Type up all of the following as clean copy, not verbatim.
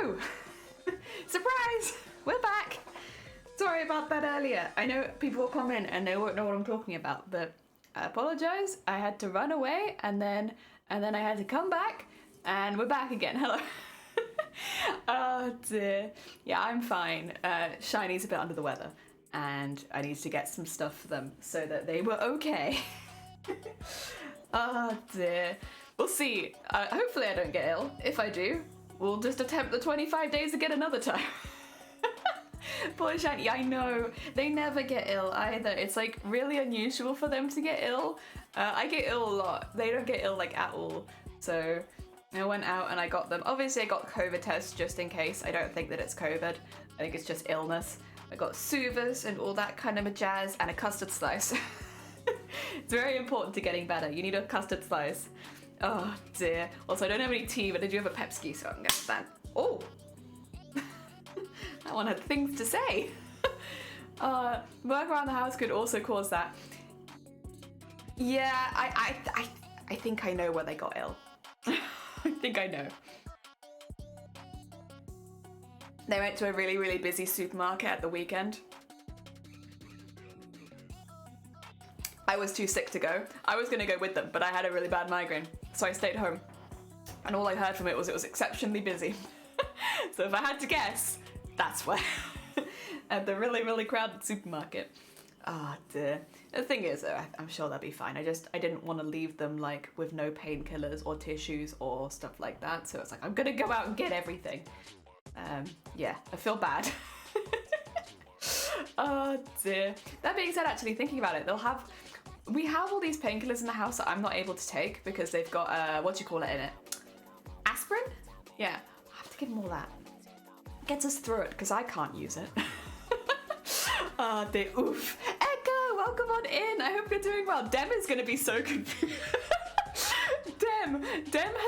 Hello! Surprise! We're back! Sorry about that earlier. I know people will come in and they won't know what I'm talking about, but I apologize. I had to run away and then I had to come back and we're back again. Hello. Oh dear. Yeah, I'm fine. Shiny's a bit under the weather and I need to get some stuff for them so that they were okay. Oh dear. We'll see. Hopefully I don't get ill. If I do, we'll just attempt the 25 days again another time. Poor Shiny. I know. They never get ill either. It's like really unusual for them to get ill. I get ill a lot. They don't get ill like at all. So I went out and I got them. Obviously I got COVID tests just in case. I don't think that it's COVID. I think it's just illness. I got soothers and all that kind of a jazz and a custard slice. It's very important to getting better. You need a custard slice. Oh dear. Also, I don't have any tea, but I do have a Pepsi, so I'm getting that. Oh! That one had things to say. Work around the house could also cause that. Yeah, I think I know where they got ill. I think I know. They went to a really, really busy supermarket at the weekend. I was too sick to go. I was gonna go with them, but I had a really bad migraine, so I stayed home. And all I heard from it was exceptionally busy. So if I had to guess, that's where. At the really, really crowded supermarket. Ah, dear. The thing is, I'm sure they'll be fine. I didn't want to leave them like with no painkillers or tissues or stuff like that. So it's like, I'm gonna go out and get everything. Yeah, I feel bad. Oh dear. That being said, actually thinking about it, we have all these painkillers in the house that I'm not able to take because they've got, what do you call it in it? Aspirin? Yeah, I have to give them all that. Gets us through it because I can't use it. Oh dear, oof. Echo, welcome on in. I hope you're doing well. Dem is going to be so confused. Dem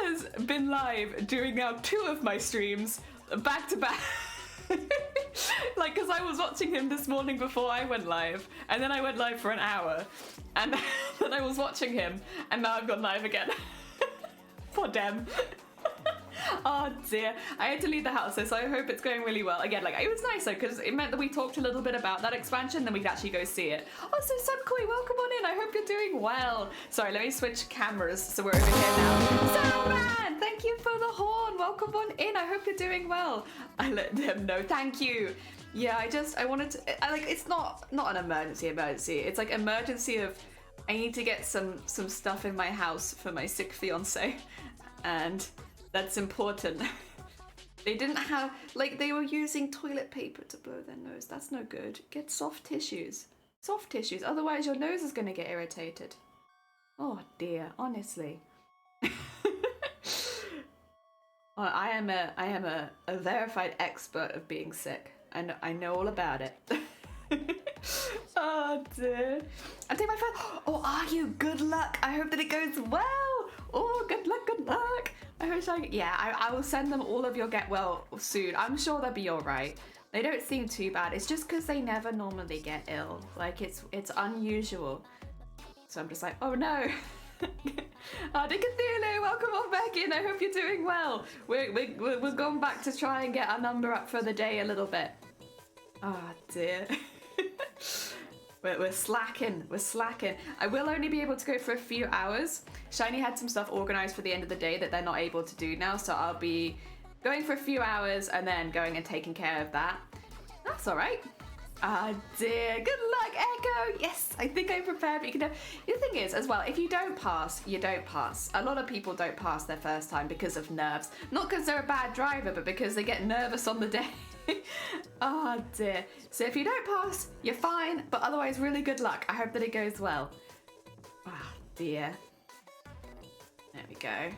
has been live doing now 2 of my streams back to back. Like, because I was watching him this morning before I went live, and then I went live for an hour, and then I was watching him, and now I've gone live again. Poor Dem. Oh dear. I had to leave the house, so I hope it's going really well. Again, like, it was nice though, because it meant that we talked a little bit about that expansion, then we could actually go see it. Oh, so Sunkoi, welcome on in. I hope you're doing well. Sorry, let me switch cameras so we're over here now. Soundman, thank you for the horn. Welcome on in. I hope you're doing well. I let them know. Thank you. Yeah, I wanted to, like, it's not an emergency. It's like emergency of, I need to get some stuff in my house for my sick fiance, and that's important. They didn't have, like, they were using toilet paper to blow their nose. That's no good. Get soft tissues. Soft tissues, otherwise your nose is gonna get irritated. Oh dear, honestly. Well, I am a verified expert of being sick, and I know all about it. Oh dear. I take my phone. Oh, are you? Good luck. I hope that it goes well. Oh, good luck, good luck. I will send them all of your get well soon. I'm sure they'll be all right. They don't seem too bad. It's just because they never normally get ill. Like, it's unusual. So I'm just like, oh no. Dickathulu, welcome on back in. I hope you're doing well. We're going back to try and get our number up for the day a little bit. Oh dear. We're slacking. I will only be able to go for a few hours. Shiny had some stuff organised for the end of the day that they're not able to do now, so I'll be going for a few hours and then going and taking care of that. That's all right. Ah dear. Good luck, Echo. Yes, I think I'm prepared. But you can have. The thing is, as well, if you don't pass, you don't pass. A lot of people don't pass their first time because of nerves. Not because they're a bad driver, but because they get nervous on the day. Oh dear. So if you don't pass, you're fine, but otherwise really good luck. I hope that it goes well. Oh dear. There we go.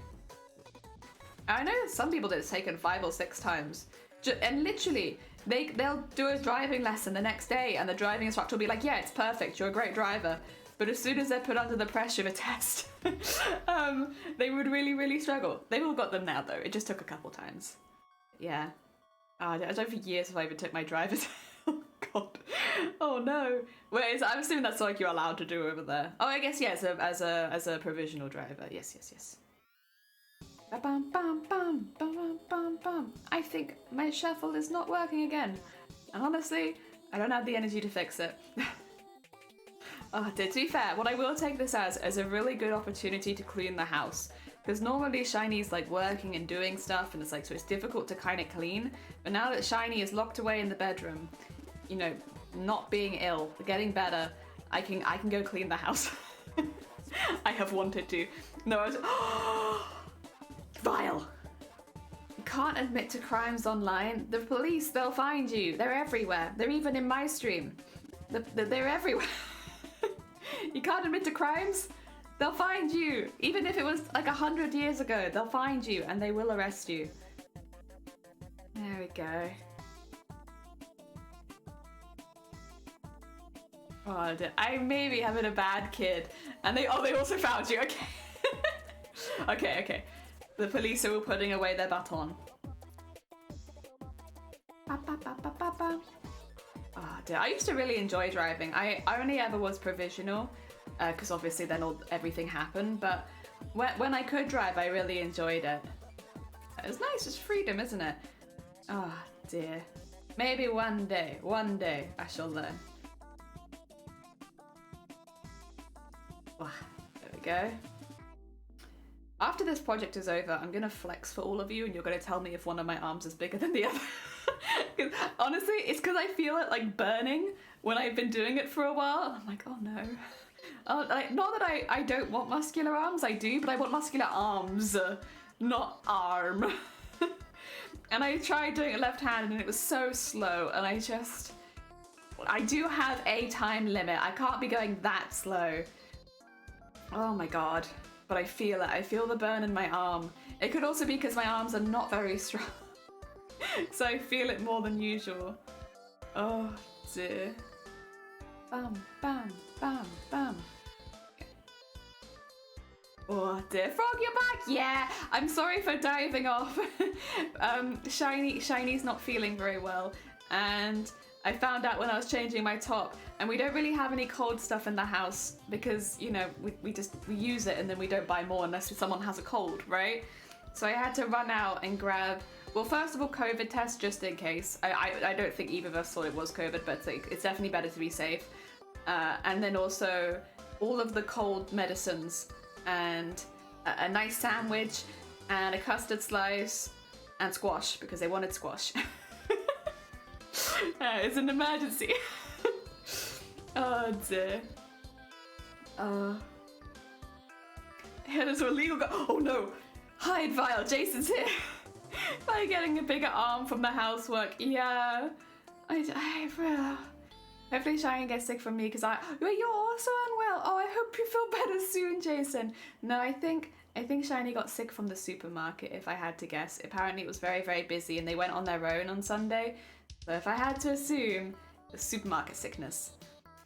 I know some people that it's taken 5 or 6 times. And literally, they'll do a driving lesson the next day and the driving instructor will be like, yeah, it's perfect, you're a great driver. But as soon as they're put under the pressure of a test, they would really, really struggle. They've all got them now though. It just took a couple times. Yeah. I don't know for years if I even took my driver's. Oh god. Oh no. Wait, I'm assuming that's like you're allowed to do over there. Oh, I guess yes, as a provisional driver. Yes. Bam, bam, bam, bam, bam, bam, bam. I think my shuffle is not working again. And honestly, I don't have the energy to fix it. Oh, to be fair, what I will take this as a really good opportunity to clean the house. Because normally Shiny's like working and doing stuff and it's like, so it's difficult to kind of clean. But now that Shiny is locked away in the bedroom, you know, not being ill, getting better, I can go clean the house. I have wanted to. No, I was... Vile! You can't admit to crimes online. The police, they'll find you. They're everywhere. They're even in my stream. They're everywhere. You can't admit to crimes? They'll find you. Even if it was like 100 years ago, they'll find you and they will arrest you. There we go. Oh, I may be having a bad kid. And they also found you. Okay. Okay. The police are all putting away their baton. Oh dear, I used to really enjoy driving. I only ever was provisional, because obviously then everything happened, but when I could drive, I really enjoyed it. It's nice, it's freedom, isn't it? Oh dear. Maybe one day I shall learn. Oh, there we go. After this project is over, I'm gonna flex for all of you and you're gonna tell me if one of my arms is bigger than the other. Honestly, it's because I feel it like burning when I've been doing it for a while. I'm like, oh no. Like, not that I don't want muscular arms, I do, but I want muscular arms, not arm. And I tried doing it left-handed and it was so slow and I do have a time limit. I can't be going that slow. Oh my god. But I feel it. I feel the burn in my arm. It could also be because my arms are not very strong. So I feel it more than usual. Oh dear. Bam, bam, bam, bam. Okay. Oh dear. Frog, you're back! Yeah! I'm sorry for diving off. Shiny's not feeling very well. And I found out when I was changing my top, and we don't really have any cold stuff in the house because, you know, we use it and then we don't buy more unless someone has a cold, right? So I had to run out and grab, well, first of all, COVID test just in case. I don't think either of us thought it was COVID, but it's definitely better to be safe. And then also all of the cold medicines and a nice sandwich and a custard slice and squash because they wanted squash. It's an emergency. Oh dear. Headers are illegal. Oh no! Hide, Vile. Jason's here. By getting a bigger arm from the housework. Yeah. Hopefully Shiny gets sick from me because you're also unwell. Oh, I hope you feel better soon, Jason. No, I think Shiny got sick from the supermarket. If I had to guess, apparently it was very, very busy and they went on their own on Sunday. So if I had to assume, the supermarket sickness.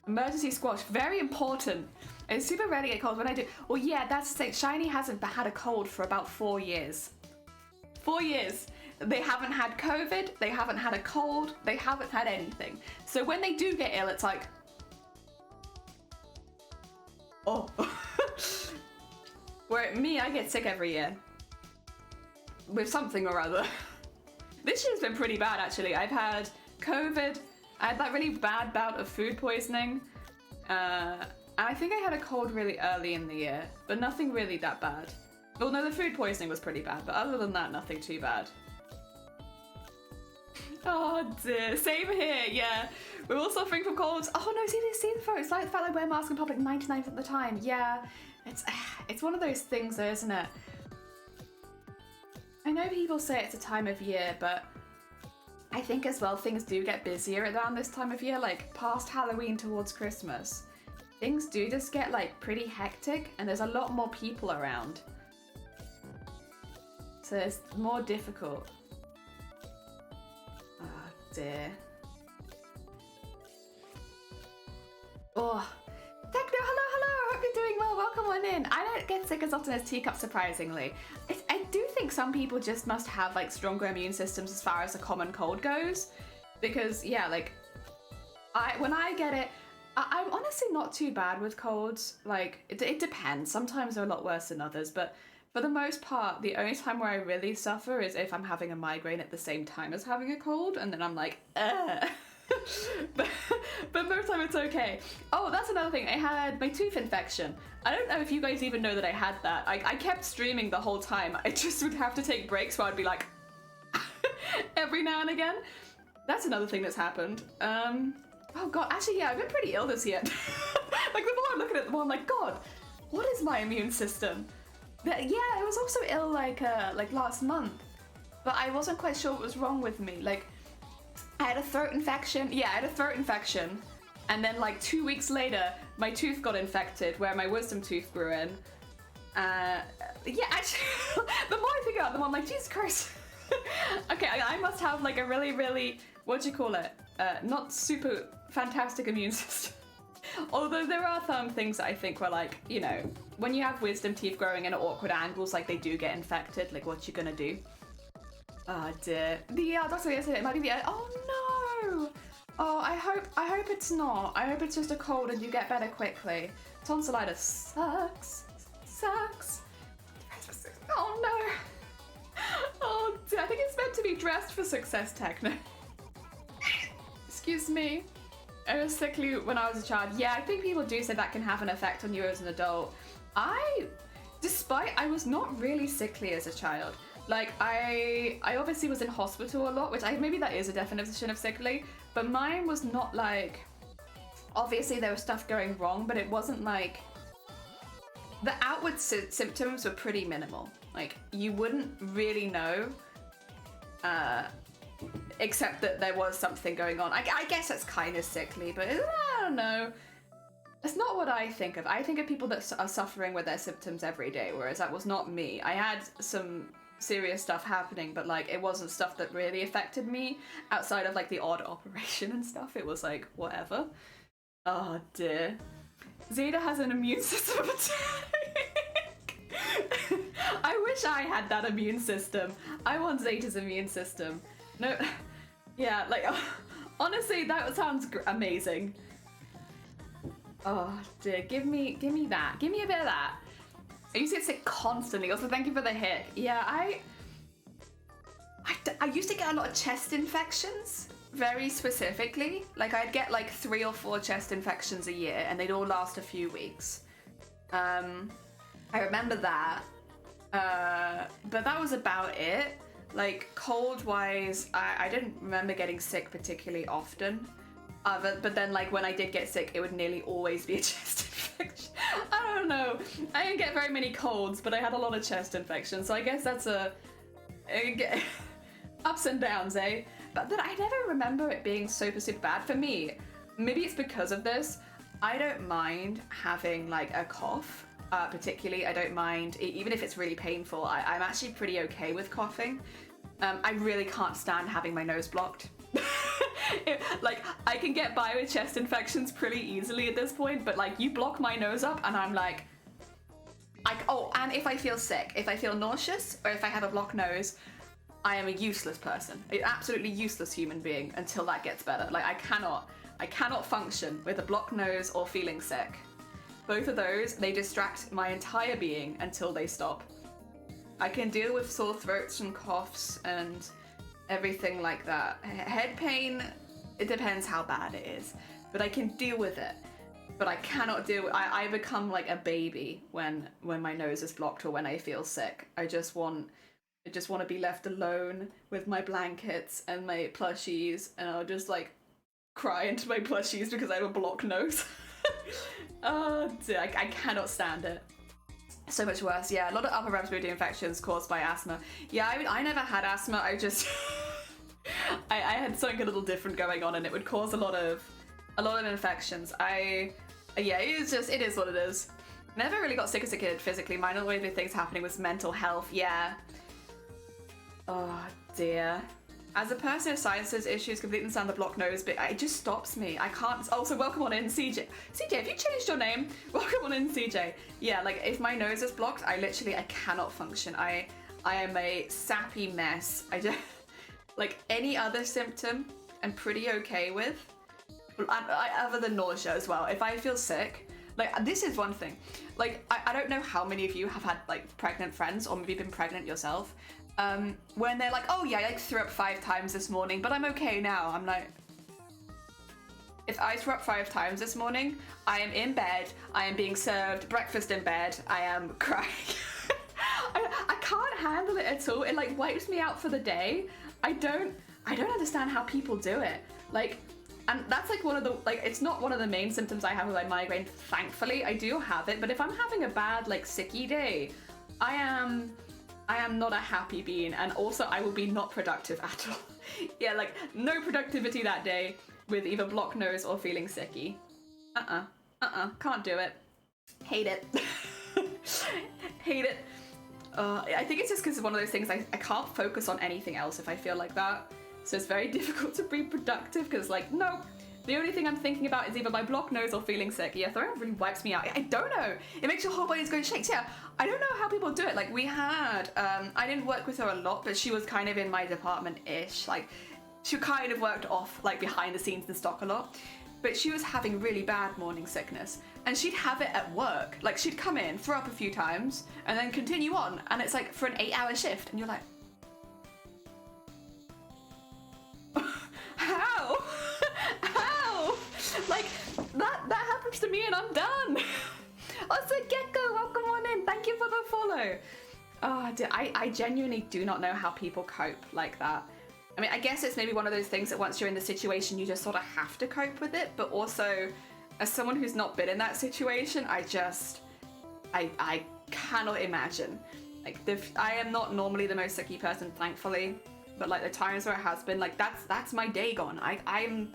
Emergency squash, very important. It's super rare to get cold when I do. Well, yeah, that's the thing. Shiny hasn't had a cold for about 4 years. 4 years. They haven't had COVID, they haven't had a cold, they haven't had anything. So when they do get ill, it's like, oh. Where me, I get sick every year. With something or other. This year's been pretty bad, actually. I've had COVID, I had that really bad bout of food poisoning, and I think I had a cold really early in the year, but nothing really that bad. Well, no, the food poisoning was pretty bad, but other than that, nothing too bad. Oh dear, same here, yeah. We're all suffering from colds. Oh no, see the photo. It's like the fact I wear masks in public 99% of the time. Yeah, it's one of those things though, isn't it? I know people say it's a time of year, but I think as well things do get busier around this time of year, like past Halloween towards Christmas. Things do just get like pretty hectic and there's a lot more people around. So it's more difficult. Oh dear. Oh, Techno, hello, I hope you're doing well, welcome on in. I don't get sick as often as Teacup, surprisingly. I do think some people just must have like stronger immune systems as far as a common cold goes. Because yeah, like, when I get it, I'm honestly not too bad with colds. Like, it depends, sometimes they're a lot worse than others, but for the most part, the only time where I really suffer is if I'm having a migraine at the same time as having a cold, and then I'm like, ugh. but most of the time it's okay. Oh, that's another thing. I had my tooth infection. I don't know if you guys even know that I had that. I kept streaming the whole time. I just would have to take breaks where I'd be like, every now and again. That's another thing that's happened. Oh god, actually, yeah, I've been pretty ill this year. Like, the more I'm looking at it, the more I'm like, God, what is my immune system? Yeah, I was also ill like last month, but I wasn't quite sure what was wrong with me. Like, I had a throat infection. Yeah, I had a throat infection, and then like 2 weeks later, my tooth got infected where my wisdom tooth grew in. Yeah, actually, the more I think about it, the more I'm like, Jesus Christ. Okay, I must have like a really, really, what do you call it? Not super fantastic immune system. Although there are some things that I think were like, you know, when you have wisdom teeth growing in at awkward angles, like they do get infected, like what you gonna do? Oh dear. The doctor yesterday, it might be the, oh no! Oh, I hope it's not. I hope it's just a cold and you get better quickly. Tonsillitis sucks. Sucks. Oh no. Oh dear, I think it's meant to be dressed for success, Techno. Excuse me. I was sickly when I was a child. Yeah, I think people do say that can have an effect on you as an adult. Despite I was not really sickly as a child. Like, I obviously was in hospital a lot, which maybe that is a definition of sickly, but mine was not like, obviously there was stuff going wrong, but it wasn't like, the outward symptoms were pretty minimal. Like, you wouldn't really know, except that there was something going on. I guess that's kind of sickly, but I don't know. That's not what I think of. I think of people that are suffering with their symptoms every day, whereas that was not me. I had some serious stuff happening, but like it wasn't stuff that really affected me outside of like the odd operation and stuff. It was like whatever. Oh dear. Zeta has an immune system attack. I wish I had that immune system. I want Zeta's immune system. No, yeah, like honestly, that sounds amazing. Oh dear, give me that. Give me a bit of that. I used to get sick constantly. Also, thank you for the hit. Yeah, I used to get a lot of chest infections, very specifically. Like, I'd get like 3 or 4 chest infections a year, and they'd all last a few weeks. I remember that. But that was about it. Like, cold-wise, I didn't remember getting sick particularly often. But then, like, when I did get sick, it would nearly always be a chest infection. I don't know. I didn't get very many colds, but I had a lot of chest infections, so I guess that's ups and downs, eh? But then I never remember it being super bad for me. Maybe it's because of this. I don't mind having, like, a cough. Particularly, I don't mind, even if it's really painful, I'm actually pretty okay with coughing. I really can't stand having my nose blocked. Like, I can get by with chest infections pretty easily at this point, but like, you block my nose up and I'm like, oh, and if I feel sick, if I feel nauseous, or if I have a blocked nose, I am a useless person, an absolutely useless human being until that gets better. Like, I cannot function with a blocked nose or feeling sick. Both of those, they distract my entire being until they stop. I can deal with sore throats and coughs and everything like that. Head pain, it depends how bad it is, but I can deal with it. But I cannot deal with, I become like a baby when my nose is blocked or when I feel sick. I just want to be left alone with my blankets and my plushies, and I'll just like cry into my plushies because I have a blocked nose. Oh dear, I cannot stand it. So much worse. Yeah, a lot of upper respiratory infections caused by asthma. Yeah, I never had asthma. I just I had something a little different going on, and it would cause a lot of infections. Yeah, it is what it is. Never really got sick as a kid physically. Mine only things happening was mental health. Yeah. Oh dear. As a person with sinuses issues, completely understand the blocked nose, but it just stops me. I can't. Also, welcome on in, CJ. CJ, have you changed your name? Welcome on in, CJ. Yeah, like if my nose is blocked, I cannot function. I am a sappy mess. I just like any other symptom, I'm pretty okay with. Other than nausea as well. If I feel sick, Like, this is one thing. Like, I don't know how many of you have had, like, pregnant friends or maybe been pregnant yourself. When they're like, oh yeah, I like threw up 5 times this morning, but I'm okay now. I'm like, if I threw up 5 times this morning, I am in bed, I am being served breakfast in bed, I am crying. I can't handle it at all. It like wipes me out for the day. I don't understand how people do it. Like, and that's like one of the, like, it's not one of the main symptoms I have with my migraine, thankfully. I do have it, but if I'm having a bad, like, sicky day, I am not a happy being, and also I will be not productive at all. Yeah, like, no productivity that day with either blocked nose or feeling sicky. Can't do it. Hate it. Hate it. I think it's just because it's one of those things I can't focus on anything else if I feel like that. So it's very difficult to be productive because, like, no, the only thing I'm thinking about is either my blocked nose or feeling sick. Yeah, throwing up really wipes me out. I don't know. It makes your whole body's going shakes. Yeah, I don't know how people do it. Like, we had, I didn't work with her a lot, but she was kind of in my department-ish. Like, she kind of worked off, like, behind the scenes in stock a lot. But she was having really bad morning sickness. And she'd have it at work. Like, she'd come in, throw up a few times, and then continue on. And it's like for an 8-hour shift. And you're like, how? How? Like, that happens to me and I'm done. Also, Gecko, welcome on in. Thank you for the follow. Oh, I genuinely do not know how people cope like that. I mean, I guess it's maybe one of those things that once you're in the situation, you just sort of have to cope with it. But also, as someone who's not been in that situation, I cannot imagine. Like, I am not normally the most sicky person, thankfully. But like the times where it has been, like, that's my day gone. I'm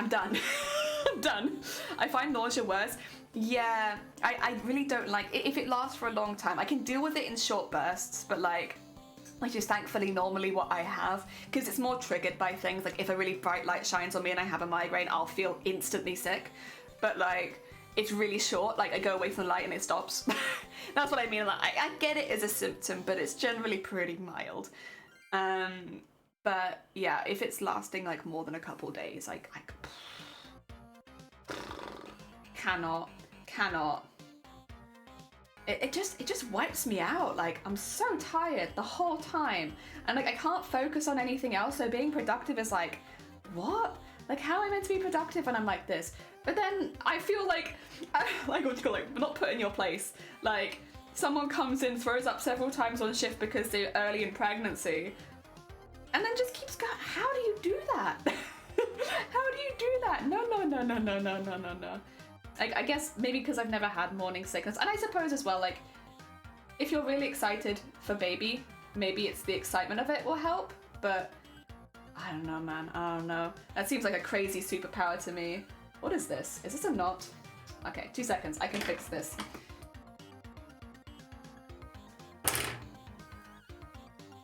done. I'm done. I find nausea worse. Yeah, I really don't like it. If it lasts for a long time, I can deal with it in short bursts, but like, which is thankfully normally what I have, because it's more triggered by things. Like, if a really bright light shines on me and I have a migraine, I'll feel instantly sick. But like, it's really short. Like, I go away from the light and it stops. That's what I mean. Like, I get it as a symptom, but it's generally pretty mild. But yeah, if it's lasting like more than a couple days, like, I cannot. It just wipes me out. Like, I'm so tired the whole time, and like I can't focus on anything else. So being productive is like, what? Like, how am I meant to be productive when I'm like this? But then I feel like, like, what do you call it? Not put in your place. Like, someone comes in, throws up several times on shift because they're early in pregnancy, and then just keeps going. How do you do that? How do you do that? No. I guess maybe because I've never had morning sickness, and I suppose as well, like, if you're really excited for baby, maybe it's the excitement of it will help, but I don't know, man. I don't know. That seems like a crazy superpower to me. What is this? Is this a knot? Okay, 2 seconds. I can fix this.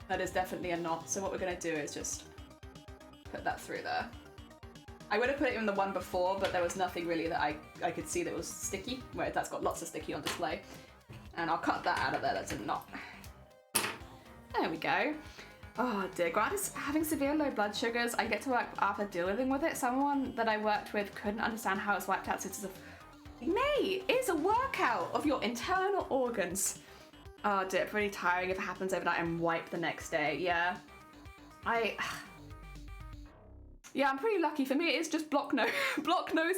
That is definitely a knot, so what we're gonna do is just put that through there. I would have put it in the one before, but there was nothing really that I could see that was sticky, where that's got lots of sticky on display. And I'll cut that out of there, that's a knot. There we go. Oh dear, Grant is having severe low blood sugars. I get to work after dealing with it. Someone that I worked with couldn't understand how it's wiped out, so it's Mate, it's a workout of your internal organs. Oh dear, pretty tiring if it happens overnight and wipe the next day, yeah. Yeah, I'm pretty lucky. For me, it's just blocked nose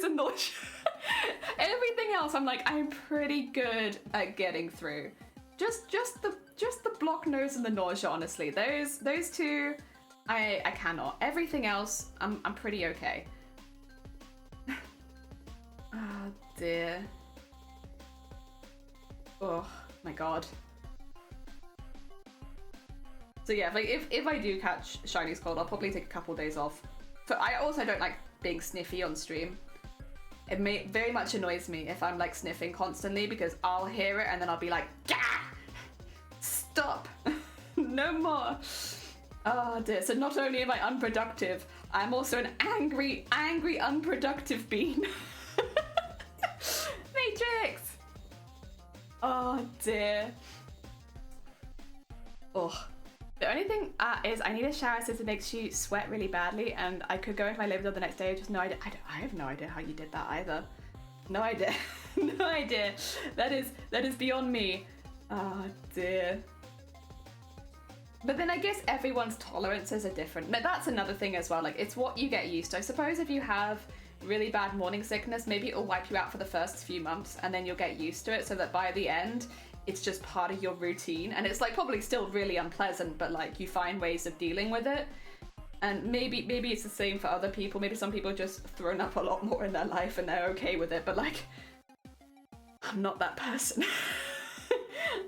and nausea. Everything else, I'm like, I'm pretty good at getting through. Just the blocked nose and the nausea, honestly. Those two, I cannot. Everything else, I'm pretty okay. Oh dear. Oh my god. So yeah, like if I do catch Shiny's cold, I'll probably take a couple days off. But I also don't like being sniffy on stream. It very much annoys me if I'm like sniffing constantly, because I'll hear it and then I'll be like, Gah! Stop! No more! Oh dear, so not only am I unproductive, I'm also an angry, unproductive bean. Matrix! Oh dear. Oh. The only thing is I need a shower since it makes you sweat really badly, and I could go into my labor the next day. Just no idea. I have no idea how you did that either. No idea. No idea. That is beyond me. Oh dear. But then I guess everyone's tolerances are different. But that's another thing as well. Like, it's what you get used to. I suppose if you have really bad morning sickness, maybe it'll wipe you out for the first few months and then you'll get used to it so that by the end, it's just part of your routine. And it's like probably still really unpleasant, but like you find ways of dealing with it. And maybe it's the same for other people. Maybe some people just thrown up a lot more in their life and they're okay with it. But like, I'm not that person.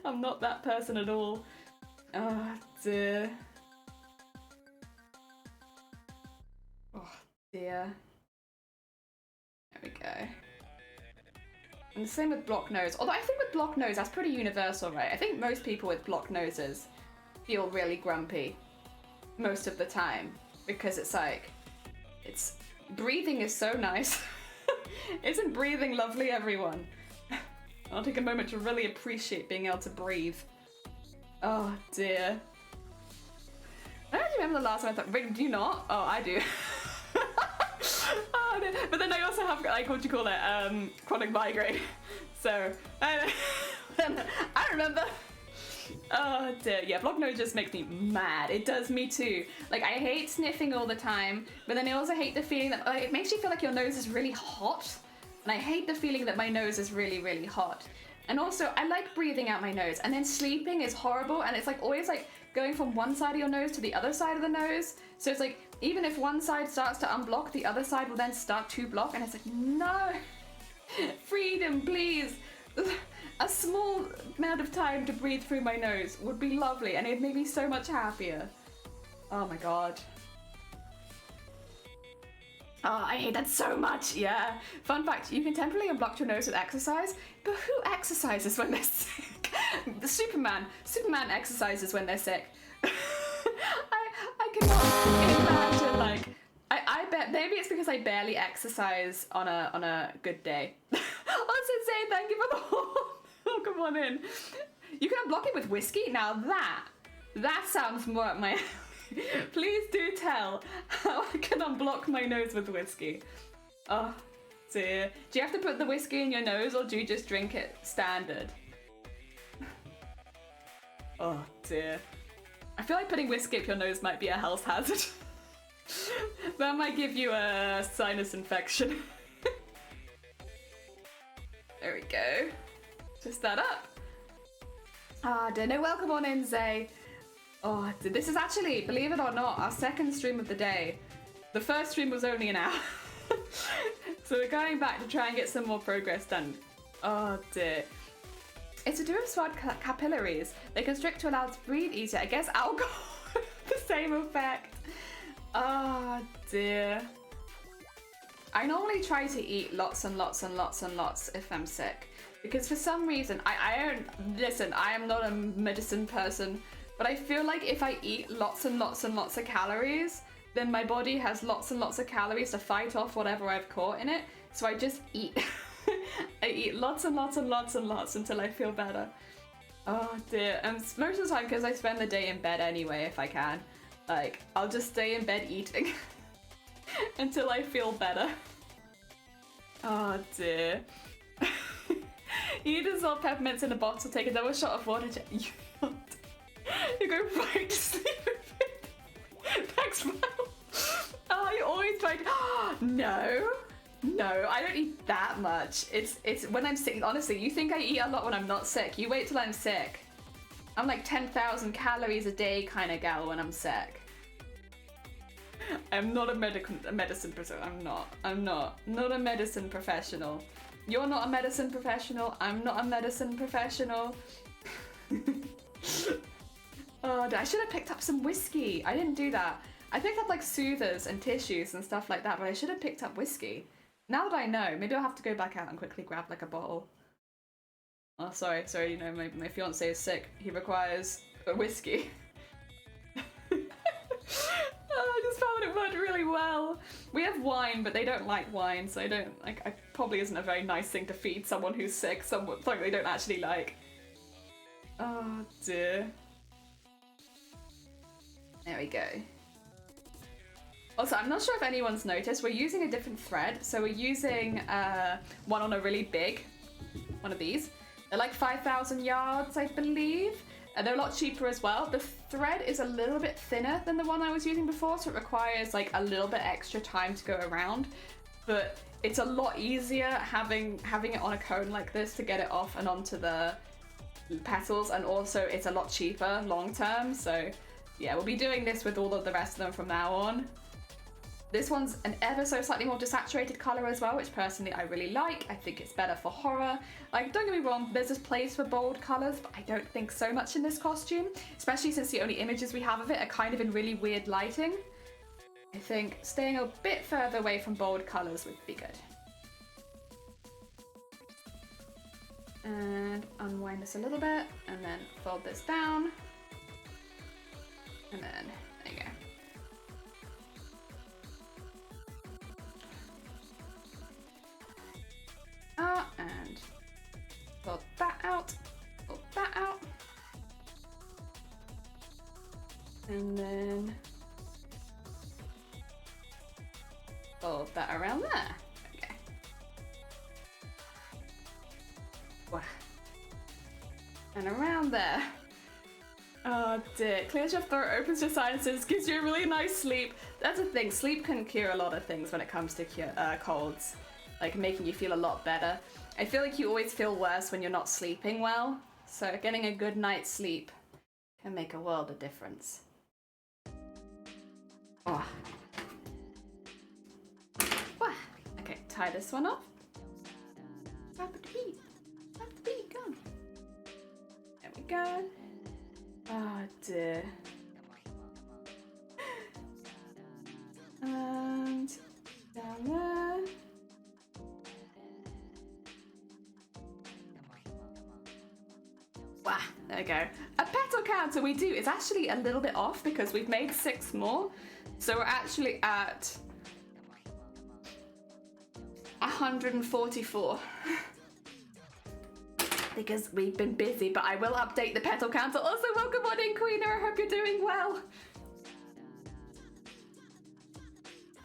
I'm not that person at all. Oh dear. Oh dear. There we go. And the same with blocked nose. Although I think with blocked nose, that's pretty universal, right? I think most people with blocked noses feel really grumpy most of the time because it's like, breathing is so nice. Isn't breathing lovely, everyone? I'll take a moment to really appreciate being able to breathe. Oh dear. I don't remember the last time I thought, wait, do you not? Oh, I do. Oh, no. But then I also have, like, what do you call it? Chronic migraine. So, I remember. Oh dear, yeah, blocked nose just makes me mad. It does me too. Like, I hate sniffing all the time, but then I also hate the feeling that, like, it makes you feel like your nose is really hot. And I hate the feeling that my nose is really, really hot. And also, I like breathing out my nose, and then sleeping is horrible, and it's like always like going from one side of your nose to the other side of the nose. So it's like, even if one side starts to unblock, the other side will then start to block, and it's like, no! Freedom, please! A small amount of time to breathe through my nose would be lovely, and it'd make me so much happier. Oh my god. Oh, I hate that so much, yeah. Fun fact, you can temporarily unblock your nose with exercise, but who exercises when they're sick? Superman exercises when they're sick. I cannot imagine, like, I bet, maybe it's because I barely exercise on a good day. Also say thank you for the horn. Oh, come on in. You can unblock it with whiskey? Now that sounds more up my please do tell how I can unblock my nose with whiskey. Oh dear. Do you have to put the whiskey in your nose or do you just drink it standard? Oh dear. I feel like putting whiskey up your nose might be a health hazard. That might give you a sinus infection. There we go. Just that up. Ah, dinner. Welcome on in, Zay. Oh, this is actually, believe it or not, our second stream of the day. The first stream was only an hour. So we're going back to try and get some more progress done. Oh dear. It's to do with sword capillaries. They constrict to allow us to breathe easier. I guess alcohol the same effect. Oh dear. I normally try to eat lots and lots and lots and lots if I'm sick. Because for some reason, I don't, listen, I am not a medicine person, but I feel like if I eat lots and lots and lots of calories, then my body has lots and lots of calories to fight off whatever I've caught in it. So I just eat. I eat lots and lots and lots and lots until I feel better. Oh dear. And most of the time, because I spend the day in bed anyway, if I can, like, I'll just stay in bed eating until I feel better. Oh dear. You dissolve peppermints in a bottle, take a double shot of water. You go right to sleep. Thanks, Mel. Oh, you always try to. No, I don't eat that much. It's when I'm sick. Honestly, you think I eat a lot when I'm not sick? You wait till I'm sick. I'm like 10,000 calories a day kind of gal when I'm sick. I'm not a medicine person. I'm not a medicine professional. You're not a medicine professional. I'm not a medicine professional. Oh, I should have picked up some whiskey. I didn't do that. I picked up like soothers and tissues and stuff like that, but I should have picked up whiskey. Now that I know, maybe I'll have to go back out and quickly grab like a bottle. Oh, sorry, you know, my fiance is sick. He requires a whiskey. Oh, I just found it worked really well. We have wine, but they don't like wine, so I probably isn't a very nice thing to feed someone who's sick, something they don't actually like. Oh dear. There we go. Also, I'm not sure if anyone's noticed, we're using a different thread. So we're using one on a really big one of these. They're like 5,000 yards, I believe. And they're a lot cheaper as well. The thread is a little bit thinner than the one I was using before, so it requires like a little bit extra time to go around. But it's a lot easier having it on a cone like this to get it off and onto the petals, and also it's a lot cheaper long term. So yeah, we'll be doing this with all of the rest of them from now on. This one's an ever so slightly more desaturated colour as well, which personally I really like. I think it's better for horror. Like, don't get me wrong, there's this place for bold colours, but I don't think so much in this costume, especially since the only images we have of it are kind of in really weird lighting. I think staying a bit further away from bold colours would be good. And unwind this a little bit, and then fold this down. And then, there you go. And fold that out, fold that out, and then fold that around there. Okay. Wow. And around there. Oh dear. Clears your throat, opens your sinuses, gives you a really nice sleep. That's the thing, sleep can cure a lot of things when it comes to colds. Like making you feel a lot better. I feel like you always feel worse when you're not sleeping well, so getting a good night's sleep can make a world of difference. Oh. Wah. Okay, tie this one off. Tap the beat. Tap the beat, go. There we go. Oh dear. And down there. Wow, there we go. A petal counter we do is actually a little bit off because we've made 6 more. So we're actually at 144. Because we've been busy, but I will update the petal counter. Also, welcome on in, Queener. I hope you're doing well.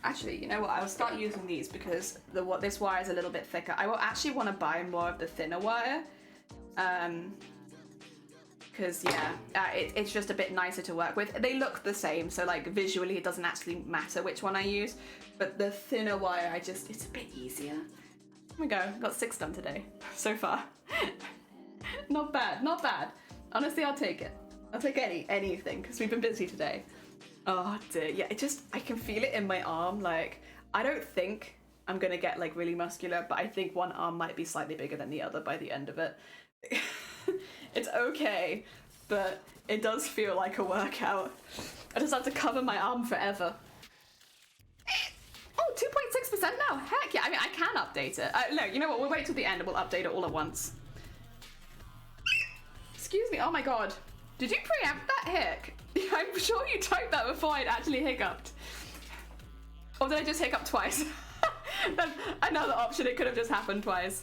Actually, you know what? I will start using these because this wire is a little bit thicker. I will actually want to buy more of the thinner wire. Because yeah, it's just a bit nicer to work with. They look the same, so like visually it doesn't actually matter which one I use, but the thinner wire, it's a bit easier. Here we go, got 6 done today, so far. Not bad, not bad. Honestly, I'll take it. I'll take anything, because we've been busy today. Oh dear, yeah, I can feel it in my arm, like, I don't think I'm gonna get like really muscular, but I think one arm might be slightly bigger than the other by the end of it. It's okay, but it does feel like a workout. I just have to cover my arm forever. Oh, 2.6% now. Heck yeah, I mean, I can update it. No, you know what, we'll wait till the end and we'll update it all at once. Excuse me, oh my god. Did you preempt that hic? I'm sure you typed that before I'd actually hiccuped. Or did I just hiccup twice? That's another option, it could have just happened twice.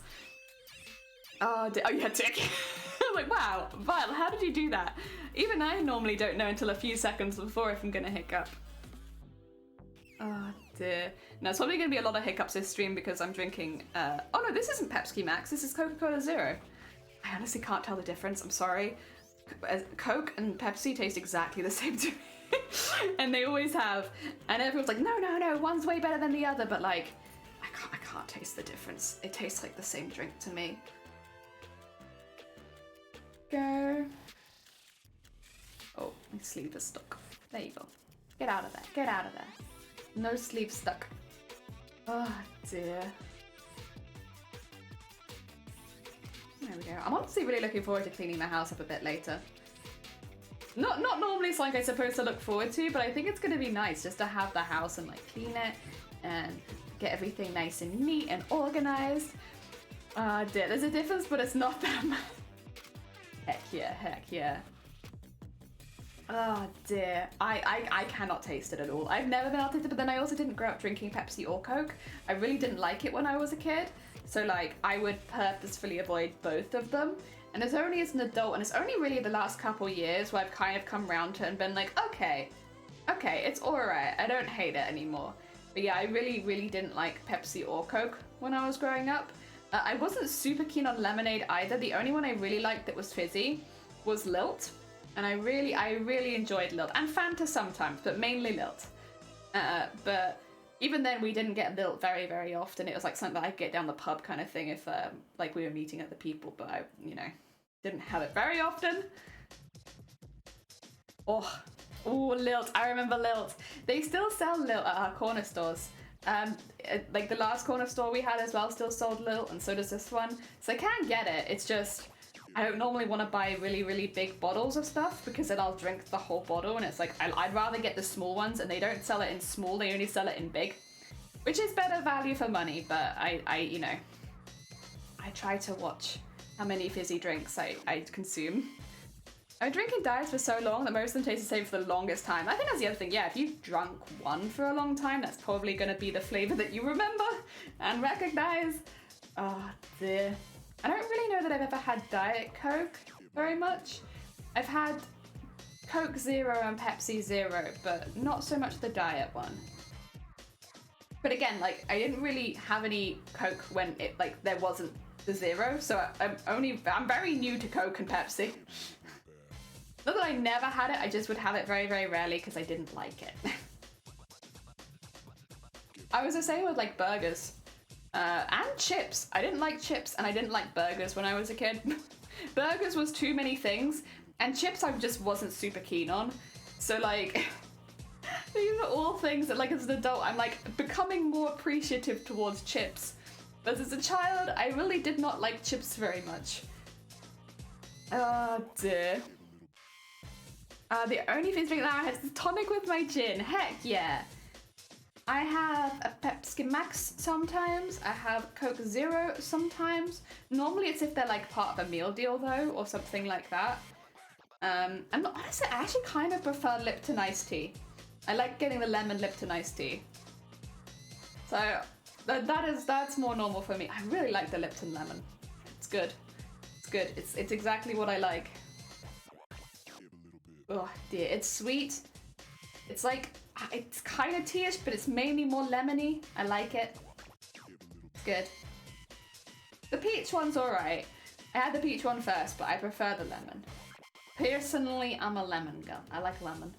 Oh, yeah, tick. I was like, wow, Vile, how did you do that? Even I normally don't know until a few seconds before if I'm gonna hiccup. Oh dear. Now it's probably gonna be a lot of hiccups this stream because I'm drinking, oh no, this isn't Pepsi Max, this is Coca-Cola Zero. I honestly can't tell the difference, I'm sorry. Coke and Pepsi taste exactly the same to me. And they always have. And everyone's like, no, no, no, one's way better than the other, but like, I can't taste the difference. It tastes like the same drink to me. Go. Oh, my sleeve is stuck. There you go. Get out of there. Get out of there. No sleeve stuck. Oh dear. There we go. I'm honestly really looking forward to cleaning the house up a bit later. Not normally something I'm supposed to look forward to, but I think it's gonna be nice just to have the house and like clean it and get everything nice and neat and organized. Ah dear, there's a difference, but it's not that much. Heck yeah, heck yeah. Oh dear, I cannot taste it at all. I've never been able to taste it, but then I also didn't grow up drinking Pepsi or Coke. I really didn't like it when I was a kid. So like, I would purposefully avoid both of them. And it's only as an adult, and it's only really the last couple years where I've kind of come around to it and been like, okay, it's alright, I don't hate it anymore. But yeah, I really, really didn't like Pepsi or Coke when I was growing up. I wasn't super keen on lemonade either. The only one I really liked that was fizzy was Lilt. And I really enjoyed Lilt. And Fanta sometimes, but mainly Lilt. But even then, we didn't get Lilt very, very often. It was like something that I'd get down the pub kind of thing if like we were meeting other people, but I, you know, didn't have it very often. Oh, Lilt. I remember Lilt. They still sell Lilt at our corner stores. Like the last corner store we had as well still sold Lilt, and so does this one. So I can get it. It's just I don't normally want to buy really, really big bottles of stuff because then I'll drink the whole bottle, and it's like I'd rather get the small ones, and they don't sell it in small, they only sell it in big, which is better value for money. But I you know, I try to watch how many fizzy drinks I consume. I've been drinking diets for so long that most of them taste the same for the longest time. I think that's the other thing. Yeah, if you've drunk one for a long time, that's probably going to be the flavor that you remember and recognize. Oh dear. I don't really know that I've ever had Diet Coke very much. I've had Coke Zero and Pepsi Zero, but not so much the diet one. But again, like I didn't really have any Coke when it like there wasn't the Zero, so I'm very new to Coke and Pepsi. Not that I never had it, I just would have it very, very rarely because I didn't like it. I was the same with like burgers. And chips. I didn't like chips and I didn't like burgers when I was a kid. Burgers was too many things, and chips I just wasn't super keen on. So like, these are all things that like as an adult I'm like becoming more appreciative towards chips. But as a child, I really did not like chips very much. Oh dear. The only fizzy drink that I have is tonic with my gin. Heck yeah. I have a Pepsi Max sometimes. I have Coke Zero sometimes. Normally it's if they're like part of a meal deal though, or something like that. And honestly, I actually kind of prefer Lipton iced tea. I like getting the lemon Lipton iced tea. So that's more normal for me. I really like the Lipton lemon. It's good. It's good. It's exactly what I like. Oh dear, it's sweet. It's like, it's kind of tea-ish, but it's mainly more lemony. I like it. It's good. The peach one's alright. I had the peach one first, but I prefer the lemon. Personally, I'm a lemon girl. I like lemon.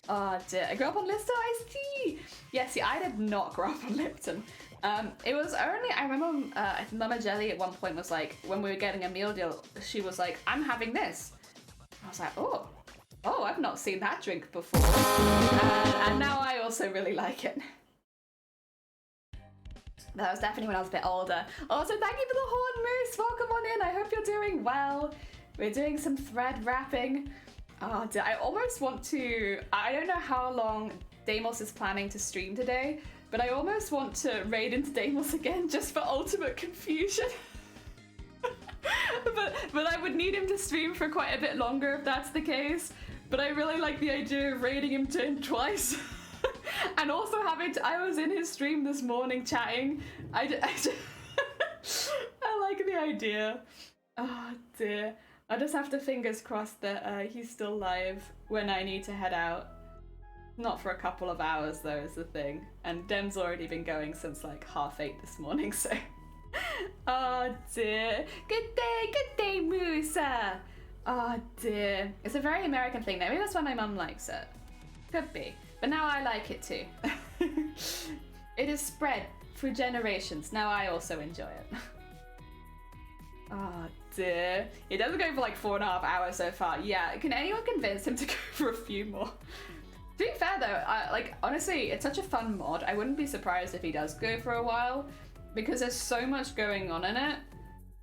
Oh dear, I grew up on Lister iced tea! Yeah, see, I did not grow up on Lipton. It was only, I remember Mama Jelly at one point was like, when we were getting a meal deal, she was like, I'm having this. I was like, oh, I've not seen that drink before. And now I also really like it. That was definitely when I was a bit older. Also, thank you for the Horn Moose. Welcome on in. I hope you're doing well. We're doing some thread wrapping. Oh, dear. I almost want to... I don't know how long Deimos is planning to stream today, but I almost want to raid into Deimos again just for ultimate confusion. but I would need him to stream for quite a bit longer if that's the case. But I really like the idea of raiding him twice. And also I was in his stream this morning chatting. I like the idea. Oh dear. I just have to fingers crossed that he's still live when I need to head out. Not for a couple of hours though is the thing. And Dem's already been going since like 8:30 this morning, so... Oh dear. Good day, Musa. Oh dear. It's a very American thing though. Maybe that's why my mum likes it. Could be. But now I like it too. It is spread through generations. Now I also enjoy it. Oh dear. He doesn't go for like 4.5 hours so far. Yeah, can anyone convince him to go for a few more? To be fair though, like honestly, it's such a fun mod. I wouldn't be surprised if he does go for a while because there's so much going on in it.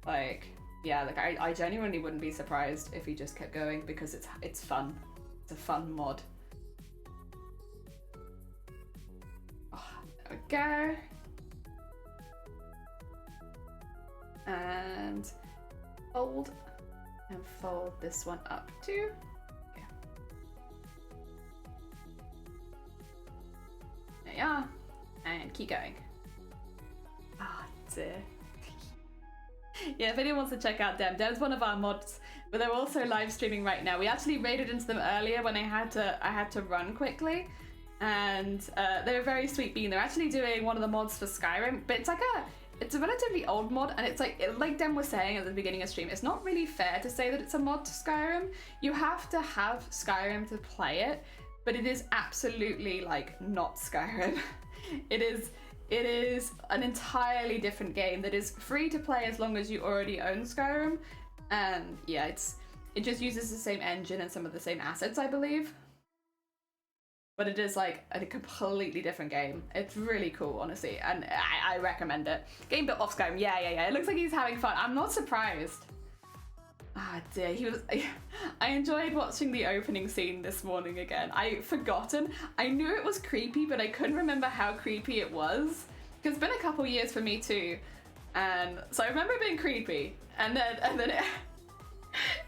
Like, yeah, like I genuinely wouldn't be surprised if he just kept going because it's fun. It's a fun mod. Oh, there we go. And fold this one up too. Yeah. There you are. And keep going. Ah, dear. Yeah, if anyone wants to check out Dem's one of our mods, but they're also live streaming right now. We actually raided into them earlier when I had to run quickly, and they were very sweet being. They're actually doing one of the mods for Skyrim, but it's a relatively old mod, and it's like Dem was saying at the beginning of stream, it's not really fair to say that it's a mod to Skyrim. You have to have Skyrim to play it, but it is absolutely like not Skyrim. It is an entirely different game that is free to play as long as you already own Skyrim, and yeah, it just uses the same engine and some of the same assets, I believe. But it is like a completely different game. It's really cool, honestly, and I recommend it. Game built off Skyrim, yeah. It looks like he's having fun. I'm not surprised. Ah dear, I enjoyed watching the opening scene this morning again. I'd forgotten. I knew it was creepy, but I couldn't remember how creepy it was. Because it's been a couple years for me too, and so I remember it being creepy, and then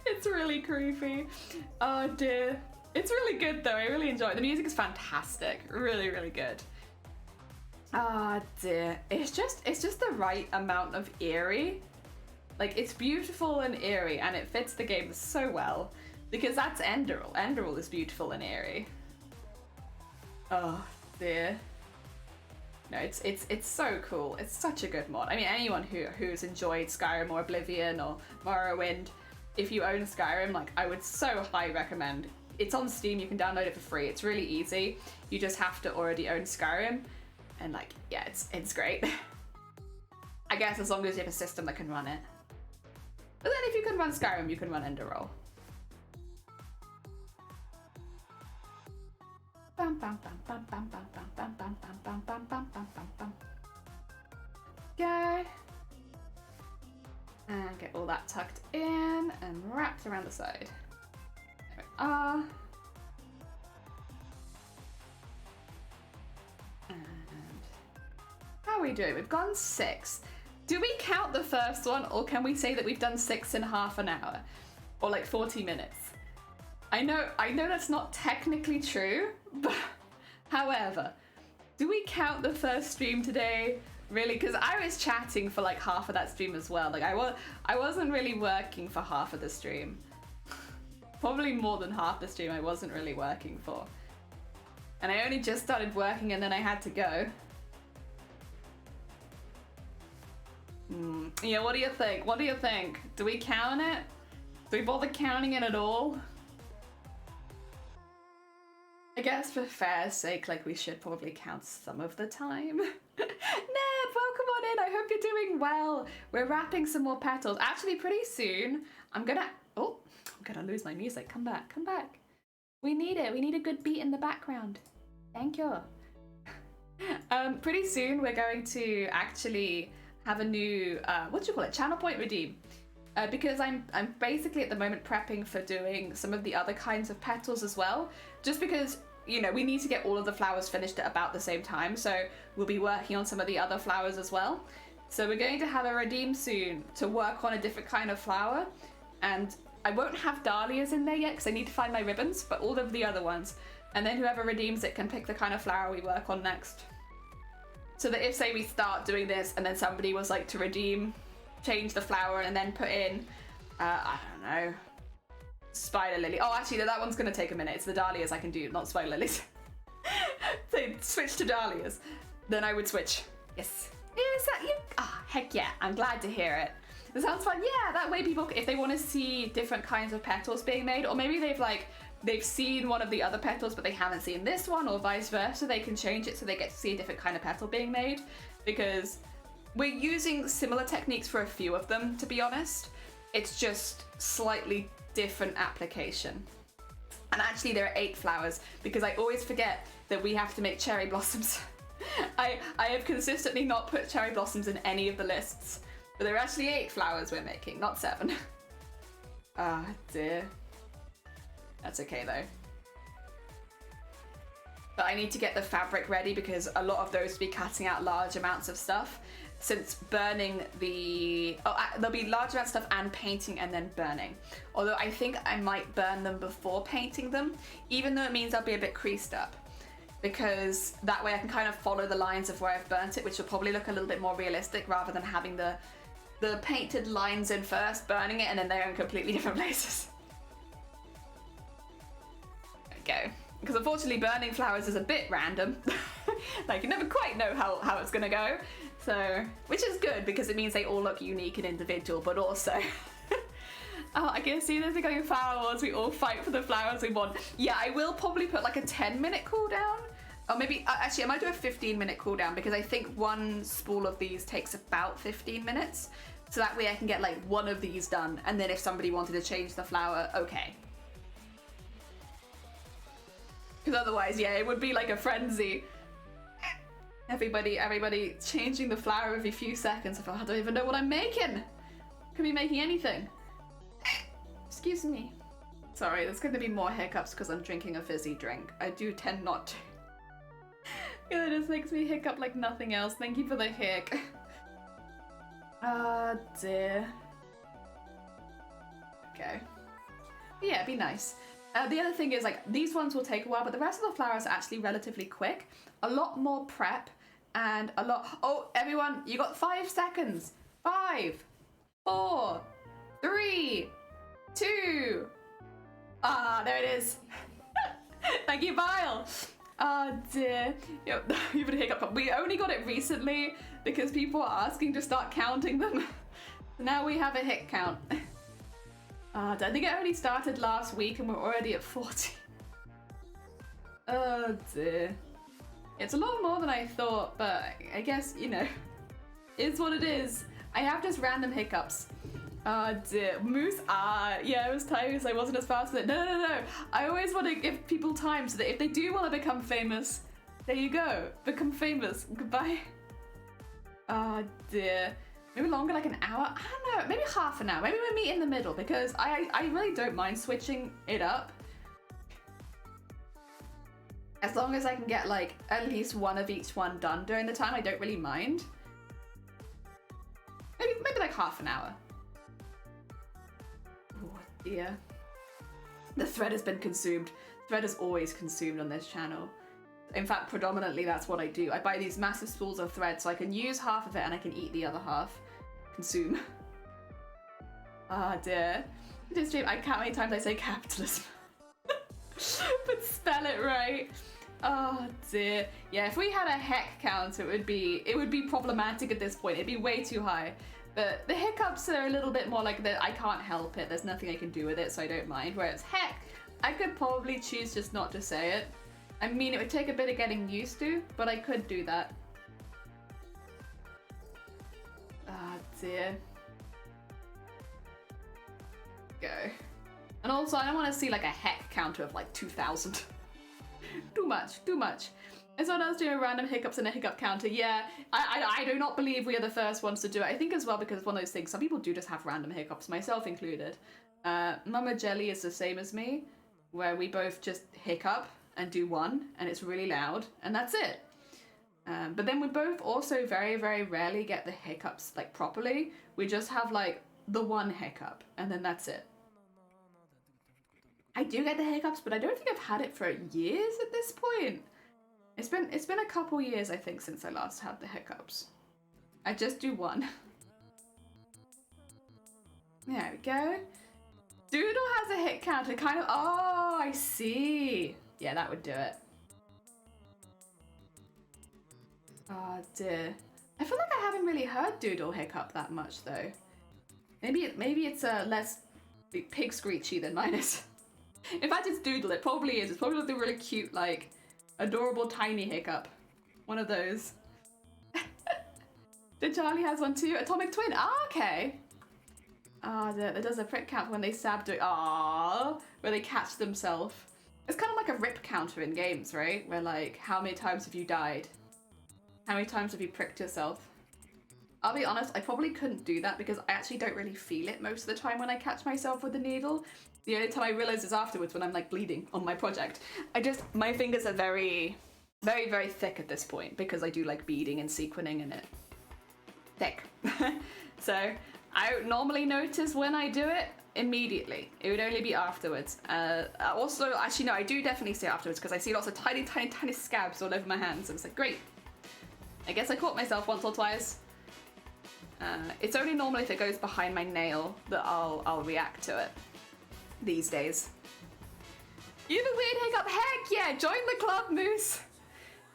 it's really creepy. Oh dear. It's really good though, I really enjoy it. The music is fantastic, really, really good. Ah dear, it's just the right amount of eerie. Like, it's beautiful and eerie, and it fits the game so well, because that's Enderal. Enderal is beautiful and eerie. Oh dear. No, it's so cool. It's such a good mod. I mean, anyone who's enjoyed Skyrim or Oblivion or Morrowind, if you own Skyrim, like, I would so highly recommend. It's on Steam, you can download it for free. It's really easy. You just have to already own Skyrim, and like, yeah, it's great. I guess as long as you have a system that can run it. But then if you can run Skyrim, you can run Enderal. Go. And get all that tucked in and wrapped around the side. There we are. And how are we doing? We've gone 6. Do we count the first one, or can we say that we've done 6 in half an hour? Or like 40 minutes? I know that's not technically true, but however, do we count the first stream today? Really? Because I was chatting for like half of that stream as well. Like I wasn't really working for half of the stream. Probably more than half the stream I wasn't really working for. And I only just started working and then I had to go. Yeah, what do you think? What do you think? Do we count it? Do we bother counting it at all? I guess for fair's sake, like, we should probably count some of the time. Ned, welcome on in. I hope you're doing well. We're wrapping some more petals. Actually, pretty soon, I'm gonna lose my music. Come back, come back. We need it. We need a good beat in the background. Thank you. Pretty soon, we're going to actually have a new, what do you call it? Channel point redeem. Because I'm basically at the moment prepping for doing some of the other kinds of petals as well. Just because, you know, we need to get all of the flowers finished at about the same time. So we'll be working on some of the other flowers as well. So we're going to have a redeem soon to work on a different kind of flower. And I won't have dahlias in there yet because I need to find my ribbons, but all of the other ones. And then whoever redeems it can pick the kind of flower we work on next. So that if, say, we start doing this and then somebody was like to redeem, change the flower and then put in, I don't know, spider lily. Oh, actually, that one's going to take a minute. It's the dahlias I can do, not spider lilies. So switch to dahlias. Then I would switch. Yes. Is that you? Ah, heck yeah. I'm glad to hear it. It sounds fun. Yeah, that way people, if they want to see different kinds of petals being made, or maybe they've seen one of the other petals but they haven't seen this one, or vice versa, they can change it so they get to see a different kind of petal being made. Because we're using similar techniques for a few of them, to be honest. It's just slightly different application. And actually there are 8 flowers, because I always forget that we have to make cherry blossoms. I have consistently not put cherry blossoms in any of the lists, but there are actually 8 flowers we're making, not 7. Ah, dear. That's okay though. But I need to get the fabric ready because a lot of those will be cutting out large amounts of stuff. Since burning there'll be large amounts of stuff and painting and then burning. Although I think I might burn them before painting them, even though it means I'll be a bit creased up. Because that way I can kind of follow the lines of where I've burnt it, which will probably look a little bit more realistic rather than having the painted lines in first, burning it, and then they're in completely different places. There we go. Because unfortunately burning flowers is a bit random. Like, you never quite know how it's gonna go. So, which is good because it means they all look unique and individual, but also... Oh, I can see there's going Flower Wars. We all fight for the flowers we want. Yeah, I will probably put like a 10-minute cooldown. Or maybe, actually, I might do a 15-minute cooldown because I think one spool of these takes about 15 minutes. So that way I can get like one of these done. And then if somebody wanted to change the flower, okay. Because otherwise, yeah, it would be like a frenzy. Everybody changing the flower every few seconds. I don't even know what I'm making. Could be making anything. Excuse me. Sorry, there's going to be more hiccups because I'm drinking a fizzy drink. I do tend not to. It just makes me hiccup like nothing else. Thank you for the hic. Ah, dear. Okay. Yeah, it'd be nice. The other thing is, like, these ones will take a while, but the rest of the flowers are actually relatively quick. A lot more prep and a lot... Oh, everyone, you got 5 seconds. 5, 4, 3, 2. Ah, there it is. Thank you, Vile. Oh dear. Yep, you've been a hiccup. We only got it recently because people are asking to start counting them. Now we have a hit count. I think it only started last week and we're already at 40. Oh dear. It's a lot more than I thought, but I guess, you know, it's what it is. I have just random hiccups. Oh dear. Moose, yeah, it was tight because I wasn't as fast as it. No. I always want to give people time so that if they do want to become famous, there you go. Become famous. Goodbye. Oh dear. Maybe longer, like an hour? I don't know, maybe half an hour. Maybe we meet in the middle because I really don't mind switching it up. As long as I can get like at least one of each one done during the time, I don't really mind. Maybe like half an hour. Oh dear. The thread has been consumed. Thread is always consumed on this channel. In fact, predominantly that's what I do. I buy these massive spools of thread so I can use half of it and I can eat the other half. Consume. Ah dear. This stream, I count how many times I say capitalism. But spell it right. Oh dear. Yeah, if we had a heck count, it would be problematic at this point. It'd be way too high. But the hiccups are a little bit more like that. I can't help it. There's nothing I can do with it, so I don't mind. Whereas heck, I could probably choose just not to say it. I mean, it would take a bit of getting used to, but I could do that. Ah dear. Go. And also, I don't want to see like a heck counter of like 2,000. Too much. And someone else doing a random hiccups and a hiccup counter. Yeah, I do not believe we are the first ones to do it. I think as well because it's one of those things, some people do just have random hiccups, myself included. Mama Jelly is the same as me, where we both just hiccup and do one, and it's really loud, and that's it. But then we both also very, very rarely get the hiccups like properly. We just have like the one hiccup, and then that's it. I do get the hiccups, but I don't think I've had it for years at this point. It's been a couple years, I think, since I last had the hiccups. I just do one. There we go. Doodle has a hit counter, kind of. Oh, I see. Yeah, that would do it. Oh dear. I feel like I haven't really heard Doodle hiccup that much though. Maybe it's less pig screechy than mine is. In fact, it's Doodle. It probably is. It's probably like the really cute, like, adorable tiny hiccup. One of those. Did Charlie has one too? Atomic Twin. Ah, okay. Ah, that does a prick count when they stab do. Ah, where they catch themselves. It's kind of like a rip counter in games, right? Where like, how many times have you died? How many times have you pricked yourself? I'll be honest, I probably couldn't do that because I actually don't really feel it most of the time when I catch myself with the needle. The only time I realise is afterwards when I'm like bleeding on my project. My fingers are very, very, very thick at this point because I do like beading and sequining in it. Thick. So I don't normally notice when I do it immediately. It would only be afterwards. Also, actually no, I do definitely see it afterwards because I see lots of tiny, tiny, tiny scabs all over my hands and it's like, great. I guess I caught myself once or twice. It's only normally if it goes behind my nail that I'll react to it these days. You have a weird hiccup? Heck yeah! Join the club, Moose!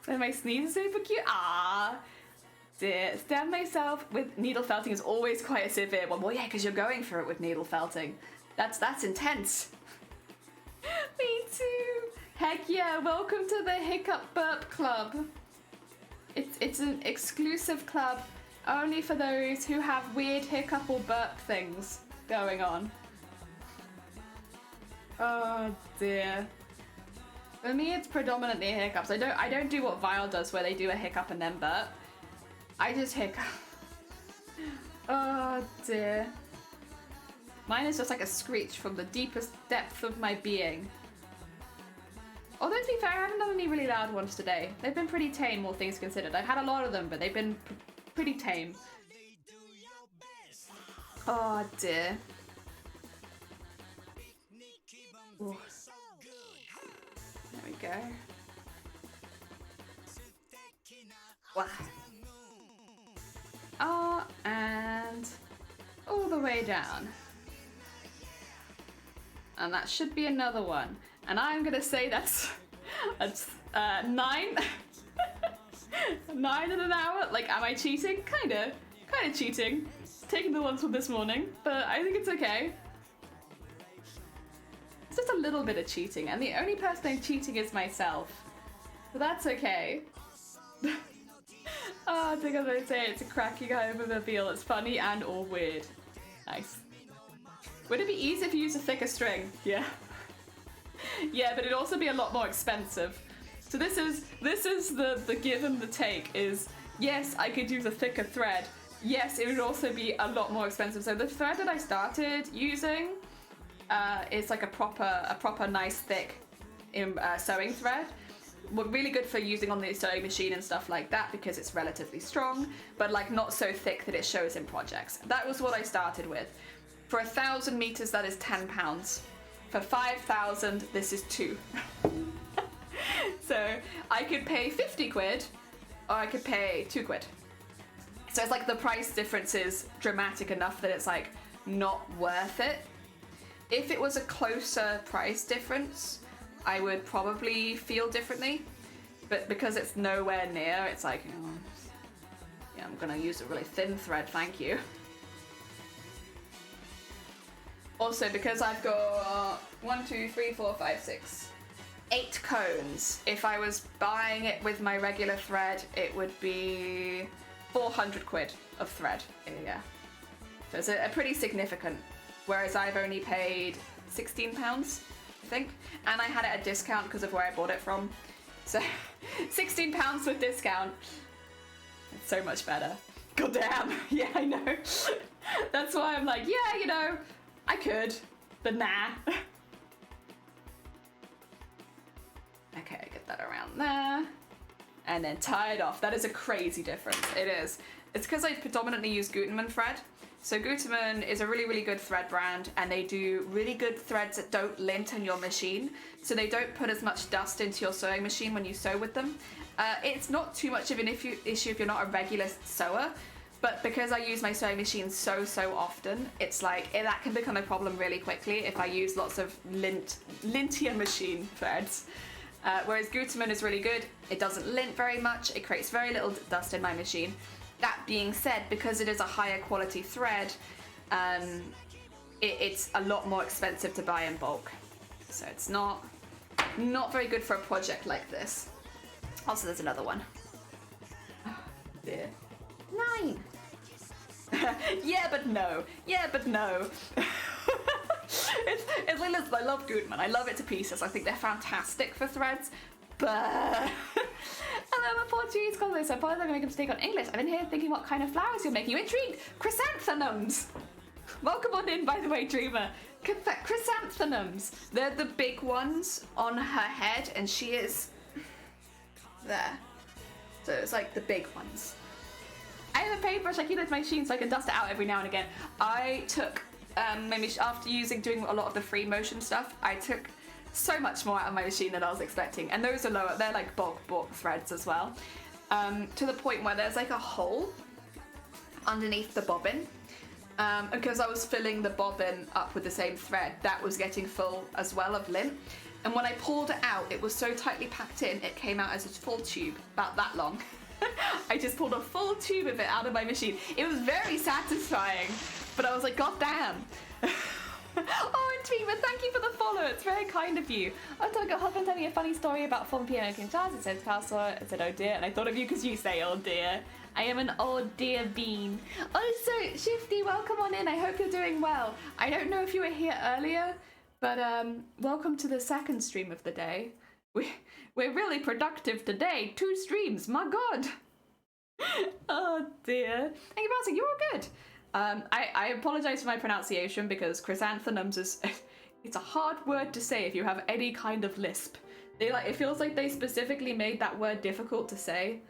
And my sneeze is super cute. Ah, dear. Stab myself with needle felting is always quite a severe one. Well, yeah, because you're going for it with needle felting. That's intense. Me too. Heck yeah, welcome to the Hiccup Burp Club. It's an exclusive club only for those who have weird hiccup or burp things going on. Oh dear. For me, it's predominantly hiccups. I don't do what Vile does, where they do a hiccup and then burp. I just hiccup. Oh dear. Mine is just like a screech from the deepest depth of my being. Although to be fair, I haven't done any really loud ones today. They've been pretty tame, all things considered. I've had a lot of them, but they've been pretty tame. Oh dear. Ooh. There we go. Wow. Oh, and all the way down. And that should be another one. And I'm gonna say that's 9. 9 in an hour? Like, am I cheating? Kinda cheating. Taking the ones from this morning, but I think it's okay. It's just a little bit of cheating, and the only person I'm cheating is myself. So that's okay. Oh, I think I'm gonna say it's a cracking automobile. It's funny and or weird. Nice. Would it be easier if you used a thicker string? Yeah. Yeah, but it'd also be a lot more expensive. So this is the give and the take is, yes, I could use a thicker thread. Yes, it would also be a lot more expensive. So the thread that I started using is like a proper nice thick sewing thread. Really good for using on the sewing machine and stuff like that because it's relatively strong, but like not so thick that it shows in projects. That was what I started with. For 1,000 meters, that is £10. For 5,000, this is 2. So I could pay 50 quid, or I could pay 2 quid. So it's like the price difference is dramatic enough that it's like not worth it. If it was a closer price difference, I would probably feel differently. But because it's nowhere near, it's like, oh, yeah, I'm gonna use a really thin thread, thank you. Also, because I've got 1, 2, 3, 4, 5, 6, 8 cones. If I was buying it with my regular thread, it would be 400 quid of thread. Yeah. So it's a pretty significant. Whereas I've only paid £16, I think. And I had it at discount because of where I bought it from. So £16 with discount. It's so much better. God damn. Yeah, I know. That's why I'm like, yeah, you know, I could, but nah. Okay, get that around there. And then tie it off. That is a crazy difference. It is. It's because I predominantly use Gutermann thread. So Gutermann is a really, really good thread brand, and they do really good threads that don't lint on your machine. So they don't put as much dust into your sewing machine when you sew with them. It's not too much of an issue if you're not a regular sewer, but because I use my sewing machine so often, it's like that can become a problem really quickly if I use lots of lintier machine threads. Whereas Gutermann is really good. It doesn't lint very much. It creates very little dust in my machine. That being said, because it is a higher quality thread, it's a lot more expensive to buy in bulk. So it's not very good for a project like this. Also, there's another one. Oh, dear. 9. Yeah, but no. Yeah, but no. It's I love Gutermann. I love it to pieces. I think they're fantastic for threads. But hello, my Portuguese colleagues. I apologize, I'm going to make a mistake on English. I've been here thinking what kind of flowers you're making. You intrigued? Chrysanthemums. Welcome on in, by the way, Dreamer. Chrysanthemums. They're the big ones on her head, and she is there. So it's like the big ones. I have a paintbrush. I keep it in my machine so I can dust it out every now and again. I took maybe after doing a lot of the free motion stuff, I took so much more out of my machine than I was expecting, and those are lower. They're like bulk threads as well, to the point where there's like a hole underneath the bobbin, and because I was filling the bobbin up with the same thread, that was getting full as well of lint. And when I pulled it out, it was so tightly packed in, it came out as a full tube, about that long. I just pulled a full tube of it out of my machine. It was very satisfying, but I was like, God damn. Oh, and Tweetman, thank you for the follow. It's very kind of you. I thought I got husband telling me a funny story about Fon Piano and King Charles. It says password. It said, oh dear. And I thought of you because you say, oh dear. I am an oh dear bean. Also, Shifty, welcome on in. I hope you're doing well. I don't know if you were here earlier, but welcome to the second stream of the day. We're really productive today. 2 streams, my god. Oh dear. Thank you for asking. You're all good. I apologize for my pronunciation because chrysanthemums is it's a hard word to say if you have any kind of lisp. It feels like they specifically made that word difficult to say.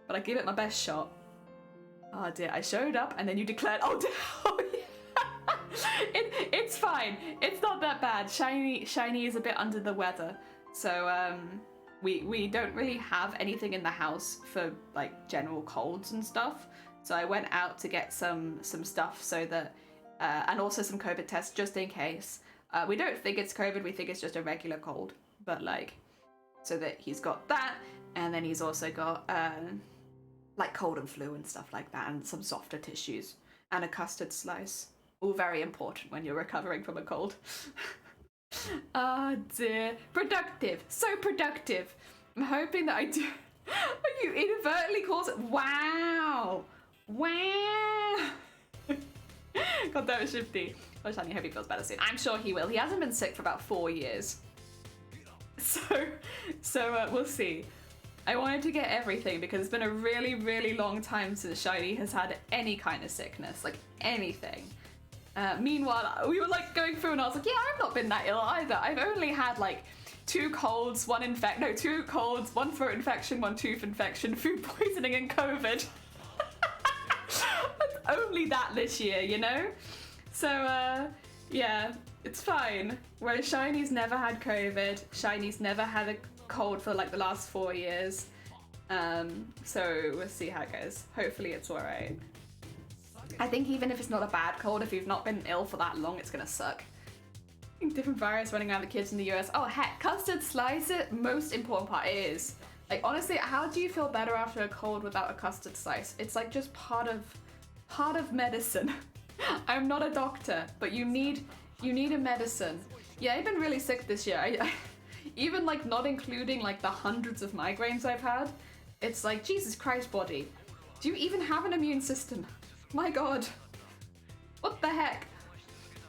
But I give it my best shot. Oh dear, I showed up and then you declared, oh dear, oh yeah. It's fine. It's not that bad. Shiny is a bit under the weather. So we don't really have anything in the house for like general colds and stuff. So I went out to get some stuff so that, and also some COVID tests just in case. We don't think it's COVID, we think it's just a regular cold. But like, so that he's got that, and then he's also got like cold and flu and stuff like that, and some softer tissues, and a custard slice. All very important when you're recovering from a cold. Ah dear. Productive. So productive. I'm hoping that I do. You inadvertently cause it. Wow. Wow. God damn it, Shifty. I hope he feels better soon. I'm sure he will. He hasn't been sick for about 4 years. So we'll see. I wanted to get everything because it's been a really, really long time since Shiny has had any kind of sickness, like anything. Meanwhile, we were like going through and I was like, yeah, I've not been that ill either. I've only had like 2 colds, 2 colds, 1 throat infection, 1 tooth infection, food poisoning and COVID. That's only that this year, you know? So, yeah, it's fine. Whereas Shiny's never had COVID, Shiny's never had a cold for like the last 4 years. So we'll see how it goes. Hopefully it's alright. I think even if it's not a bad cold, if you've not been ill for that long, it's gonna suck. I think different virus running around the kids in the US. Oh heck, custard slice it. Most important part is, like honestly, how do you feel better after a cold without a custard slice? It's like just part of medicine. I'm not a doctor, but you need a medicine. Yeah, I've been really sick this year. I even like not including like the hundreds of migraines I've had, it's like, Jesus Christ, body. Do you even have an immune system? My god. What the heck?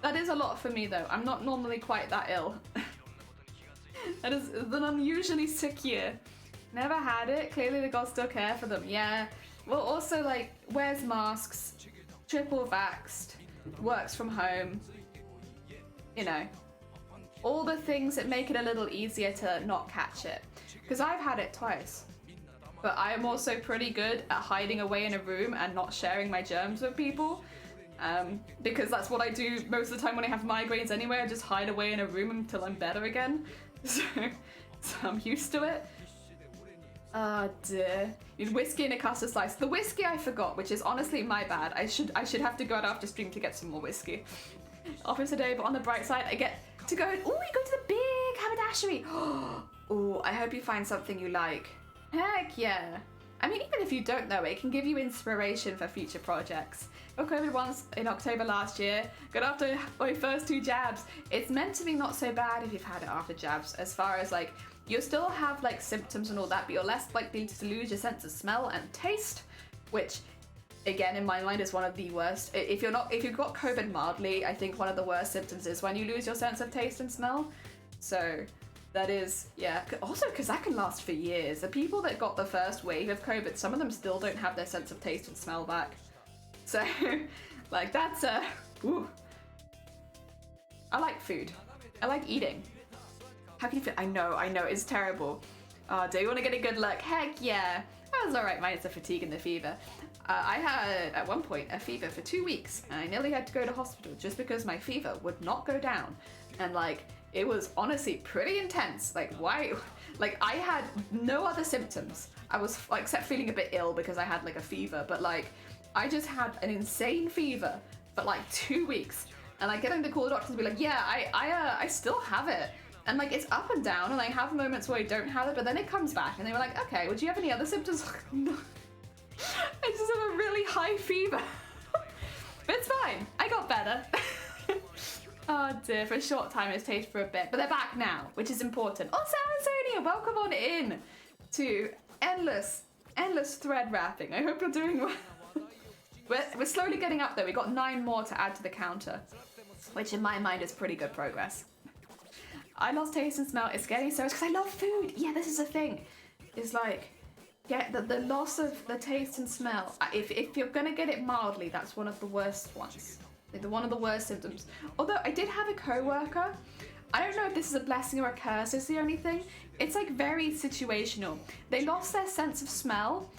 That is a lot for me though. I'm not normally quite that ill. That is an unusually sick year. Never had it. Clearly the gods still care for them. Yeah. Well, also like wears masks, triple vaxxed, works from home. You know, all the things that make it a little easier to not catch it. Because I've had it twice. But I am also pretty good at hiding away in a room and not sharing my germs with people. Because that's what I do most of the time when I have migraines anyway. I just hide away in a room until I'm better again. So I'm used to it. Oh dear. Need whiskey and a custard slice. The whiskey I forgot, which is honestly my bad. I should have to go out after stream to get some more whiskey. Office today, but on the bright side, I get to go. Oh, you go to the big haberdashery. Oh, I hope you find something you like. Heck yeah. I mean, even if you don't know, it can give you inspiration for future projects. Got COVID once in October last year. Got after my first 2 jabs. It's meant to be not so bad if you've had it after jabs, as far as like, you'll still have like symptoms and all that, but you're less likely to lose your sense of smell and taste, which again, in my mind, is one of the worst. If you've got COVID mildly, I think one of the worst symptoms is when you lose your sense of taste and smell. So that is, yeah. Also, because that can last for years. The people that got the first wave of COVID, some of them still don't have their sense of taste and smell back. So, like, that's ooh. I like food. I like eating. How can you feel? I know, it's terrible. Do you want to get a good look? Heck yeah. That was alright, minus the fatigue and the fever. I had, at one point, a fever for 2 weeks, and I nearly had to go to hospital just because my fever would not go down. And, like, it was honestly pretty intense. Like, why? Like, I had no other symptoms. I was, like, except feeling a bit ill because I had, like, a fever, but, like, I just had an insane fever for, like, 2 weeks. And, like, getting to call the doctors and be like, yeah, I still have it. And like it's up and down, and I have moments where I don't have it, but then it comes back, and they were like, okay, well, do you have any other symptoms? No. I just have a really high fever. But it's fine. I got better. Oh dear, for a short time it's taste for a bit, but they're back now, which is important. Oh, Sarah, welcome on in to endless thread wrapping. I hope you're doing well. We're slowly getting up there. We got 9 more to add to the counter, which in my mind is pretty good progress. I lost taste and smell. It's getting so because I love food. Yeah, this is the thing. It's like, yeah, the loss of the taste and smell. If you're gonna get it mildly, that's one of the worst ones. One of the worst symptoms. Although I did have a co-worker. I don't know if this is a blessing or a curse, is the only thing. It's like very situational. They lost their sense of smell,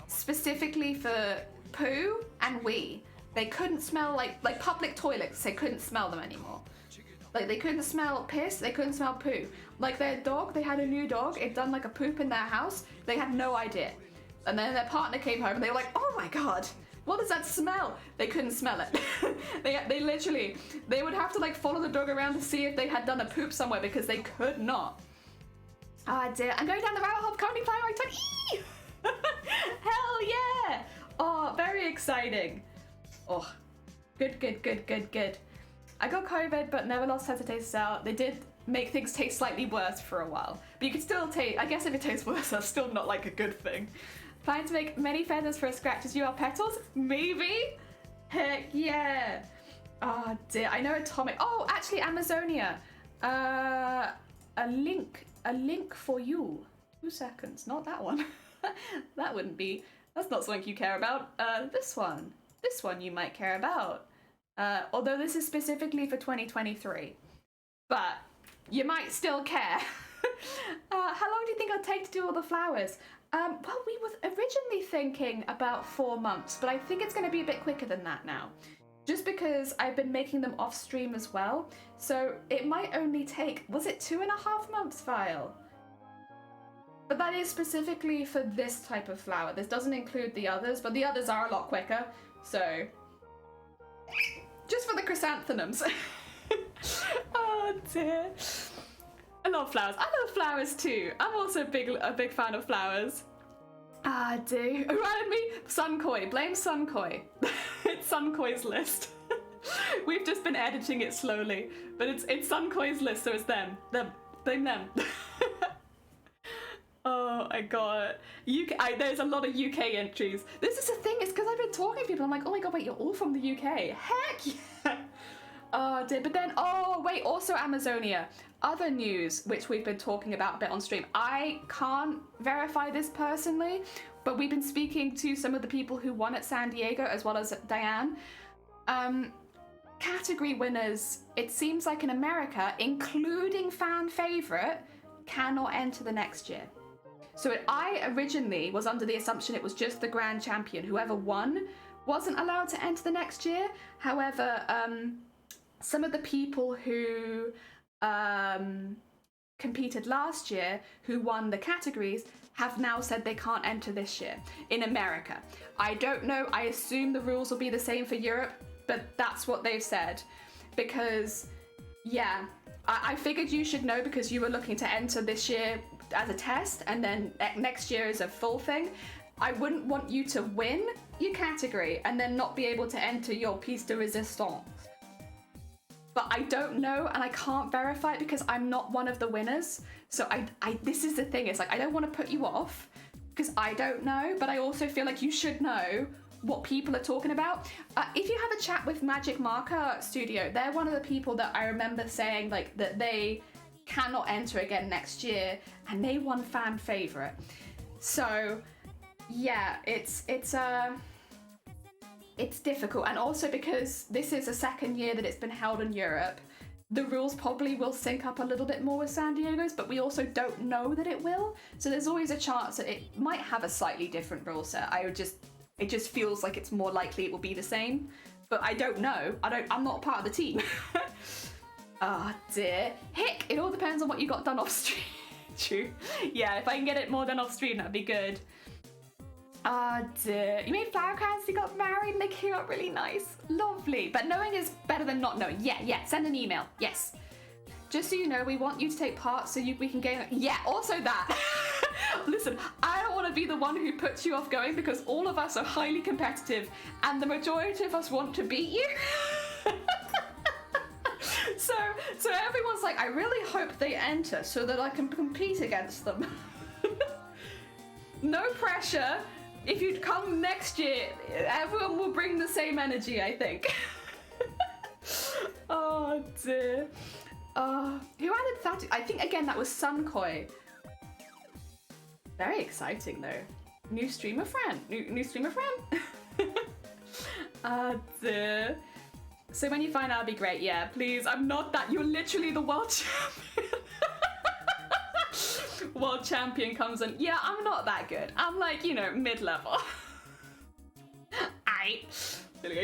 specifically for poo and wee. They couldn't smell like public toilets, they couldn't smell them anymore. Like they couldn't smell piss, they couldn't smell poo. Like their dog, they had a new dog, it'd done like a poop in their house, they had no idea. And then their partner came home and they were like, oh my god, what does that smell? They couldn't smell it. they literally, they would have to like follow the dog around to see if they had done a poop somewhere because they could not. Ah dear, I'm going down the rabbit hole, currently playing my time. Hell yeah! Oh, very exciting. Oh, good. I got COVID, but never lost sense of taste out. They did make things taste slightly worse for a while. But you can still taste, I guess if it tastes worse, that's still not like a good thing. Planning to make many feathers for a scratch as you are petals? Maybe? Heck yeah. Oh dear, I know Atomic. Oh, actually Amazonia. A link for you. 2 seconds, not that one. That wouldn't be, that's not something you care about. This one you might care about. Although this is specifically for 2023, but you might still care. How long do you think it'll take to do all the flowers? Well, we were originally thinking about 4 months, but I think it's going to be a bit quicker than that now. Just because I've been making them off stream as well. So it might only take, was it 2.5 months, File? But that is specifically for this type of flower. This doesn't include the others, but the others are a lot quicker. So, just for the chrysanthemums. Oh dear. I love flowers. I love flowers too. I'm also a big fan of flowers. Ah, dear. Who added me? Sunkoi. Blame Sunkoi. It's Sunkoi's list. We've just been editing it slowly, but it's Sunkoi's list, so it's them. Blame them. Oh my god. There's a lot of UK entries. This is the thing, it's because I've been talking to people. I'm like, oh my god, wait, you're all from the UK. Heck yeah. Oh dear, but then, oh wait, also Amazonia. Other news, which we've been talking about a bit on stream. I can't verify this personally, but we've been speaking to some of the people who won at San Diego, as well as Diane. Category winners, it seems like in America, including fan favorite, cannot enter the next year. So I originally was under the assumption it was just the grand champion. Whoever won wasn't allowed to enter the next year. However, some of the people who competed last year, who won the categories, have now said they can't enter this year in America. I don't know, I assume the rules will be the same for Europe, but that's what they've said. Because, yeah, I figured you should know because you were looking to enter this year as a test and then next year as a full thing. I wouldn't want you to win your category and then not be able to enter your piece de resistance. But I don't know and I can't verify it because I'm not one of the winners. So this is the thing, it's like I don't want to put you off because I don't know, but I also feel like you should know what people are talking about. If you have a chat with Magic Marker Studio, they're one of the people that I remember saying like that they cannot enter again next year, and they won fan favorite. So yeah, it's difficult, and also because this is the second year that it's been held in Europe, the rules probably will sync up a little bit more with San Diego's, but we also don't know that it will. So there's always a chance that it might have a slightly different rule set. It just feels like it's more likely it will be the same, but I don't know. I'm not part of the team. Oh dear. Heck, it all depends on what you got done off stream. True. Yeah, if I can get it more done off stream, that'd be good. Oh dear. You made flower crowns, you got married, and they came out really nice. Lovely. But knowing is better than not knowing. Yeah, send an email. Yes. just so you know, we want you to take part so we can gain. Yeah, also that. Listen, I don't want to be the one who puts you off going because all of us are highly competitive and the majority of us want to beat you. So everyone's like, I really hope they enter so that I can compete against them. No pressure. If you'd come next year, everyone will bring the same energy, I think. Oh dear. Who added that? I think again that was Sunkoi. Very exciting though. New streamer friend. New streamer friend. Dear. So when you find out, it'll be great. Yeah, please. I'm not that. You're literally the world champion. World champion comes in. Yeah, I'm not that good. I'm like, you know, mid-level. I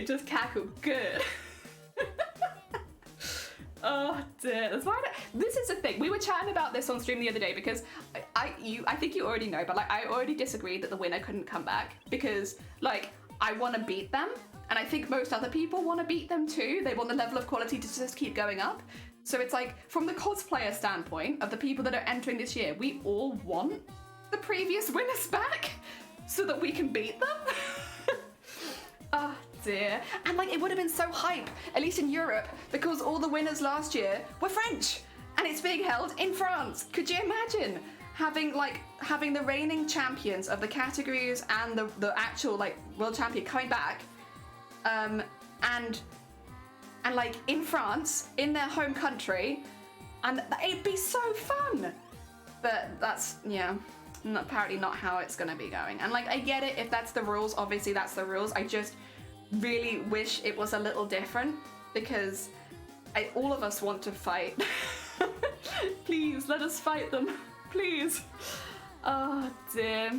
just cackle. Good. Oh dear. That's why this is the thing. We were chatting about this on stream the other day because I think you already know, but like I already disagreed that the winner couldn't come back because like I want to beat them. And I think most other people want to beat them too. They want the level of quality to just keep going up. So it's like, from the cosplayer standpoint of the people that are entering this year, we all want the previous winners back so that we can beat them. Oh dear. And like, it would have been so hype, at least in Europe, because all the winners last year were French. And it's being held in France. Could you imagine having the reigning champions of the categories and the actual like world champion coming back? And like in France, in their home country, and it'd be so fun. But that's, yeah, apparently not how it's gonna be going. And like, I get it, if that's the rules, obviously that's the rules. I just really wish it was a little different because all of us want to fight. Please, let us fight them, please. Oh dear.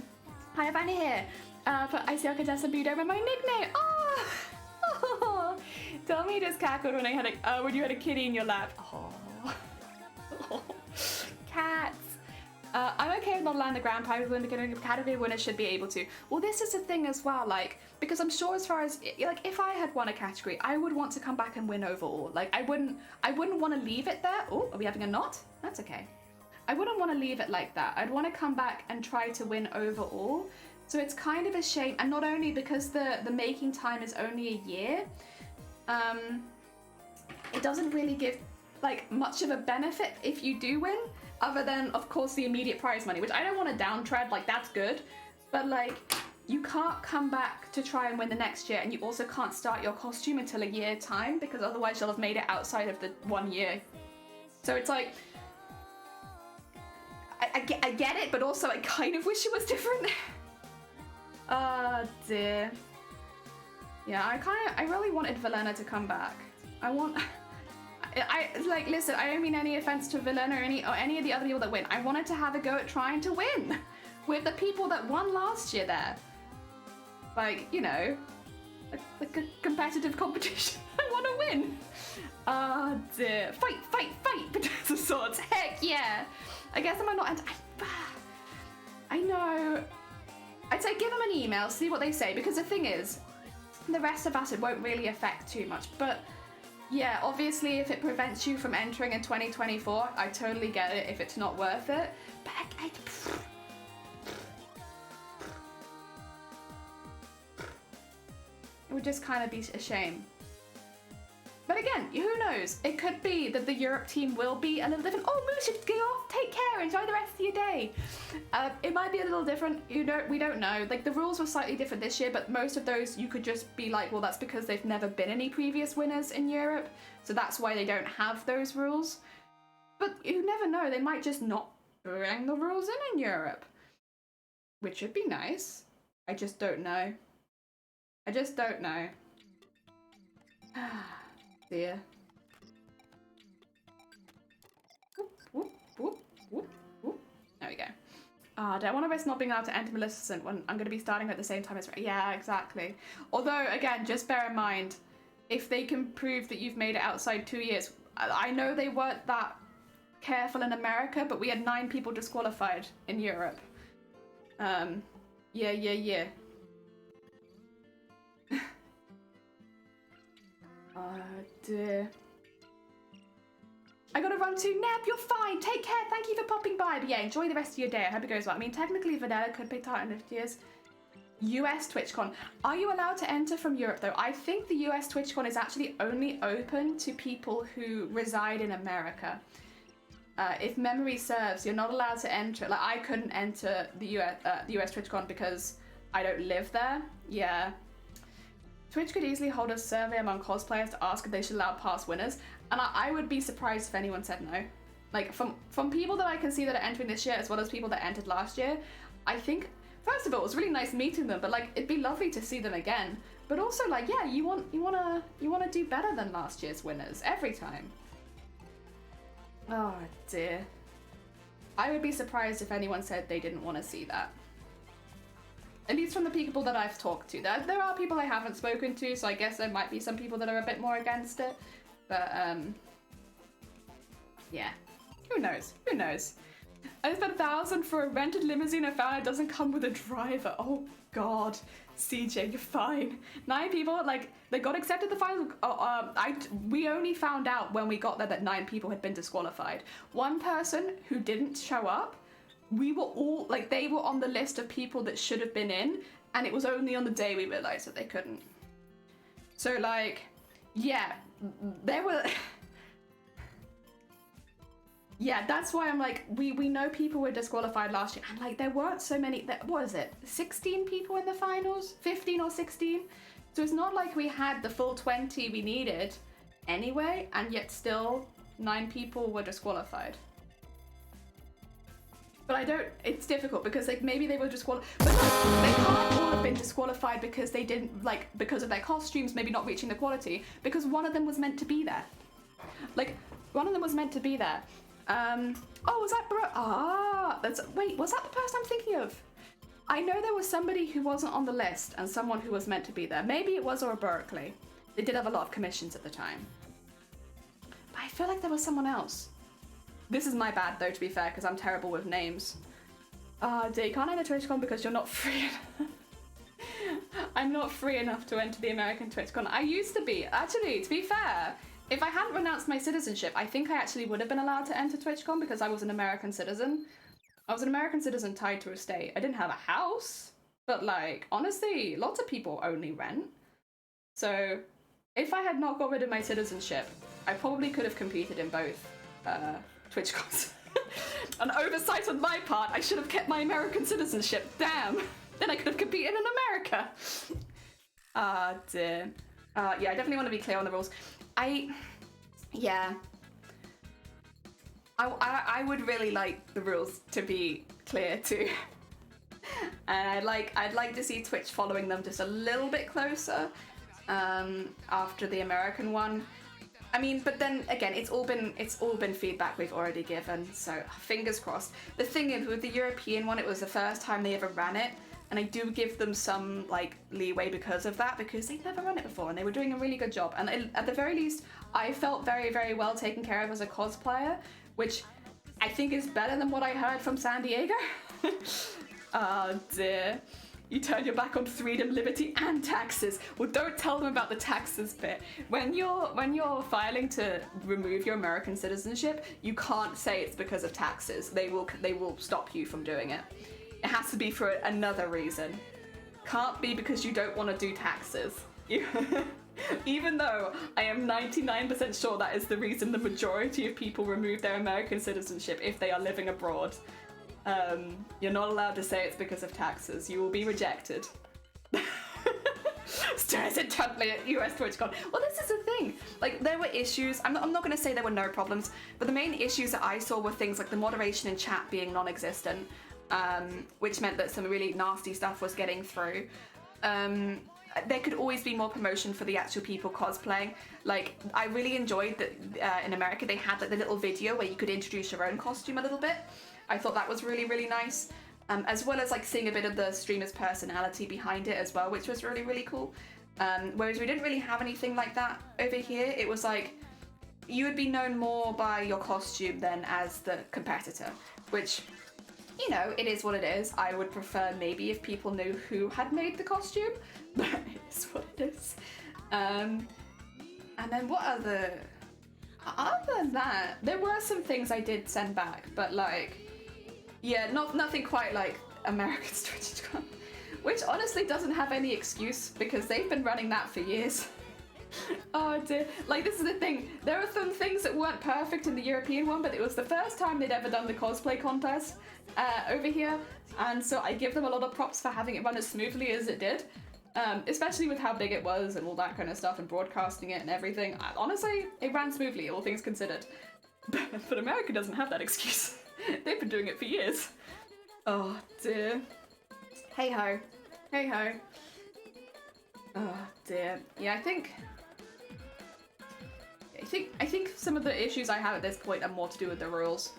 Hi, Vanny here. But I see Contessa Budo with my nickname. Oh, tell me you just cackled when when you had a kitty in your lap. Oh, cats. I'm okay with not allowing the grand prize win because the category winner should be able to. Well, this is the thing as well, like, because I'm sure as far as, like, if I had won a category, I would want to come back and win overall. Like, I wouldn't want to leave it there. Oh, are we having a knot? That's okay. I wouldn't want to leave it like that. I'd want to come back and try to win overall. So it's kind of a shame, and not only because the making time is only a year, it doesn't really give like much of a benefit if you do win, other than of course the immediate prize money, which I don't want to downtread, like that's good, but like you can't come back to try and win the next year, and you also can't start your costume until a year time because otherwise you'll have made it outside of the 1 year. So it's like, I get it, but also I kind of wish it was different. Oh dear. Yeah, I really wanted Velena to come back. I like, listen, I don't mean any offense to Velena or any of the other people that win. I wanted to have a go at trying to win with the people that won last year there. Like, you know, like a competitive competition. I want to win. Oh dear. Fight, fight, fight! Potato swords. Heck yeah. I guess I might not. I know. I'd say give them an email, see what they say, because the thing is, the rest of us it won't really affect too much. But yeah, obviously if it prevents you from entering in 2024, I totally get it if it's not worth it. But it would just kind of be a shame. But again, who knows? It could be that the Europe team will be a little different. Oh, Moose, go off, take care, enjoy the rest of your day. It might be a little different. We don't know. Like, the rules were slightly different this year, but most of those you could just be like, well, that's because they've never been any previous winners in Europe, so that's why they don't have those rules. But you never know. They might just not bring the rules in Europe, which would be nice. I just don't know. I just don't know. Dear. Whoop, whoop, whoop, whoop, whoop. There we go. I don't want to risk not being allowed to enter Maleficent when I'm going to be starting at the same time as... Yeah, exactly. Although, again, just bear in mind, if they can prove that you've made it outside 2 years... I know they weren't that careful in America, but we had 9 people disqualified in Europe. Yeah. Oh dear. I gotta run to Neb, you're fine. Take care. Thank you for popping by. But yeah, enjoy the rest of your day. I hope it goes well. I mean, technically, Vanilla could pick Titan if it is. US TwitchCon. Are you allowed to enter from Europe though? I think the US TwitchCon is actually only open to people who reside in America. If memory serves, you're not allowed to enter. Like, I couldn't enter the US TwitchCon because I don't live there. Yeah. Twitch could easily hold a survey among cosplayers to ask if they should allow past winners, and I would be surprised if anyone said no. Like, from people that I can see that are entering this year, as well as people that entered last year, I think, first of all, it was really nice meeting them, but like, it'd be lovely to see them again. But also, like, yeah, you wanna do better than last year's winners every time. Oh dear. I would be surprised if anyone said they didn't want to see that. At least from the people that I've talked to. There are people I haven't spoken to, so I guess there might be some people that are a bit more against it. But, yeah. Who knows? Who knows? I spent $1,000 for a rented limousine and found it doesn't come with a driver. Oh, God. CJ, you're fine. 9 people, like, they got accepted the final. We only found out when we got there that 9 people had been disqualified. One person who didn't show up, we were all, like, they were on the list of people that should have been in, and it was only on the day we realized that they couldn't. So, like, yeah, there were... Yeah, that's why I'm like, we know people were disqualified last year, and like, there weren't so many, what is it, 16 people in the finals? 15 or 16? So it's not like we had the full 20 we needed anyway, and yet still 9 people were disqualified. But it's difficult because like maybe they were disqualified, but they can't all have been disqualified because they didn't, like, because of their costumes maybe not reaching the quality, because one of them was meant to be there. Like, one of them was meant to be there. Oh, was that wait, was that the person I'm thinking of? I know there was somebody who wasn't on the list and someone who was meant to be there. Maybe it was or Berkeley. They did have a lot of commissions at the time. But I feel like there was someone else. This is my bad though, to be fair, because I'm terrible with names. You can't enter TwitchCon because you're not free. I'm not free enough to enter the American TwitchCon. I used to be. Actually, to be fair, if I hadn't renounced my citizenship, I think I actually would have been allowed to enter TwitchCon because I was an American citizen. I was an American citizen tied to a state. I didn't have a house, but like, honestly, lots of people only rent. So if I had not got rid of my citizenship, I probably could have competed in both TwitchCons. An oversight on my part, I should have kept my American citizenship. Damn. Then I could have competed in America. Dear. Yeah, I definitely want to be clear on the rules. I would really like the rules to be clear too. And I'd like to see Twitch following them just a little bit closer after the American one. I mean, but then again, it's all been feedback we've already given, so fingers crossed. The thing is, with the European one, it was the first time they ever ran it, and I do give them some like leeway because of that, because they've never run it before and they were doing a really good job. And at the very least, I felt very, very well taken care of as a cosplayer, which I think is better than what I heard from San Diego. Oh dear. You turn your back on freedom, liberty, and taxes. Well, don't tell them about the taxes bit. When you're filing to remove your American citizenship, you can't say it's because of taxes. They will stop you from doing it. It has to be for another reason. Can't be because you don't want to do taxes. Even though I am 99% sure that is the reason the majority of people remove their American citizenship if they are living abroad. You're not allowed to say it's because of taxes. You will be rejected. Stares intently at US TwitchCon. Well, this is the thing. Like, there were issues. I'm not going to say there were no problems, but the main issues that I saw were things like the moderation in chat being non-existent, which meant that some really nasty stuff was getting through. There could always be more promotion for the actual people cosplaying. Like, I really enjoyed that in America they had like the little video where you could introduce your own costume a little bit. I thought that was really, really nice. As well as like seeing a bit of the streamer's personality behind it as well, which was really, really cool. Whereas we didn't really have anything like that over here. It was like, you would be known more by your costume than as the competitor, which, you know, it is what it is. I would prefer maybe if people knew who had made the costume, but it is what it is. And then what other... Other than that, there were some things I did send back, but like, yeah, nothing quite like American TwitchCon, which honestly doesn't have any excuse because they've been running that for years. Oh dear. Like, this is the thing. There are some things that weren't perfect in the European one, but it was the first time they'd ever done the cosplay contest over here, and so I give them a lot of props for having it run as smoothly as it did. Especially with how big it was and all that kind of stuff and broadcasting it and everything. Honestly, it ran smoothly, all things considered. But America doesn't have that excuse. They've been doing it for years. Oh dear. Hey ho. Hey ho. Oh dear. Yeah, I think some of the issues I have at this point are more to do with the rules.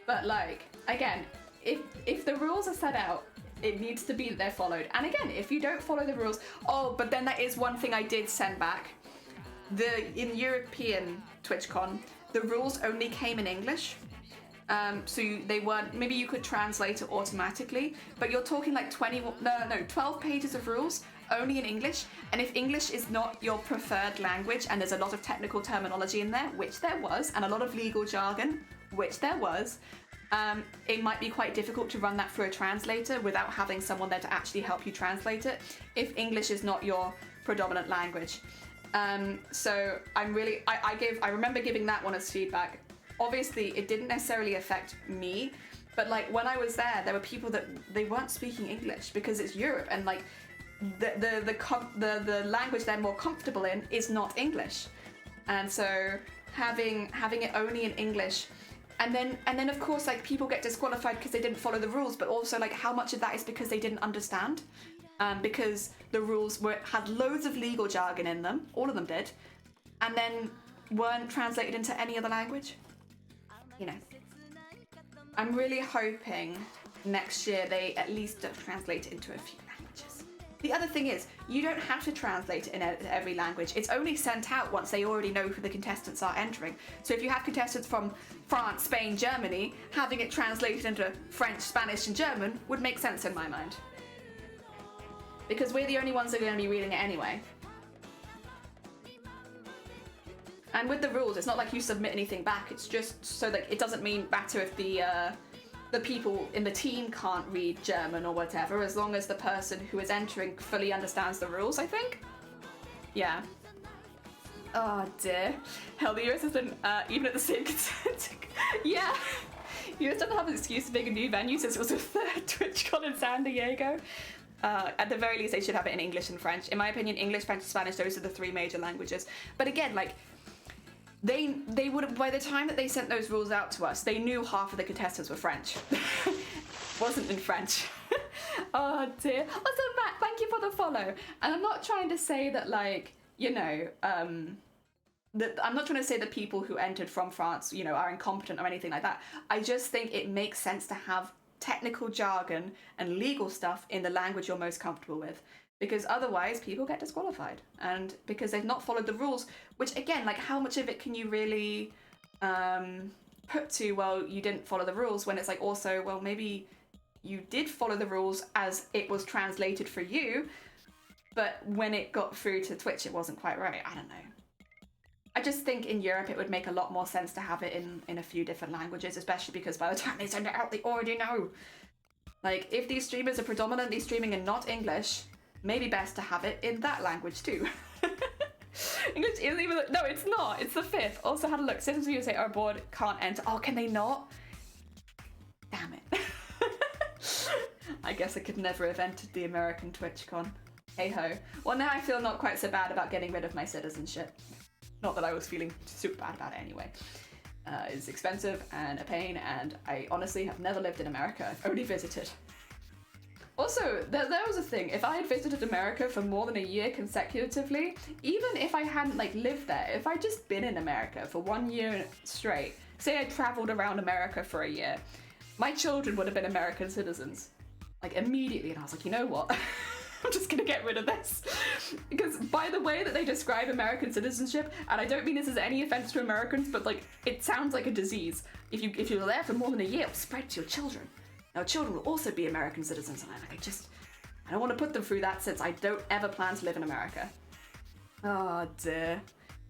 But like, again, if the rules are set out, it needs to be that they're followed. And again, if you don't follow the rules, but then that is one thing I did send back. In European TwitchCon, the rules only came in English. So they weren't, maybe you could translate it automatically, but you're talking like 12 pages of rules only in English. And if English is not your preferred language and there's a lot of technical terminology in there, which there was, and a lot of legal jargon, which there was, it might be quite difficult to run that through a translator without having someone there to actually help you translate it if English is not your predominant language. So I remember giving that one as feedback. Obviously, it didn't necessarily affect me, but like when I was there were people that they weren't speaking English because it's Europe, and like the language they're more comfortable in is not English, and so having it only in English. And then of course, like, people get disqualified because they didn't follow the rules, but also like how much of that is because they didn't understand, because the rules had loads of legal jargon in them, all of them did, and then weren't translated into any other language. You know, I'm really hoping next year they at least translate it into a few languages. The other thing is, you don't have to translate it in every language. It's only sent out once they already know who the contestants are entering. So if you have contestants from France, Spain, Germany, having it translated into French, Spanish, and German would make sense in my mind. Because we're the only ones that are going to be reading it anyway. And with the rules, it's not like you submit anything back. It's just so that it doesn't matter if the people in the team can't read German or whatever, as long as the person who is entering fully understands the rules, I think? Yeah. Oh dear. Hell, the US has been, even at the same consent. Yeah. US doesn't have an excuse to make a new venue since it was the third TwitchCon in San Diego. At the very least, they should have it in English and French. In my opinion, English, French, and Spanish, those are the three major languages. But again, like, they would have, by the time that they sent those rules out to us, they knew half of the contestants were French. Wasn't in French. Oh dear. Also, Matt, thank you for the follow. And I'm not trying to say that, like, you know, I'm not trying to say that people who entered from France, you know, are incompetent or anything like that. I just think it makes sense to have technical jargon and legal stuff in the language you're most comfortable with. Because otherwise people get disqualified, and because they've not followed the rules, which again, like, how much of it can you really put to, well, you didn't follow the rules, when it's like, also, well, maybe you did follow the rules as it was translated for you, but when it got through to Twitch it wasn't quite right. I don't know. I just think in Europe it would make a lot more sense to have it in a few different languages, especially because by the time they send it out, they already know. Like, if these streamers are predominantly streaming in not English, maybe best to have it in that language too. English isn't even, no, it's not. It's the fifth. Also had a look. Citizens of USA are aboard, can't enter. Oh, can they not? Damn it. I guess I could never have entered the American TwitchCon. Hey ho. Well, now I feel not quite so bad about getting rid of my citizenship. Not that I was feeling super bad about it anyway. It's expensive and a pain, and I honestly have never lived in America. I've only visited. Also, there was a thing. If I had visited America for more than a year consecutively, even if I hadn't, like, lived there, if I'd just been in America for 1 year straight, say I traveled around America for a year, my children would have been American citizens. Like, immediately. And I was like, you know what? I'm just gonna get rid of this. Because by the way that they describe American citizenship, and I don't mean this as any offense to Americans, but, like, it sounds like a disease. If you're there for more than a year, it'll spread to your children. Now, children will also be American citizens, and I don't want to put them through that, since I don't ever plan to live in America. Oh dear.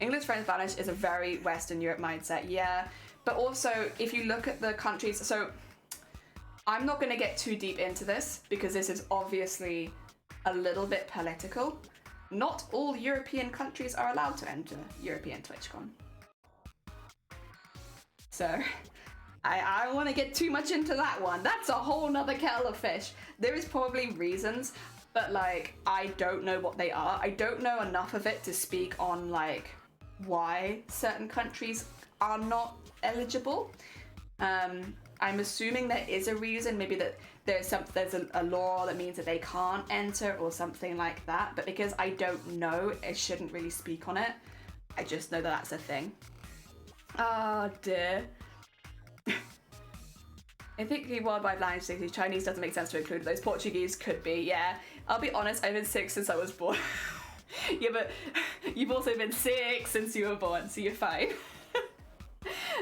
English, French, Spanish is a very Western Europe mindset, yeah. But also, if you look at the countries, so I'm not going to get too deep into this because this is obviously a little bit political. Not all European countries are allowed to enter European TwitchCon. So, I don't want to get too much into that one. That's a whole nother kettle of fish. There is probably reasons, but like, I don't know what they are. I don't know enough of it to speak on like why certain countries are not eligible. I'm assuming there is a reason, maybe that there's a law that means that they can't enter or something like that. But because I don't know, I shouldn't really speak on it. I just know that that's a thing. Oh dear. I think the worldwide language thing, Chinese doesn't make sense to include those. Portuguese could be, yeah. I'll be honest, I've been sick since I was born. Yeah, but you've also been sick since you were born, so you're fine.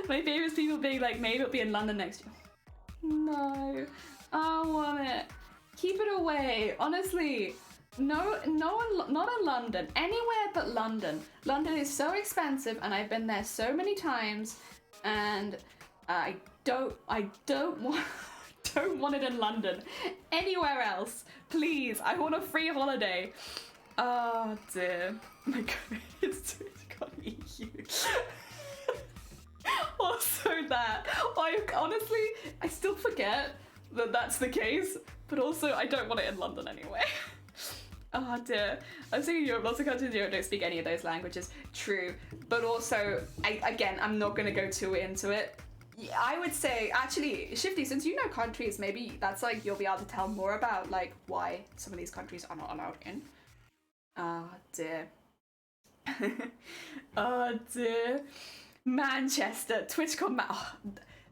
My favourite is people being like, maybe it'll be in London next year. No, I want it. Keep it away, honestly. No, not in London. Anywhere but London. London is so expensive, and I've been there so many times, and I don't want it in London. Anywhere else, please. I want a free holiday. Oh dear. Oh my god, it's got EU. Also that. Honestly, I still forget that that's the case, but also I don't want it in London anyway. Oh dear. I'm saying Europe, lots of countries in Europe don't speak any of those languages. True. But also, I'm not going to go too into it. I would say, actually, Shifty, since you know countries, maybe that's like you'll be able to tell more about like why some of these countries are not allowed in. Oh dear. Oh dear. Manchester, TwitchCon.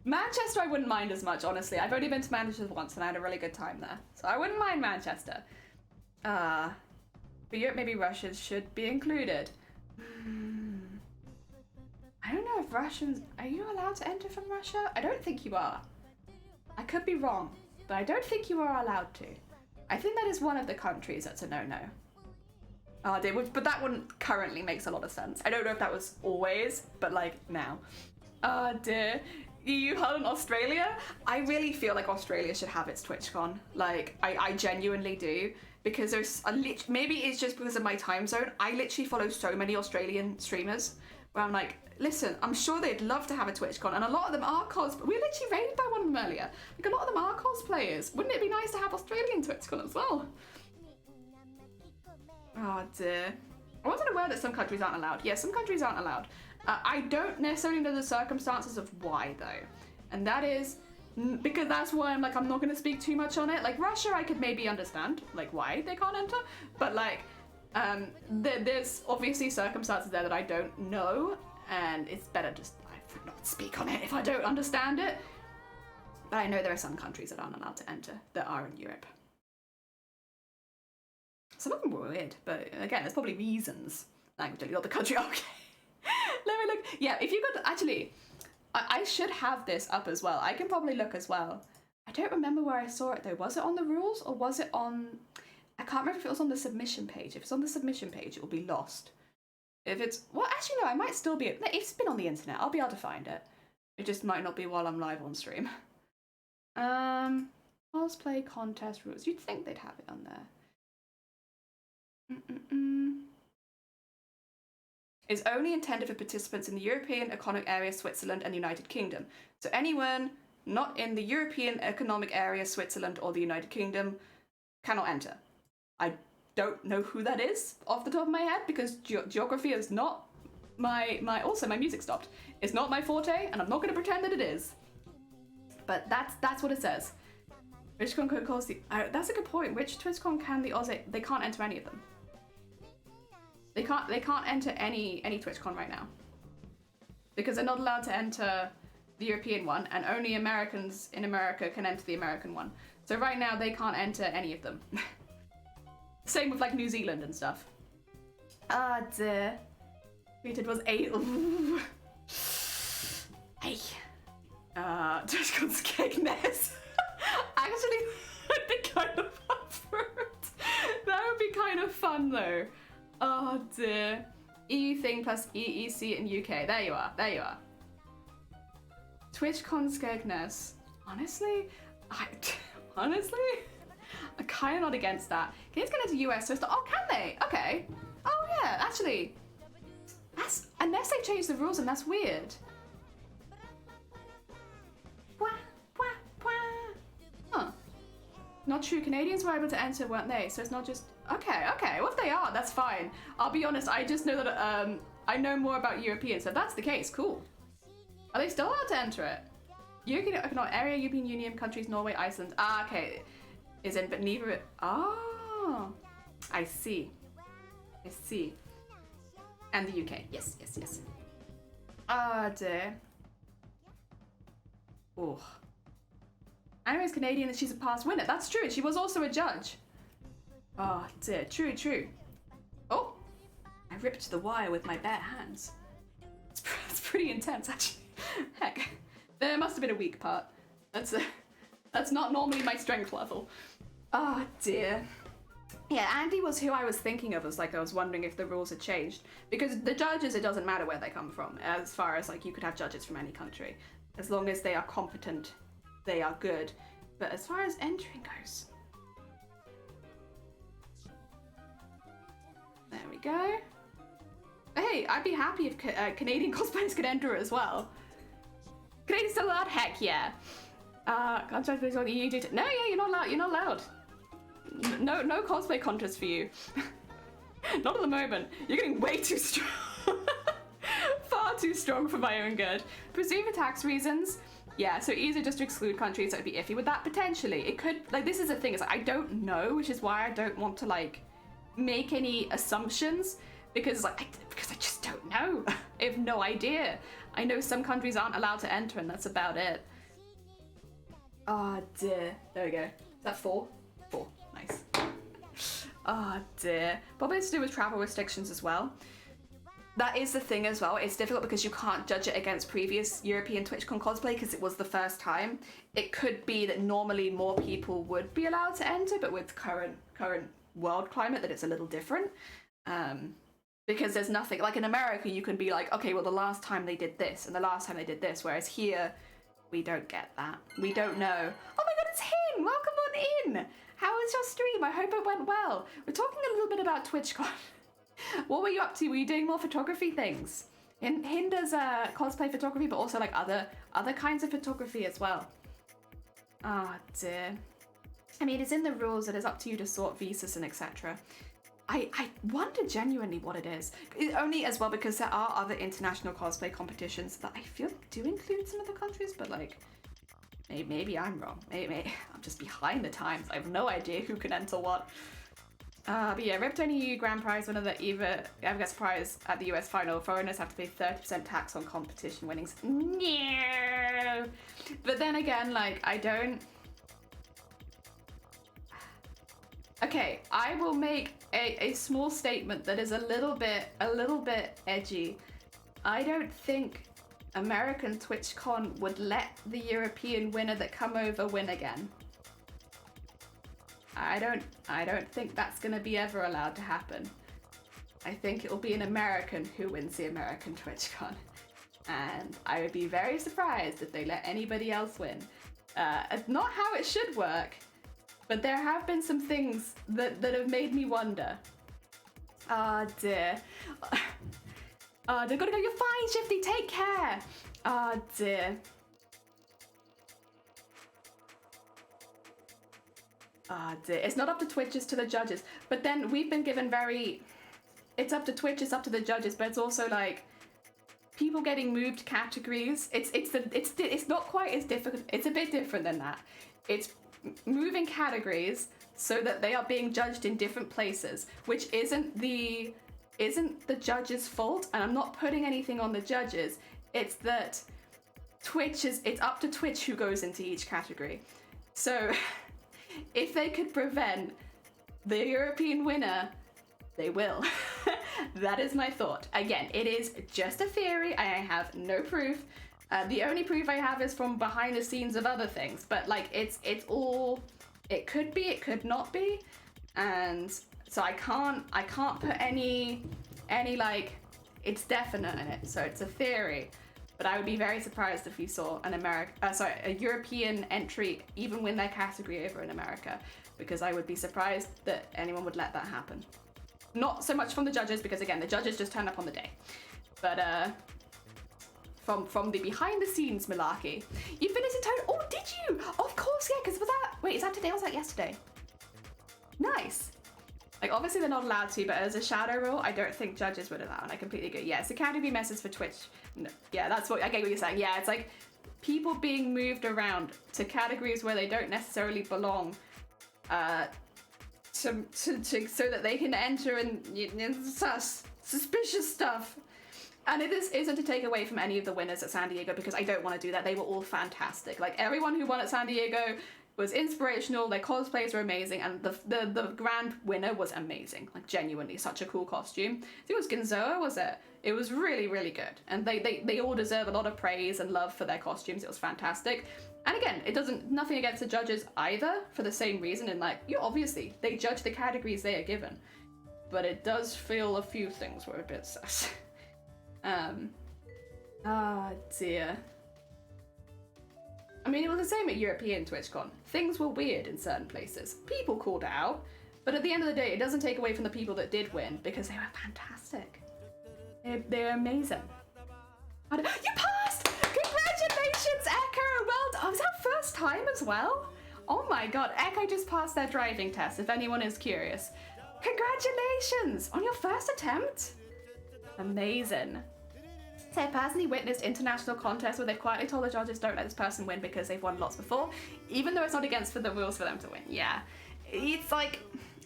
Manchester I wouldn't mind as much, honestly. I've only been to Manchester once and I had a really good time there. So I wouldn't mind Manchester. But Europe, maybe Russia should be included. I don't know if Russians... Are you allowed to enter from Russia? I don't think you are. I could be wrong, but I don't think you are allowed to. I think that is one of the countries that's a no-no. Oh, but that one currently makes a lot of sense. I don't know if that was always, but like now. Oh dear. EU, Holland, Australia? I really feel like Australia should have its TwitchCon. Like, I genuinely do. Because there's maybe it's just because of my time zone. I literally follow so many Australian streamers where I'm like, listen, I'm sure they'd love to have a TwitchCon, and a lot of them are cosplay. We were literally raided by one of them earlier. Like, a lot of them are cosplayers. Wouldn't it be nice to have Australian TwitchCon as well? Oh dear. I wasn't aware that some countries aren't allowed. Yeah, some countries aren't allowed. I don't necessarily know the circumstances of why though. And that is because that's why I'm like, I'm not going to speak too much on it. Like Russia, I could maybe understand like why they can't enter, but like there's obviously circumstances there that I don't know, and it's better just I would not speak on it if I don't understand it. But I know there are some countries that aren't allowed to enter that are in Europe. Some of them were weird, but again, there's probably reasons. Language, not the country. Okay. Let me look. Yeah, if you could actually, I should have this up as well. I can probably look as well. I don't remember where I saw it though. Was it on the rules or was it on? I can't remember if it was on the submission page. If it's on the submission page, it will be lost. If it's well, actually no, I might still be. It's been on the internet. I'll be able to find it. It just might not be while I'm live on stream. Cosplay contest rules. You'd think they'd have it on there. Is only intended for participants in the European Economic Area, Switzerland, and the United Kingdom. So anyone not in the European Economic Area, Switzerland, or the United Kingdom cannot enter. I don't know who that is off the top of my head because geography is not my also my music stopped. It's not my forte, and I'm not going to pretend that it is. But that's what it says. Which con could cause the? That's a good point. Which TwitchCon can the Aussie? They can't enter any of them. They can't enter any TwitchCon right now because they're not allowed to enter the European one, and only Americans in America can enter the American one. So right now they can't enter any of them. Same with like New Zealand and stuff. Ah dear. Tweeted was 8. Ooh. Hey. TwitchCon's Kegness. Actually, that'd be kind of fun for it. That would be kind of fun though. Oh dear. EU thing plus EEC in UK. There you are. There you are. TwitchCon Skegness. Honestly, I kind of not against that. Canadians can enter US, so it's not, oh, can they? Okay. Oh yeah, actually, that's, unless they change the rules, and that's weird. Huh. Not true. Canadians were able to enter, weren't they? So it's not just, okay. Well, if they are, that's fine. I'll be honest, I just know that I know more about Europeans, so if that's the case, cool. Are they still allowed to enter it? European Economic Area, European Union countries, Norway, Iceland. Ah, okay. Is in, but neither. Oh, I see. I see. And the UK. Yes. Ah, dear. Oh. Anyway's Canadian and she's a past winner. That's true. She was also a judge. Oh, dear. True. Oh, I ripped the wire with my bare hands. It's pretty intense, actually. Heck, there must have been a weak part. That's not normally my strength level. Oh dear. Yeah, Andy was who I was thinking of as like I was wondering if the rules had changed. Because the judges, it doesn't matter where they come from. As far as like you could have judges from any country. As long as they are competent, they are good. But as far as entering goes. There we go. Hey, I'd be happy if Canadian cosplayers could enter as well. Canadians still allowed? Heck yeah. Contract based on the EU data. No, yeah, you're not allowed. You're not allowed. No cosplay contest for you. Not at the moment. You're getting way too strong. Far too strong for my own good. Presumed for tax reasons. Yeah, so easier just to exclude countries, so it'd be iffy with that potentially. It could, like, this is the thing, is like, I don't know, which is why I don't want to like make any assumptions because I just don't know. I have no idea. I know some countries aren't allowed to enter and that's about it. Oh dear. There we go. Is that 4? 4. Nice. Oh dear. Probably to do with travel restrictions as well. That is the thing as well. It's difficult because you can't judge it against previous European TwitchCon cosplay because it was the first time. It could be that normally more people would be allowed to enter, but with current world climate that it's a little different. Because there's nothing, like in America you can be like, okay, well the last time they did this and the last time they did this, whereas here we don't get that. We don't know. Oh my god, it's him! Welcome on in! How was your stream? I hope it went well. We're talking a little bit about TwitchCon. What were you up to? Were you doing more photography things? Hin does cosplay photography, but also like other kinds of photography as well. Ah, dear. I mean, it's in the rules that it's up to you to sort visas and etc. I wonder genuinely what it is. Only as well because there are other international cosplay competitions that I feel do include some other countries, but like, maybe I'm wrong. Maybe I'm just behind the times. I have no idea who can enter what. But yeah, Rip Tony EU Grand Prize winner that ever gets prize at the US final. Foreigners have to pay 30% tax on competition winnings. No! But then again, like, I don't... Okay, I will make a small statement that is a little bit edgy. I don't think American TwitchCon would let the European winner that come over win again. I don't think that's gonna be ever allowed to happen. I think it will be an American who wins the American TwitchCon. And I would be very surprised if they let anybody else win. Not how it should work, but there have been some things that have made me wonder. Ah, dear. They're gonna go, you're fine, Shifty, take care. Ah, dear. Ah, dear. It's not up to Twitch, it's to the judges. But then we've been given it's up to Twitch, it's up to the judges, but it's also like people getting moved categories. It's not quite as difficult. It's a bit different than that. It's moving categories so that they are being judged in different places, which isn't the judges' fault, and I'm not putting anything on the judges. It's that it's up to Twitch who goes into each category. So if they could prevent the European winner, they will. That is my thought. Again, it is just a theory. I have no proof. The only proof I have is from behind the scenes of other things. But like, it's all. It could be. It could not be. And so I can't put any like It's definite in it, so it's a theory. But I would be very surprised if you saw a European entry even win their category over in America, because I would be surprised that anyone would let that happen. Not so much from the judges, because again, the judges just turn up on the day. But from the behind the scenes malarkey. You finished it total. Oh, did you? Of course, yeah, because was that, wait, is that today or was that yesterday? Nice. Like, obviously they're not allowed to, but as a shadow rule, I don't think judges would allow, and I completely agree. Yeah, it's the category messes for Twitch. No, yeah, that's what, I get what you're saying. Yeah, it's like people being moved around to categories where they don't necessarily belong, so that they can enter in suspicious stuff. And this isn't to take away from any of the winners at San Diego, because I don't want to do that. They were all fantastic. Like, everyone who won at San Diego was inspirational, their cosplays were amazing, and the grand winner was amazing. Like, genuinely, such a cool costume. I think it was Ginzoa, was it? It was really, really good. And they all deserve a lot of praise and love for their costumes. It was fantastic. And again, nothing against the judges either, for the same reason, and like, obviously, they judge the categories they are given. But it does feel a few things were a bit sus. Dear. I mean, it was the same at European TwitchCon. Things were weird in certain places. People called it out, but at the end of the day, it doesn't take away from the people that did win, because they were fantastic. They're amazing. You passed! Congratulations, Echo! Well done. Oh, was that first time as well? Oh my god, Echo just passed their driving test, if anyone is curious. Congratulations! On your first attempt? Amazing. So I personally witnessed international contests where they've quietly told the judges don't let this person win because they've won lots before, even though it's not against the rules for them to win. Yeah. It's like,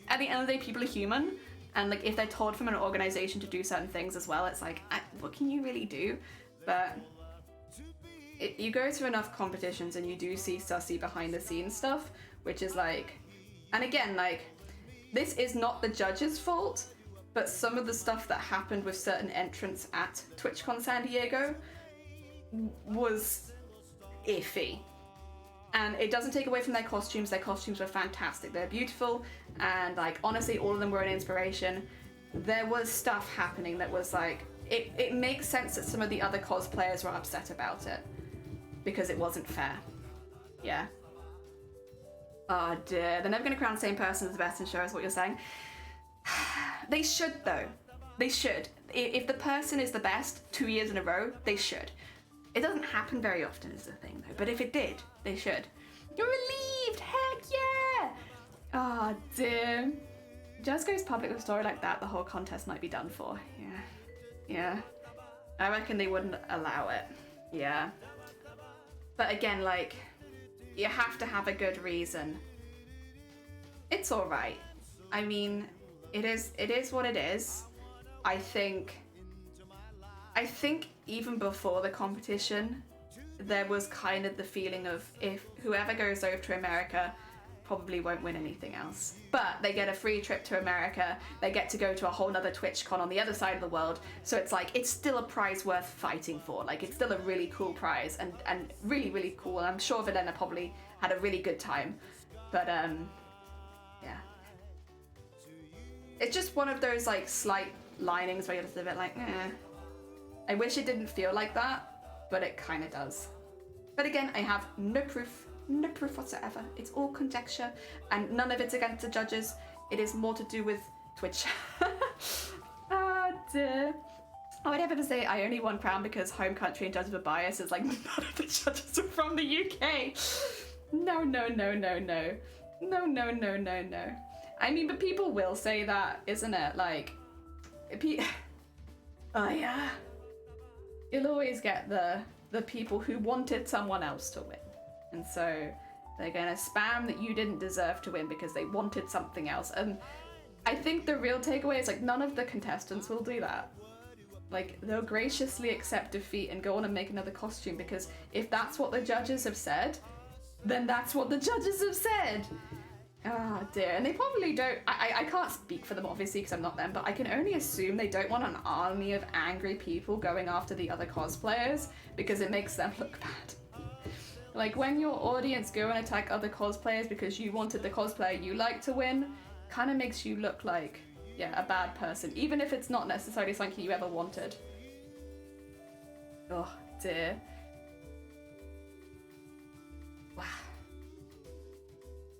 at the end of the day, people are human, and like if they're told from an organization to do certain things as well, it's like, what can you really do? But you go to enough competitions and you do see sussy behind the scenes stuff, which is like, and again, like, this is not the judge's fault, but some of the stuff that happened with certain entrants at TwitchCon San Diego was iffy. And it doesn't take away from their costumes. Their costumes were fantastic. They're beautiful, and like, honestly, all of them were an inspiration. There was stuff happening that was like, it makes sense that some of the other cosplayers were upset about it, because it wasn't fair. Yeah. Oh dear, they're never gonna crown the same person as the best in show, is what you're saying. They should, though. They should. If the person is the best 2 years in a row, they should. It doesn't happen very often, is the thing, though. But if it did, they should. You're relieved! Heck yeah! Oh, dear. Just goes public with a story like that, the whole contest might be done for. Yeah. Yeah. I reckon they wouldn't allow it. Yeah. But again, like, you have to have a good reason. It's alright. I mean, it is what it is. I think even before the competition, there was kind of the feeling of, if whoever goes over to America probably won't win anything else. But they get a free trip to America, they get to go to a whole nother TwitchCon on the other side of the world, so it's like, it's still a prize worth fighting for. Like, it's still a really cool prize, and really, really cool, and I'm sure Videna probably had a really good time. But, yeah. It's just one of those, like, slight linings where you're just a bit like, eh. I wish it didn't feel like that, but it kind of does. But again, I have no proof whatsoever. It's all conjecture, and none of it's against the judges. It is more to do with Twitch. Oh dear. I would never say I only won crown because home country and judges were biased. It's like, none of the judges are from the UK. No, no, no, no, no. No, no, no, no, no. I mean, but people will say that, isn't it? Like, oh yeah. You'll always get the people who wanted someone else to win. And so they're gonna spam that you didn't deserve to win because they wanted something else. And I think the real takeaway is, like, none of the contestants will do that. Like, they'll graciously accept defeat and go on and make another costume, because if that's what the judges have said, then that's what the judges have said. Oh dear, and they probably don't, I can't speak for them obviously because I'm not them, but I can only assume they don't want an army of angry people going after the other cosplayers, because it makes them look bad. Like, when your audience go and attack other cosplayers because you wanted the cosplayer you like to win, kind of makes you look like, yeah, a bad person, even if it's not necessarily something you ever wanted. Oh dear. Wow.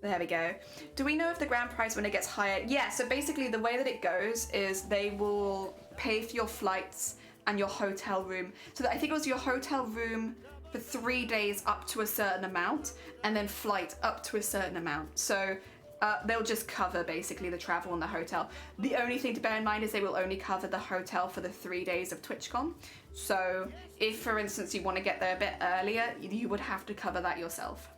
There we go. Do we know if the grand prize winner gets higher? Yeah, so basically the way that it goes is they will pay for your flights and your hotel room. So I think it was your hotel room for 3 days up to a certain amount, and then flight up to a certain amount. So they'll just cover basically the travel and the hotel. The only thing to bear in mind is they will only cover the hotel for the 3 days of TwitchCon. So if, for instance, you want to get there a bit earlier, you would have to cover that yourself.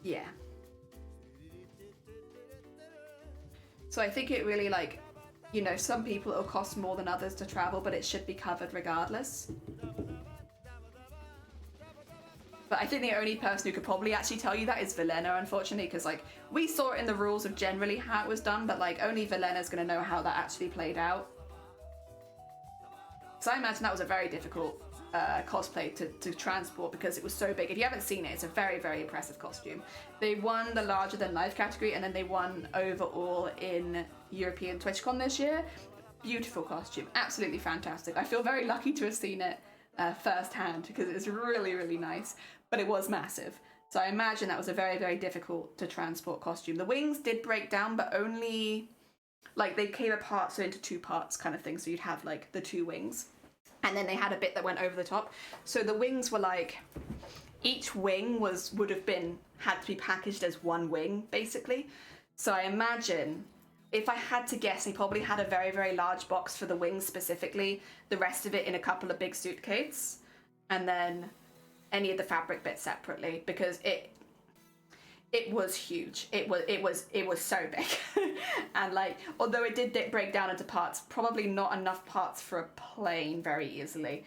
Yeah. So I think it really, like, you know, some people it'll cost more than others to travel, but it should be covered regardless. But I think the only person who could probably actually tell you that is Velena, unfortunately, because, like, we saw it in the rules of generally how it was done, but, like, only Velena's going to know how that actually played out. So I imagine that was a very difficult cosplay to transport because it was so big. If you haven't seen it, it's a very, very impressive costume. They won the larger than life category, and then they won overall in European TwitchCon this year. Beautiful costume, absolutely fantastic. I feel very lucky to have seen it firsthand because it's really, really nice, but it was massive. So I imagine that was a very, very difficult to transport costume. The wings did break down, but only, like, they came apart, so into 2 parts kind of thing. So you'd have, like, the 2 wings. And then they had a bit that went over the top. So the wings were like, each wing would have had to be packaged as 1 wing, basically. So I imagine, if I had to guess, they probably had a very, very large box for the wings specifically, the rest of it in a couple of big suitcases, and then any of the fabric bits separately, because it was huge. It was so big. And, like, although it did break down into parts, probably not enough parts for a plane very easily.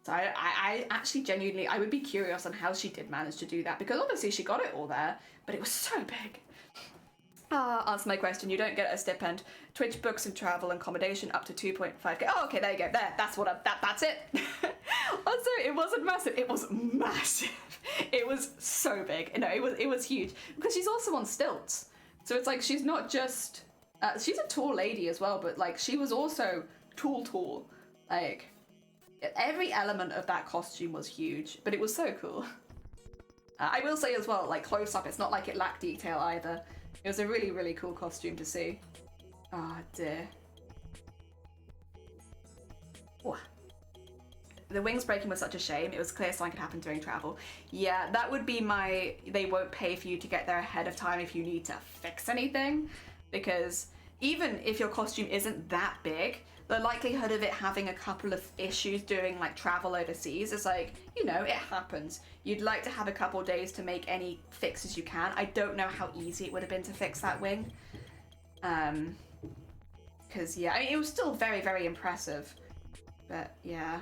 So I actually genuinely, I would be curious on how she did manage to do that, because obviously she got it all there, but it was so big. Answer my question. You don't get a stipend. Twitch books and travel and accommodation up to 2.5k. Oh, okay, there you go. That's it. Also, it wasn't massive. It was massive. It was so big. No, it was huge because she's also on stilts. So it's like she's not just she's a tall lady as well, but, like, she was also tall. Like, every element of that costume was huge, but it was so cool. I will say as well, like, close up, it's not like it lacked detail either. It was a really, really cool costume to see. Oh dear. Ooh. The wings breaking was such a shame. It was clear something could happen during travel. Yeah, that would be they won't pay for you to get there ahead of time if you need to fix anything. Because even if your costume isn't that big, the likelihood of it having a couple of issues during, like, travel overseas is, like, you know, it happens. You'd like to have a couple days to make any fixes you can. I don't know how easy it would have been to fix that wing. Because, yeah, I mean, it was still very, very impressive. But, yeah.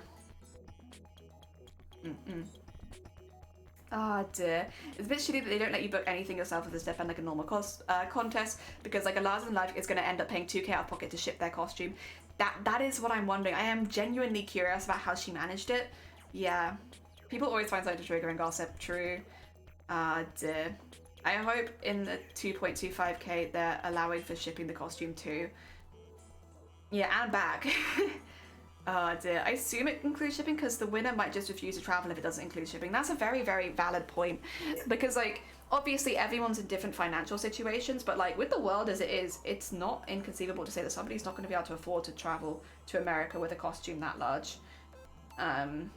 Oh dear. It's a bit shitty that they don't let you book anything yourself as a stipend like a normal contest, because, like, a larger than life is going to end up paying 2k out of pocket to ship their costume. That is what I'm wondering. I am genuinely curious about how she managed it. Yeah. People always find something to trigger and gossip. True. Dear. I hope in the 2.25k they're allowing for shipping the costume too. Yeah, and back. Oh dear. I assume it includes shipping because the winner might just refuse to travel if it doesn't include shipping. That's a very, very valid point. Because, like, obviously everyone's in different financial situations, but, like, with the world as it is, it's not inconceivable to say that somebody's not going to be able to afford to travel to America with a costume that large. And,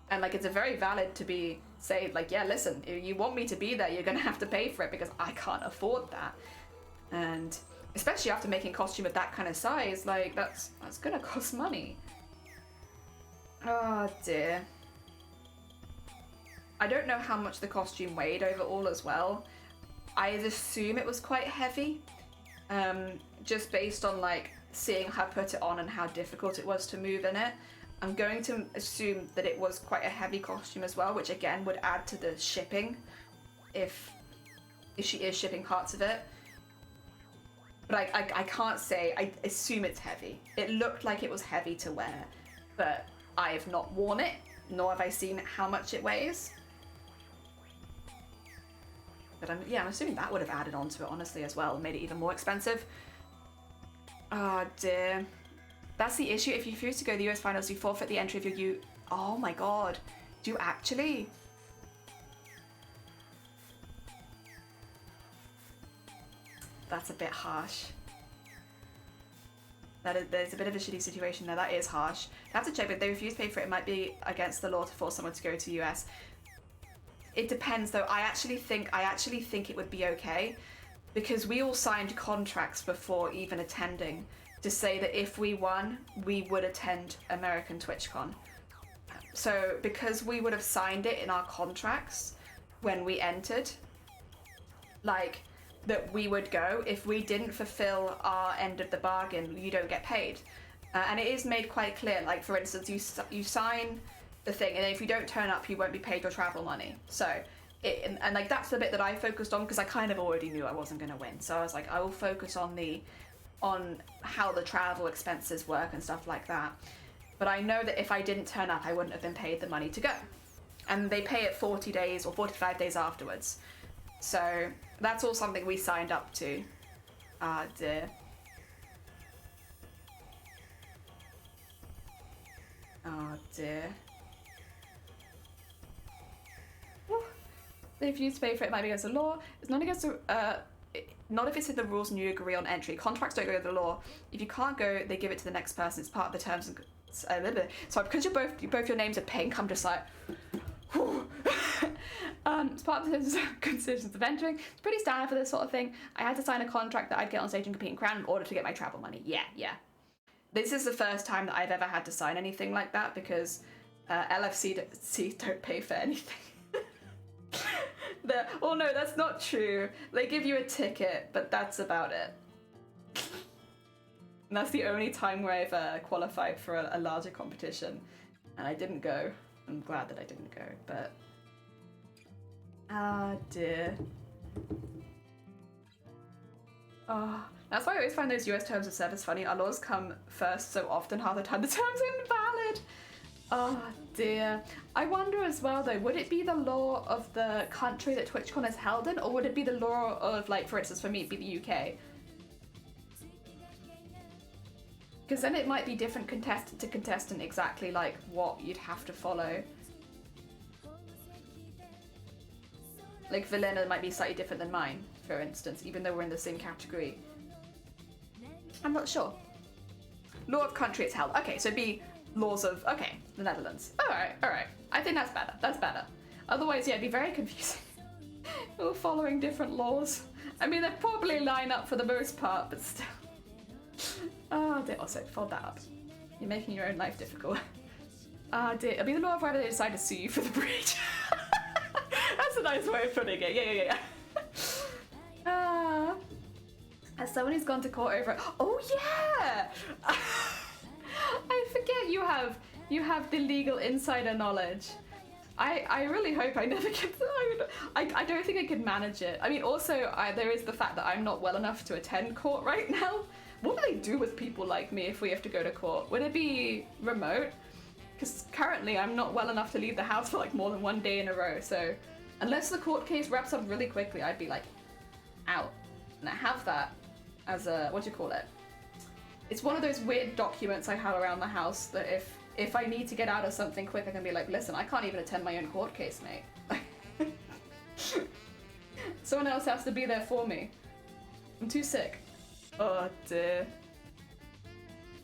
like, it's a very valid to say, like, yeah, listen, if you want me to be there, you're going to have to pay for it because I can't afford that. And especially after making a costume of that kind of size, like, that's gonna cost money. Oh dear. I don't know how much the costume weighed overall as well. I'd assume it was quite heavy, just based on, like, seeing her put it on and how difficult it was to move in it. I'm going to assume that it was quite a heavy costume as well, which again would add to the shipping if she is shipping parts of it. But I can't say. I assume it's heavy. It looked like it was heavy to wear, but I have not worn it, nor have I seen how much it weighs. But I'm assuming that would have added on to it, honestly, as well, and made it even more expensive. Oh dear. That's the issue. If you refuse to go to the US finals, you forfeit the entry of your U. Oh my god. Do you actually? That's a bit harsh. There's a bit of a shitty situation there. That is harsh. I have to check, but if they refuse to pay for it, it might be against the law to force someone to go to the US. It depends, though. I actually think it would be okay, because we all signed contracts before even attending to say that if we won, we would attend American TwitchCon. So because we would have signed it in our contracts when we entered, like, that we would go. If we didn't fulfill our end of the bargain, you don't get paid. And it is made quite clear, like, for instance, you sign the thing, and if you don't turn up, you won't be paid your travel money. So, and like, that's the bit that I focused on, because I kind of already knew I wasn't going to win. So I was like, I will focus on how the travel expenses work and stuff like that. But I know that if I didn't turn up, I wouldn't have been paid the money to go. And they pay it 40 days or 45 days afterwards. So that's all something we signed up to. Ah, dear. Oh dear. Whew. They refuse to pay for it, it might be against the law. It's not against the, not if it's in the rules and you agree on entry. Contracts don't go to the law. If you can't go, they give it to the next person. It's part of the terms and... Sorry, because both your names are pink, I'm just like... It's part of the conditions of entering. It's pretty standard for this sort of thing. I had to sign a contract that I'd get on stage and compete in Crown in order to get my travel money. Yeah. This is the first time that I've ever had to sign anything like that, because LFC don't pay for anything. Oh no, that's not true. They give you a ticket, but that's about it. And that's the only time where I've qualified for a larger competition. And I didn't go. I'm glad that I didn't go, but... Ah, dear. Oh, that's why I always find those US terms of service funny. Our laws come first so often, half the time the terms are invalid. Oh, dear. I wonder as well, though, would it be the law of the country that TwitchCon is held in, or would it be the law of, like, for instance, for me, it'd be the UK? Because then it might be different contestant to contestant exactly, like, what you'd have to follow. Like, Velena might be slightly different than mine, for instance, even though we're in the same category. I'm not sure. Law of country it's held. Okay, so it'd be laws of, okay, the Netherlands. Alright. I think that's better. Otherwise, yeah, it'd be very confusing. We're following different laws. I mean, they probably line up for the most part, but still. Oh, dear. Also, fold that up. You're making your own life difficult. Ah, dear. It'll be the law of whether they decide to sue you for the breach. That's a nice way of putting it. Yeah. As someone who's gone to court over it. Oh yeah! I forget you have the legal insider knowledge. I really hope I never get to. I don't think I could manage it. I mean, also there is the fact that I'm not well enough to attend court right now. What will they do with people like me if we have to go to court? Would it be remote? Because currently I'm not well enough to leave the house for like more than one day in a row, so unless the court case wraps up really quickly, I'd be like out. And I have that as a, what do you call it? It's one of those weird documents I have around the house that if I need to get out of something quick, I can be like, listen, I can't even attend my own court case, mate. Someone else has to be there for me. I'm too sick. Oh dear.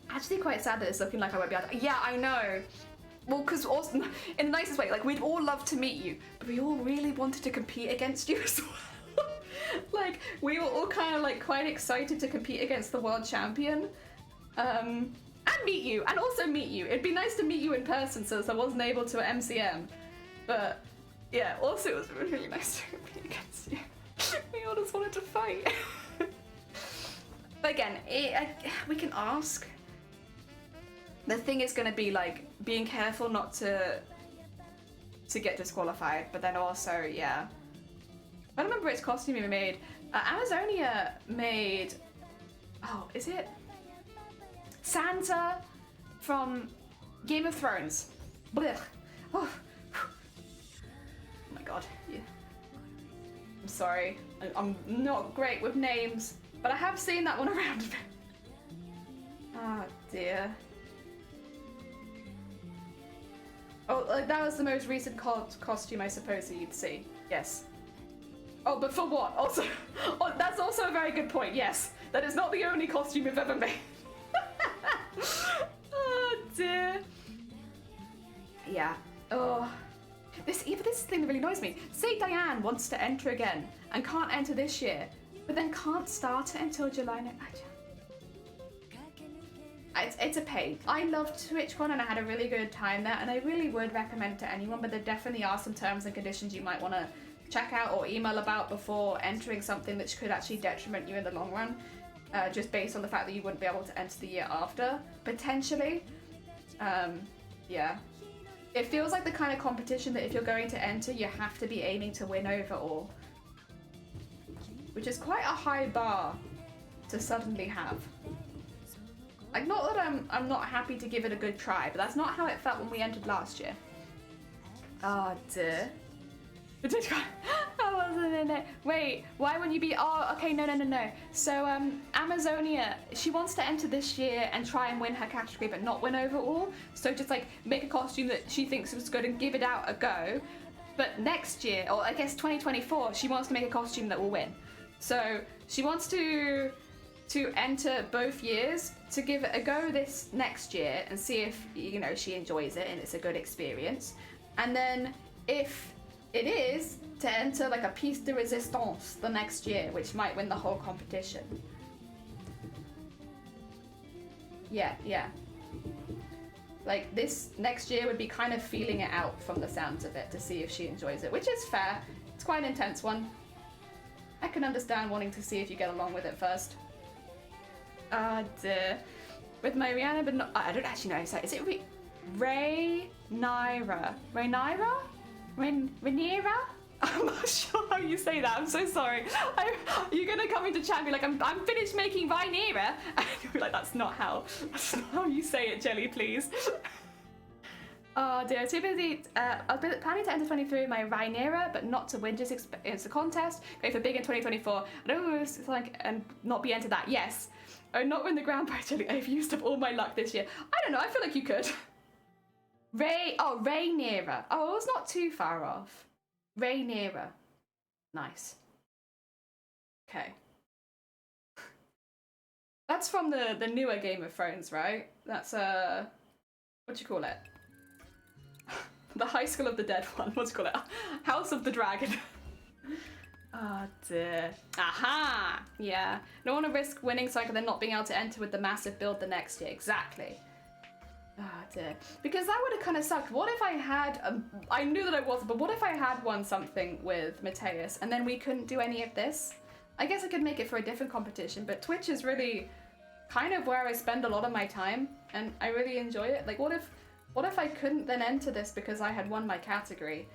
Actually quite sad that it's looking like I won't be able to. Yeah, I know. Well, because also, in the nicest way, like, we'd all love to meet you, but we all really wanted to compete against you as well. Like, we were all kind of, like, quite excited to compete against the world champion. And meet you, and also meet you. It'd be nice to meet you in person since I wasn't able to at MCM. But, yeah, also it was really nice to compete against you. We all just wanted to fight. But again, we can ask. The thing is going to be, like, being careful not to get disqualified, but then also, yeah. I don't remember which costume we made. Amazonia made... Oh, is it? Sansa from Game of Thrones. Blech. Oh my god. Yeah. I'm sorry. I'm not great with names, but I have seen that one around a bit. Oh dear. Oh, that was the most recent costume I suppose that you'd see. Yes. Oh, but for what? Also, oh, that's also a very good point. Yes, that is not the only costume you've ever made. Oh dear. Yeah. Oh. This thing that really annoys me. Say Diane wants to enter again and can't enter this year, but then can't start it until July. It's a pain. I loved TwitchCon and I had a really good time there, and I really would recommend it to anyone, but there definitely are some terms and conditions you might want to check out or email about before entering something that could actually detriment you in the long run, just based on the fact that you wouldn't be able to enter the year after, potentially. Yeah. It feels like the kind of competition that if you're going to enter, you have to be aiming to win overall, which is quite a high bar to suddenly have. Like, not that I'm not happy to give it a good try, but that's not how it felt when we entered last year. Oh dear. I wasn't in it. Wait, why wouldn't you be? Oh, okay, no. So, Amazonia, she wants to enter this year and try and win her category, but not win overall. So just like make a costume that she thinks was good and give it out a go. But next year, or I guess 2024, she wants to make a costume that will win. So she wants to enter both years, to give it a go this next year and see if, you know, she enjoys it and it's a good experience. And then if it is, to enter like a piece de resistance the next year, which might win the whole competition. Yeah. Like, this next year would be kind of feeling it out from the sounds of it to see if she enjoys it, which is fair. It's quite an intense one. I can understand wanting to see if you get along with it first. Dear. With my Rihanna, but not, I don't actually know. So is it Rhaenyra? Rhaenyra? I'm not sure how you say that. I'm so sorry. You're gonna come into chat and be like, I'm finished making Rhaenyra, and you'll be like, that's not how you say it, Jelly, please. Oh dear, too busy. I've been planning to enter 23 my Rhaenyra, but not to win, just it's a contest. Go for big in 2024. I don't know, it's like, and not be entered that. Yes. Oh, not win the grand prize, Jelly. I've used up all my luck this year. I don't know, I feel like you could. Rhaenyra. Oh, it's not too far off. Rhaenyra. Nice. Okay. That's from the newer Game of Thrones, right? That's what do you call it? The High School of the Dead one. What do you call it? House of the Dragon. Oh dear. Aha! Yeah. Don't want to risk winning so I can then not being able to enter with the massive build the next year. Exactly. Oh dear. Because that would have kind of sucked. What if I had, I knew that I wasn't, but what if I had won something with Mateus and then we couldn't do any of this? I guess I could make it for a different competition, but Twitch is really kind of where I spend a lot of my time and I really enjoy it. Like, what if I couldn't then enter this because I had won my category?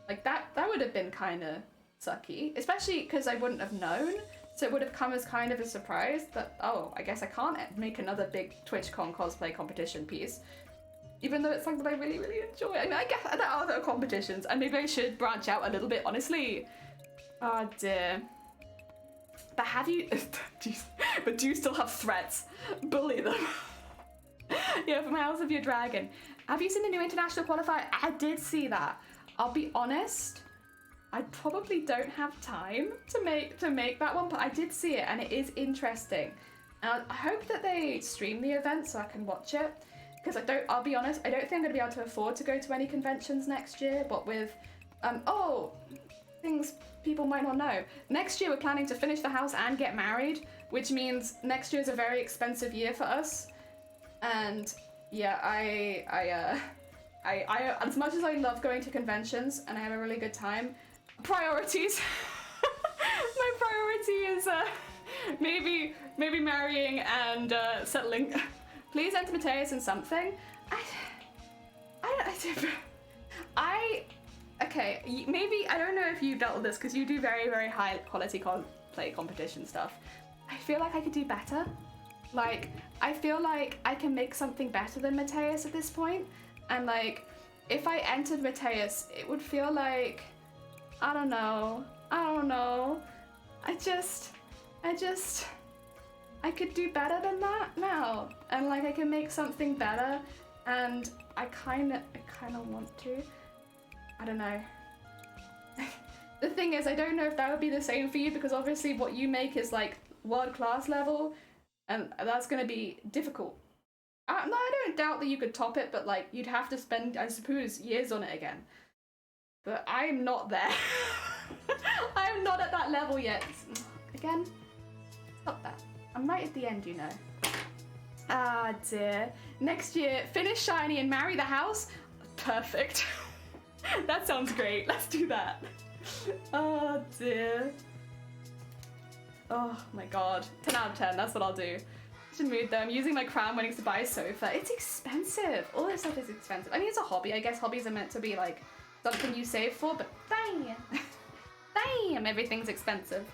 Like, that would have been kind of sucky, especially because I wouldn't have known. So it would have come as kind of a surprise that, oh, I guess I can't make another big TwitchCon cosplay competition piece. Even though it's something that I really, really enjoy. I mean, I guess there are other competitions, and maybe I should branch out a little bit, honestly. Oh dear. But have you... but do you still have threats? Bully them. Yeah, from House of Your Dragon. Have you seen the new international qualifier? I did see that. I'll be honest, I probably don't have time to make that one, but I did see it and it is interesting. And I hope that they stream the event so I can watch it. Because I'll be honest, I don't think I'm going to be able to afford to go to any conventions next year, but with, things people might not know. Next year we're planning to finish the house and get married, which means next year is a very expensive year for us. And yeah, I as much as I love going to conventions and I have a really good time, priorities. My priority is maybe marrying and settling. Please enter Mateus in something. Okay, maybe, I don't know if you dealt with this because you do very, very high quality cosplay competition stuff. I feel like I could do better. Like, I feel like I can make something better than Mateus at this point. And like, if I entered Mateus, it would feel like, I don't know. I I could do better than that now, and like I can make something better, and I kind of want to. I don't know. The thing is, I don't know if that would be the same for you, because obviously what you make is like world-class level, and that's gonna be difficult. No, I don't doubt that you could top it, but like you'd have to spend, I suppose, years on it again. But I'm not there. I'm not at that level yet. Again, stop that. I'm right at the end, you know. Ah dear. Next year, finish shiny and marry the house. Perfect. That sounds great. Let's do that. Oh dear. Oh my god. 10 out of 10, that's what I'll do. Should mood though. I'm using my crown winnings to buy a sofa. It's expensive. All this stuff is expensive. I mean, it's a hobby. I guess hobbies are meant to be like something you save for, but damn. Damn, everything's expensive.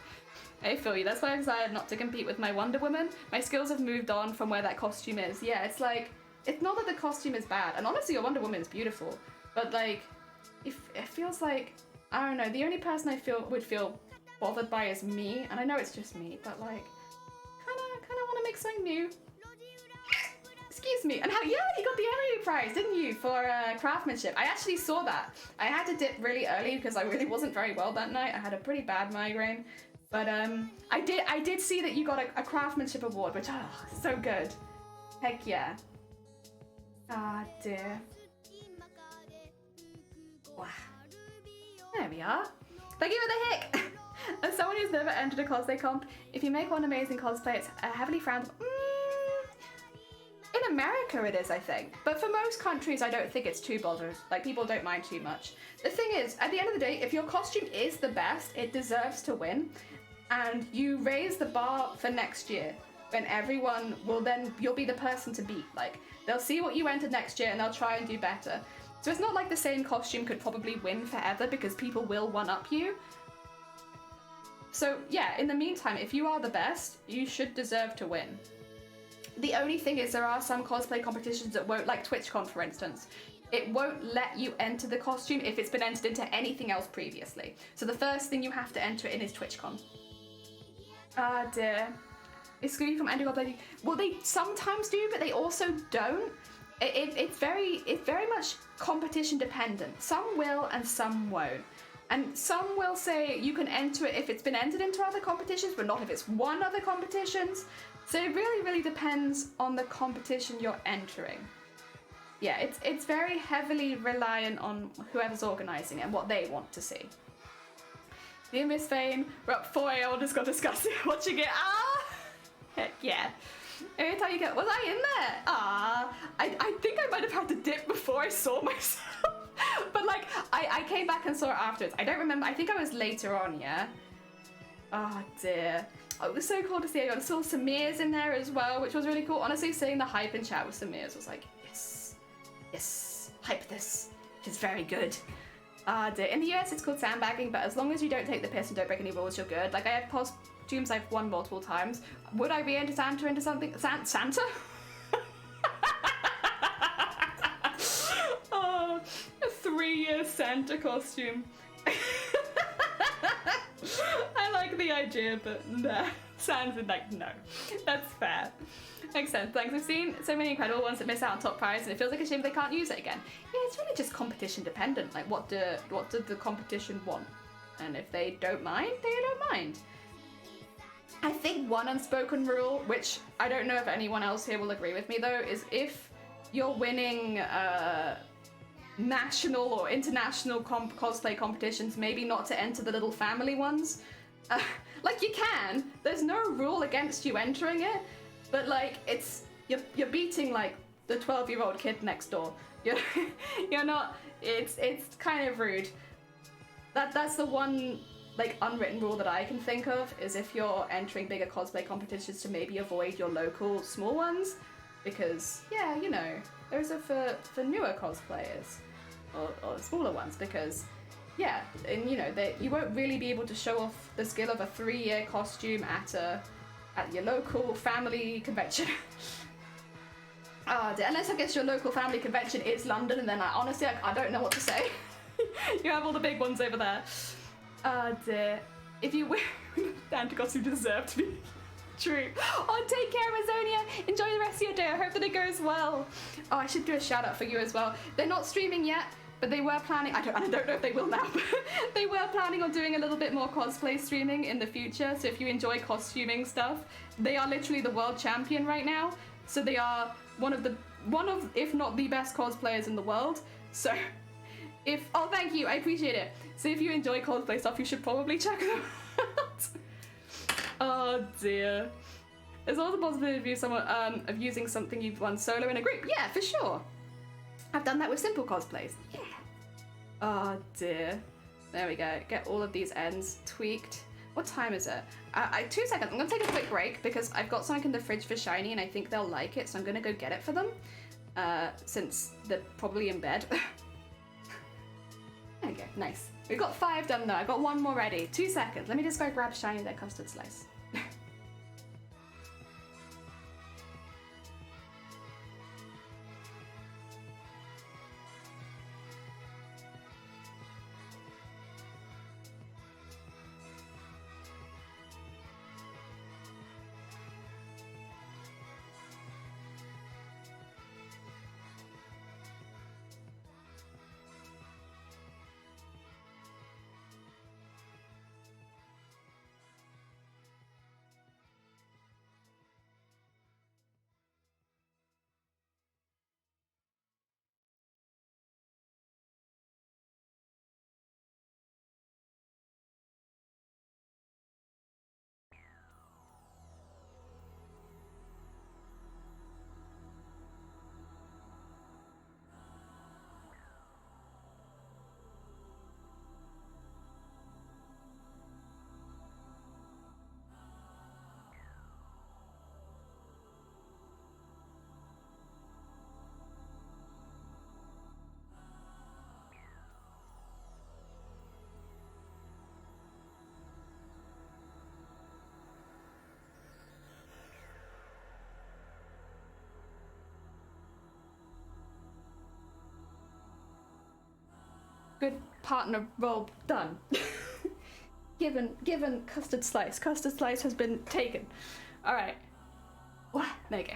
I feel you. That's why I decided not to compete with my Wonder Woman. My skills have moved on from where that costume is. Yeah, it's like, it's not that the costume is bad. And honestly, your Wonder Woman is beautiful. But like, it feels like, I don't know, the only person I would feel bothered by is me. And I know it's just me, but like, kind of want to make something new. Excuse me. And how, yeah, you got the Emily Prize, didn't you, for craftsmanship? I actually saw that. I had to dip really early because I really wasn't very well that night. I had a pretty bad migraine. But I did see that you got a craftsmanship award, which, oh, so good. Heck yeah. Ah, dear. Wow. There we are. Thank you for the hick! As someone who's never entered a cosplay comp, if you make one amazing cosplay, it's heavily frowned. In America it is, I think. But for most countries, I don't think it's too bothered. Like, people don't mind too much. The thing is, at the end of the day, if your costume is the best, it deserves to win. And you raise the bar for next year, when everyone will then, you'll be the person to beat. Like, they'll see what you entered next year and they'll try and do better. So it's not like the same costume could probably win forever, because people will one-up you. So yeah, in the meantime, if you are the best, you should deserve to win. The only thing is, there are some cosplay competitions that won't, like TwitchCon for instance, it won't let you enter the costume if it's been entered into anything else previously. So the first thing you have to enter in is TwitchCon. Ah dear. Excluding from Andrew Cosplay. Well, they sometimes do, but they also don't. It's very much competition dependent. Some will and some won't. And some will say you can enter it if it's been entered into other competitions, but not if it's won other competitions. So it really, really depends on the competition you're entering. Yeah, it's very heavily reliant on whoever's organising it and what they want to see. Me and Miss Fame, we're up 4 a.m. just got disgusting watching it. Ah! Heck yeah. Every time you get, was I in there? Ah, I think I might have had to dip before I saw myself. But like, I came back and saw it afterwards. I don't remember, I think I was later on, yeah? Oh dear. Oh, it was so cool to see. I saw Samir's in there as well, which was really cool. Honestly, seeing the hype in chat with Samir's was like, yes, yes, hype this. It's very good. Dear. In the US, it's called sandbagging, but as long as you don't take the piss and don't break any rules, you're good. Like, I have costumes I've won multiple times. Would I re-enter Santa into something? Santa? Oh, a 3-year Santa costume. I like the idea, but nah. Sans like, no. That's fair. Makes sense. Thanks. I've seen so many incredible ones that miss out on top prize, and it feels like a shame they can't use it again. Yeah, it's really just competition dependent. Like, what did the competition want? And if they don't mind, they don't mind. I think one unspoken rule, which I don't know if anyone else here will agree with me though, is if you're winning national or international cosplay competitions, maybe not to enter the little family ones. Like, you can. There's no rule against you entering it. But like, you're beating like the 12-year-old kid next door. You're not. It's kind of rude. That's the one like unwritten rule that I can think of, is if you're entering bigger cosplay competitions to maybe avoid your local small ones, because yeah, you know, those are for newer cosplayers or smaller ones, because yeah, and you know, you won't really be able to show off the skill of a 3-year costume at your local family convention. Unless I guess your local family convention is London, and then honestly, I don't know what to say. You have all the big ones over there. Dear. If you wear Santa costume, you deserve to be True. Oh, take care, Amazonia. Enjoy the rest of your day. I hope that it goes well. Oh, I should do a shout out for you as well. They're not streaming yet, but they were planning. I don't know if they will now. But they were planning on doing a little bit more cosplay streaming in the future. So if you enjoy costuming stuff, they are literally the world champion right now. So they are one of if not the best cosplayers in the world. So oh, thank you. I appreciate it. So if you enjoy cosplay stuff, you should probably check them out. Oh dear. There's also the possibility of using something you've won solo in a group. Yeah, for sure. I've done that with simple cosplays. Yeah. Oh dear. There we go. Get all of these ends tweaked. What time is it? 2 seconds. I'm gonna take a quick break because I've got something in the fridge for Shiny and I think they'll like it, so I'm gonna go get it for them. Since they're probably in bed. There we go. Nice. We've got 5 done though. I've got 1 more ready. 2 seconds. Let me just go grab Shiny their custard slice. Good partner role done. given custard slice. Custard slice has been taken. All right. There you go.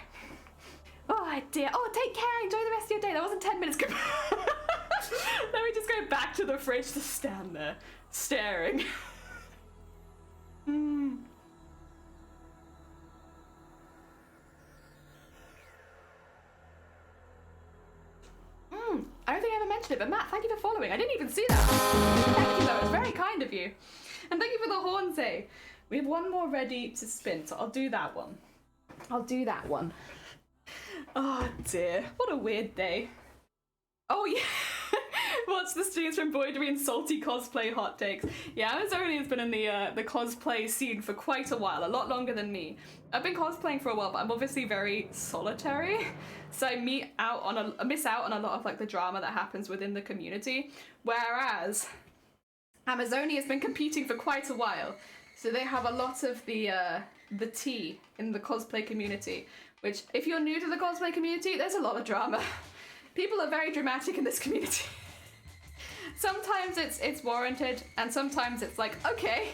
Oh dear. Oh, take care. Enjoy the rest of your day. That wasn't 10 minutes. Let me just go back to the fridge to stand there, staring. I don't think I ever mentioned it, but Matt, thank you for following. I didn't even see that. Thank you, though. It's very kind of you. And thank you for the horn save. We have 1 more ready to spin, so I'll do that one. Oh, dear. What a weird day. Oh, yeah. Watch the streams for embroidery and salty cosplay hot takes. Yeah, Amazonia has been in the cosplay scene for quite a while, a lot longer than me. I've been cosplaying for a while, but I'm obviously very solitary, so I miss out on a lot of like the drama that happens within the community. Whereas Amazonia has been competing for quite a while, so they have a lot of the tea in the cosplay community. Which, if you're new to the cosplay community, there's a lot of drama. People are very dramatic in this community. Sometimes it's warranted, and sometimes it's like, okay.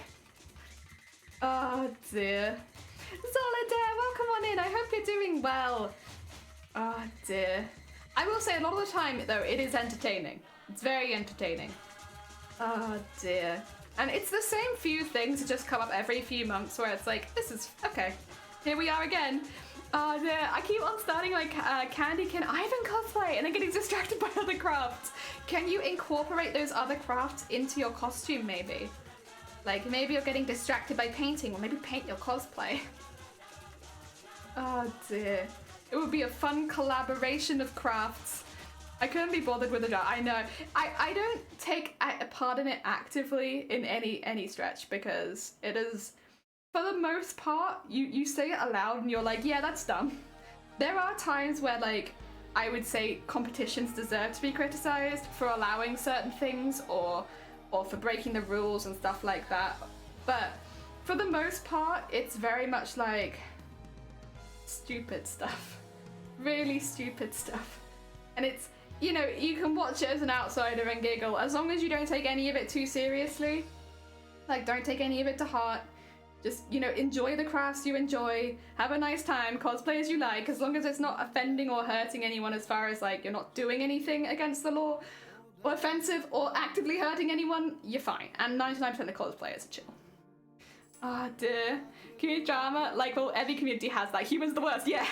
Oh dear. Solitaire, welcome on in. I hope you're doing well. Oh dear. I will say a lot of the time, though, it is entertaining. It's very entertaining. Oh dear. And it's the same few things that just come up every few months where it's like, this is, okay, here we are again. Oh dear, I keep on starting like Candy Can Ivan cosplay and then getting distracted by other crafts. Can you incorporate those other crafts into your costume maybe? Like maybe you're getting distracted by painting, or maybe paint your cosplay. Oh dear. It would be a fun collaboration of crafts. I couldn't be bothered with the job. I know. I don't take part in it actively in any stretch because it is, for the most part, you say it aloud and you're like, yeah, that's dumb. There are times where like I would say competitions deserve to be criticized for allowing certain things or for breaking the rules and stuff like that. But for the most part, it's very much like stupid stuff. Really stupid stuff. And it's, you know, you can watch it as an outsider and giggle as long as you don't take any of it too seriously. Like, don't take any of it to heart. Just, you know, enjoy the crafts you enjoy, have a nice time, cosplay as you like, as long as it's not offending or hurting anyone as far as, like, you're not doing anything against the law, or offensive, or actively hurting anyone, you're fine. And 99% of cosplayers are chill. Oh dear. Community drama, like, well, every community has that. Humans the worst, yeah.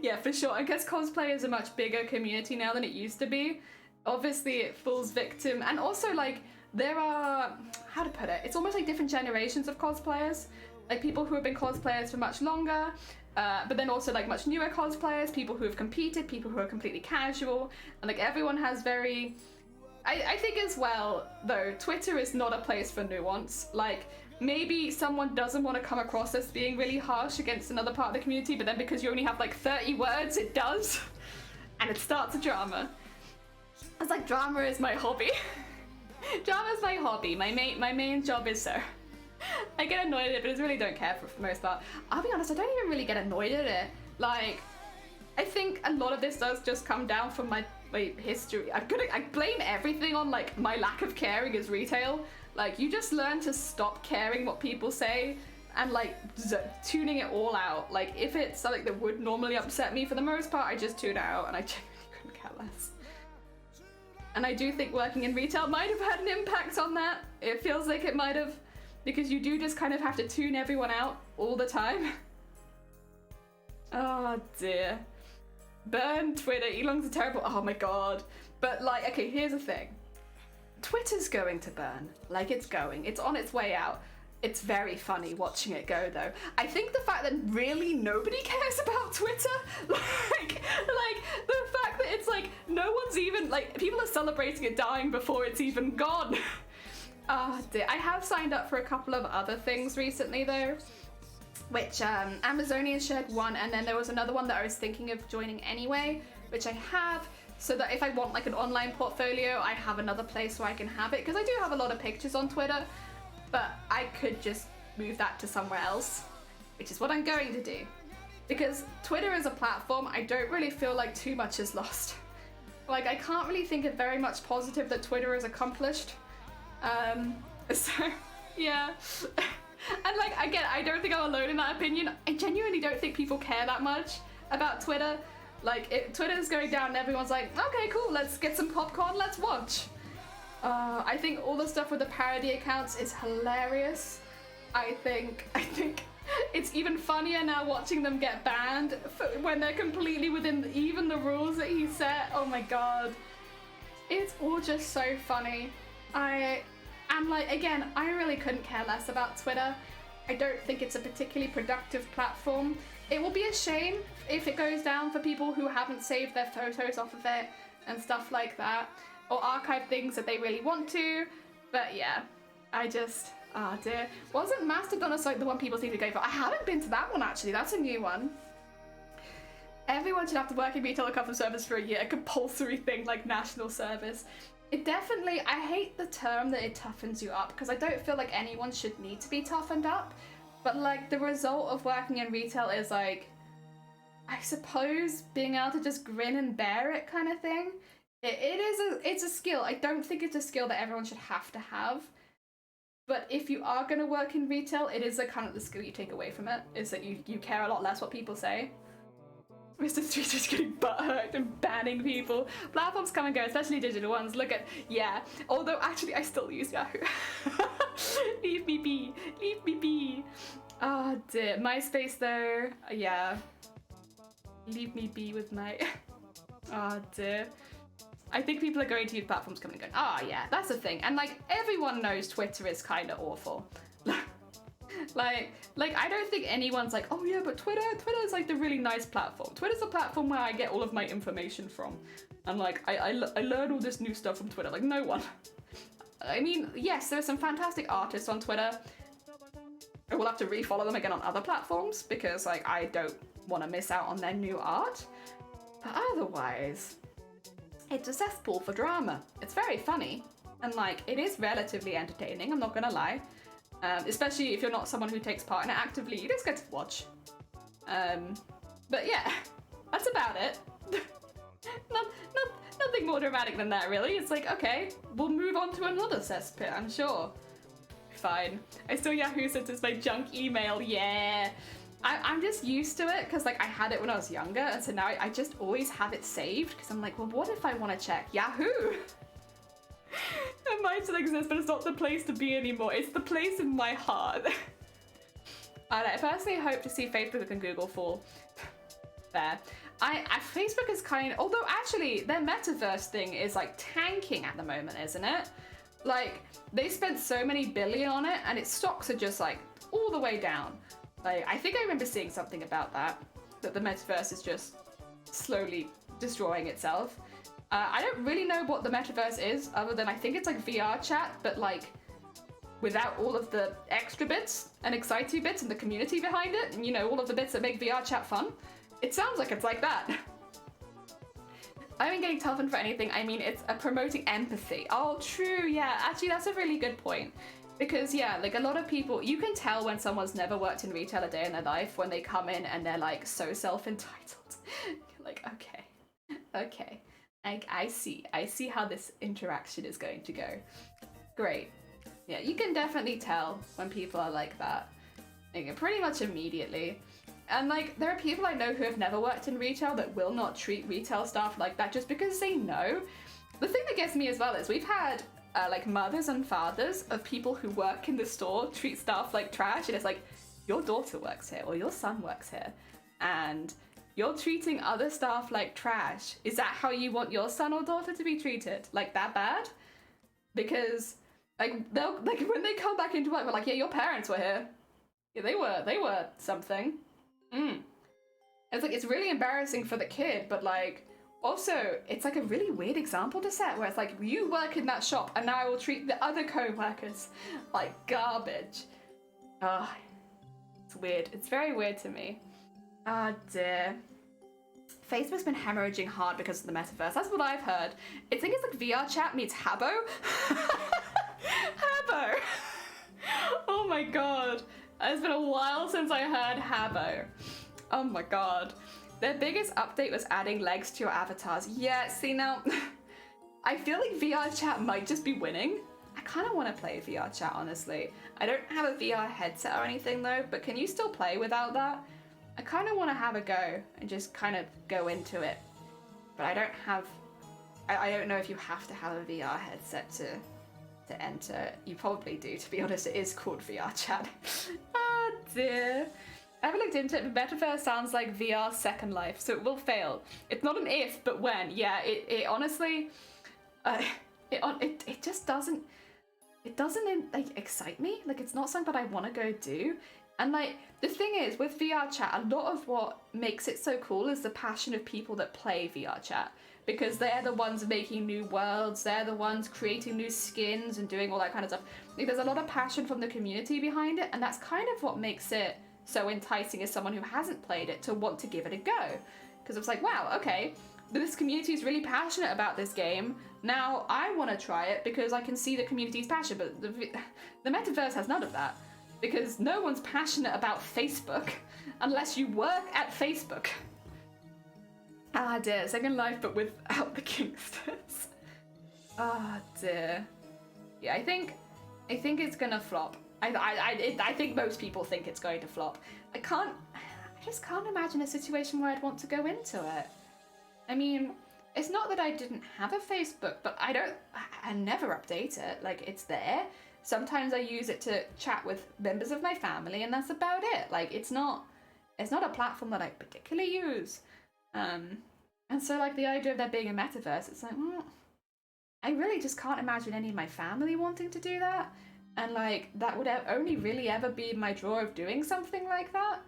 Yeah, for sure. I guess cosplay is a much bigger community now than it used to be. Obviously, it falls victim, and also, like, there are, how to put it, it's almost like different generations of cosplayers. Like, people who have been cosplayers for much longer, but then also, like, much newer cosplayers, people who have competed, people who are completely casual, and, like, everyone has very... I think as well, though, Twitter is not a place for nuance. Like, maybe someone doesn't want to come across as being really harsh against another part of the community, but then because you only have, like, 30 words, it does. And it starts a drama. It's like, drama is my hobby. Drama is my hobby. My main job is so. I get annoyed at it, but I really don't care for the most part. I'll be honest, I don't even really get annoyed at it. Like, I think a lot of this does just come down from my history. I blame everything on, like, my lack of caring as retail. Like, you just learn to stop caring what people say and, like, tuning it all out. Like, if it's something that would normally upset me, for the most part, I just tune it out and I genuinely couldn't care less. And I do think working in retail might have had an impact on that. It feels like it might have, because you do just kind of have to tune everyone out all the time. Oh dear. Burn Twitter, Elon's a terrible, oh my god. But, like, okay, here's the thing. Twitter's going to burn. Like, it's going. It's on its way out. It's very funny watching it go, though. I think the fact that really nobody cares about Twitter, like the fact that it's like no one's even, like, people are celebrating it dying before it's even gone. Oh dear. I have signed up for a couple of other things recently, though, which Amazonian shared one, and then there was another one that I was thinking of joining anyway, which I have, so that if I want, like, an online portfolio, I have another place where I can have it, because I do have a lot of pictures on Twitter. But I could just move that to somewhere else, which is what I'm going to do. Because Twitter as a platform, I don't really feel like too much is lost. Like, I can't really think of very much positive that Twitter has accomplished. So, yeah. And, like, again, I don't think I'm alone in that opinion. I genuinely don't think people care that much about Twitter. Like, if Twitter's going down and everyone's like, okay, cool, let's get some popcorn, let's watch. I think all the stuff with the parody accounts is hilarious. I think it's even funnier now watching them get banned when they're completely within even the rules that he set. Oh my god. It's all just so funny. And, like, again, I really couldn't care less about Twitter. I don't think it's a particularly productive platform. It will be a shame if it goes down for people who haven't saved their photos off of it and stuff like that, or archive things that they really want to, but yeah, I just, oh dear. Wasn't Mastodon the one people seem to go for? I haven't been to that one, actually. That's a new one. Everyone should have to work in retail or customer service for a year, a compulsory thing like national service. It definitely, I hate the term that it toughens you up, because I don't feel like anyone should need to be toughened up, but, like, the result of working in retail is, like, I suppose being able to just grin and bear it kind of thing. It's a skill. I don't think it's a skill that everyone should have to have. But if you are going to work in retail, it is a kind of the skill you take away from it, is that you care a lot less what people say. Mr. Street is getting butthurt and banning people. Platforms come and go, especially digital ones. Look at, yeah. Although, actually, I still use Yahoo. Leave me be. Leave me be. Oh, dear. MySpace, though. Yeah. Leave me be with my... Oh, dear. I think people are going to use platforms coming and going, oh yeah, that's the thing. And, like, everyone knows Twitter is kind of awful. like, I don't think anyone's like, oh yeah, but Twitter's like the really nice platform. Twitter's a platform where I get all of my information from. And, like, I learn all this new stuff from Twitter. Like, no one. I mean, yes, there are some fantastic artists on Twitter. I will have to refollow them again on other platforms because, like, I don't want to miss out on their new art. But otherwise... it's a cesspool for drama. It's very funny, and, like, it is relatively entertaining, I'm not gonna lie. Especially if you're not someone who takes part in it actively, you just get to watch. But yeah, that's about it. Nothing more dramatic than that, really. It's like, okay, we'll move on to another cesspit, I'm sure. fine. I still Yahoo since it's my junk email, yeah. I'm just used to it because like I had it when I was younger, and so now I just always have it saved because I'm like, well, what if I want to check Yahoo? It might still exist, but it's not the place to be anymore. It's the place in my heart. I personally hope to see Facebook and Google fall. Fair. Facebook is although actually their metaverse thing is like tanking at the moment, isn't it? Like they spent so many billion on it and its stocks are just like all the way down. Like I think I remember seeing something about that the metaverse is just slowly destroying itself. I don't really know what the metaverse is other than I think it's like VR chat, but like without all of the extra bits and exciting bits and the community behind it, and you know, all of the bits that make VR chat fun. It sounds like it's like that. I mean, getting toughened for anything, I mean, it's promoting empathy. Oh, true, yeah. Actually, that's a really good point. Because, yeah, like a lot of people, you can tell when someone's never worked in retail a day in their life when they come in and they're like so self-entitled. You're like, okay. I see how this interaction is going to go. Great. Yeah, you can definitely tell when people are like that. Like, pretty much immediately. And like, there are people I know who have never worked in retail that will not treat retail staff like that just because they know. The thing that gets me as well is we've had like mothers and fathers of people who work in the store treat staff like trash, and it's like, your daughter works here or your son works here and you're treating other staff like trash. Is that how you want your son or daughter to be treated? Like that bad? Because like they'll like when they come back into work, we're like, yeah, your parents were here. Yeah, they were something. It's like, it's really embarrassing for the kid, but like also it's like a really weird example to set where it's like, you work in that shop and now I will treat the other co-workers like garbage. It's weird. It's very weird to me. Ah, dear. Facebook's been hemorrhaging hard because of the metaverse. That's what I've heard. I think it's like VR chat meets Habbo. Habbo. Oh my god. It's been a while since I heard Habbo. Oh my god. Their biggest update was adding legs to your avatars. Yeah, see now, I feel like VR chat might just be winning. I kind of want to play VR chat, honestly. I don't have a VR headset or anything though, but can you still play without that? I kind of want to have a go and just kind of go into it. But I don't have, I don't know if you have to have a VR headset to enter. You probably do, to be honest. It is called VR chat. Oh dear. I haven't looked into it, but Metaverse sounds like VR Second Life, so it will fail. It's not an if, but when. Yeah, it honestly, it just doesn't, like excite me. Like it's not something that I want to go do. And like the thing is with VR chat, a lot of what makes it so cool is the passion of people that play VR chat. Because they're the ones making new worlds, they're the ones creating new skins and doing all that kind of stuff. Like, there's a lot of passion from the community behind it, and that's kind of what makes it so enticing as someone who hasn't played it to want to give it a go. Because it's like, wow, okay, this community is really passionate about this game. Now I want to try it because I can see the community's passion, but the metaverse has none of that. Because no one's passionate about Facebook unless you work at Facebook. Ah dear, Second Life but without the Kingsters. Ah dear. Yeah, I think it's gonna flop. I think most people think it's going to flop. I just can't imagine a situation where I'd want to go into it. I mean, it's not that I didn't have a Facebook, but I never update it. Like, it's there. Sometimes I use it to chat with members of my family, and that's about it. Like, it's not a platform that I particularly use. And so, like, the idea of there being a metaverse, it's like, I really just can't imagine any of my family wanting to do that. And, like, that would only really ever be in my drawer of doing something like that.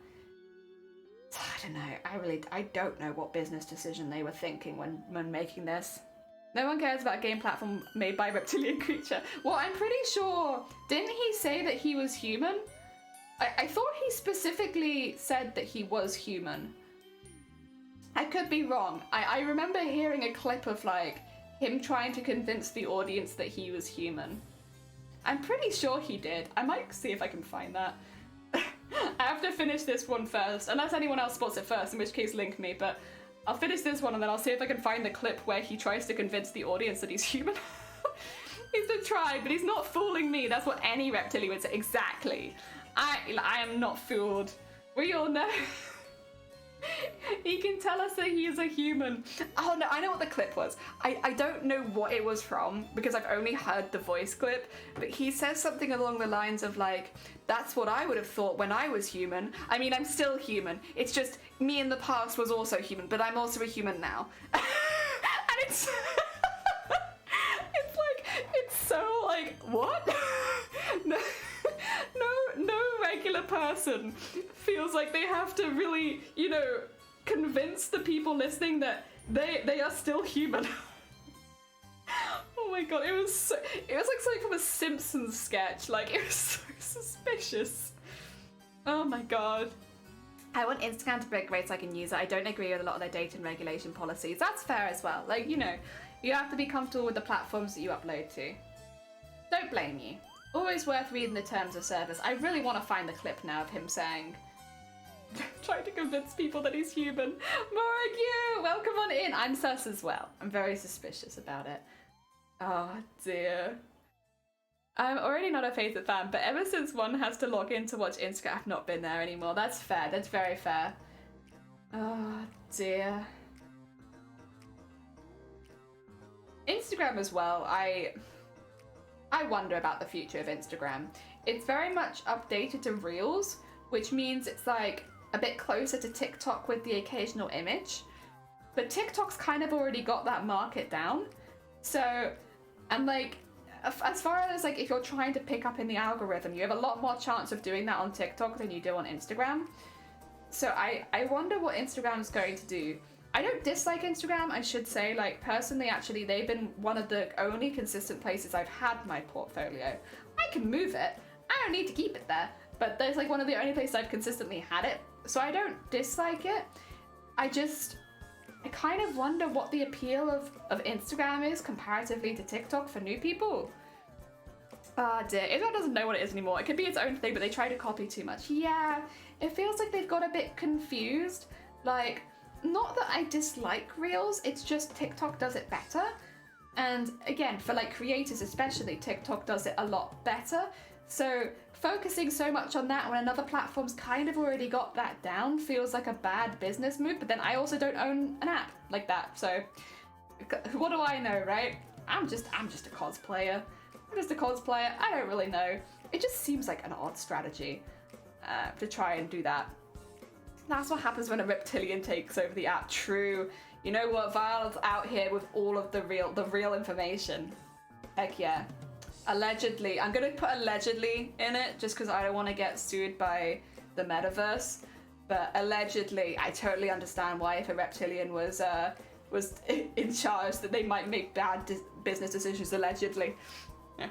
I don't know. I don't know what business decision they were thinking when making this. No one cares about a game platform made by a reptilian creature. Well, I'm pretty sure, didn't he say that he was human? I thought he specifically said that he was human. I could be wrong. I remember hearing a clip of, like, him trying to convince the audience that he was human. I'm pretty sure he did. I might see if I can find that. I have to finish this one first, unless anyone else spots it first, in which case link me, but I'll finish this one and then I'll see if I can find the clip where he tries to convince the audience that he's human. He's been tried, but he's not fooling me. That's what any reptilian would say. Exactly. I am not fooled. We all know. He can tell us that he is a human. Oh no, I know what the clip was. I don't know what it was from because I've only heard the voice clip, but he says something along the lines of like, that's what I would have thought when I was human. I mean, I'm still human. It's just me in the past was also human, but I'm also a human now. And it's it's like, it's so like, what? No regular person feels like they have to really, you know, convince the people listening that they are still human. Oh my god, it was like something from a Simpsons sketch. Like, it was so suspicious. Oh my god. I want Instagram to break rates so I can use it. I don't agree with a lot of their data and regulation policies. That's fair as well. Like, you know, you have to be comfortable with the platforms that you upload to. Don't blame you. Always worth reading the terms of service. I really want to find the clip now of him saying, trying to convince people that he's human. Morag, welcome on in. I'm sus as well. I'm very suspicious about it. Oh dear. I'm already not a Faithful fan, but ever since one has to log in to watch Instagram, I've not been there anymore. That's fair. That's very fair. Oh dear. Instagram as well. I wonder about the future of Instagram. It's very much updated to Reels, which means it's like a bit closer to TikTok with the occasional image. But TikTok's kind of already got that market down. So, and like, as far as like if you're trying to pick up in the algorithm, you have a lot more chance of doing that on TikTok than you do on Instagram. So I wonder what Instagram's going to do. I don't dislike Instagram, I should say. Like, personally, actually, they've been one of the only consistent places I've had my portfolio. I can move it. I don't need to keep it there. But there's like one of the only places I've consistently had it. So I don't dislike it. I kind of wonder what the appeal of Instagram is comparatively to TikTok for new people. Ah dear, Israel doesn't know what it is anymore. It could be its own thing, but they try to copy too much. Yeah, it feels like they've got a bit confused. Like, not that I dislike Reels, it's just TikTok does it better. And again, for like creators especially, TikTok does it a lot better. So focusing so much on that when another platform's kind of already got that down feels like a bad business move. But then I also don't own an app like that. So what do I know, right? I'm just a cosplayer. I'm just a cosplayer. I don't really know. It just seems like an odd strategy to try and do that. That's what happens when a reptilian takes over the app. True. You know what? Violet's out here with all of the real information. Heck yeah. Allegedly. I'm gonna put allegedly in it just because I don't want to get sued by the metaverse. But allegedly, I totally understand why if a reptilian was in charge that they might make bad business decisions allegedly. Yeah.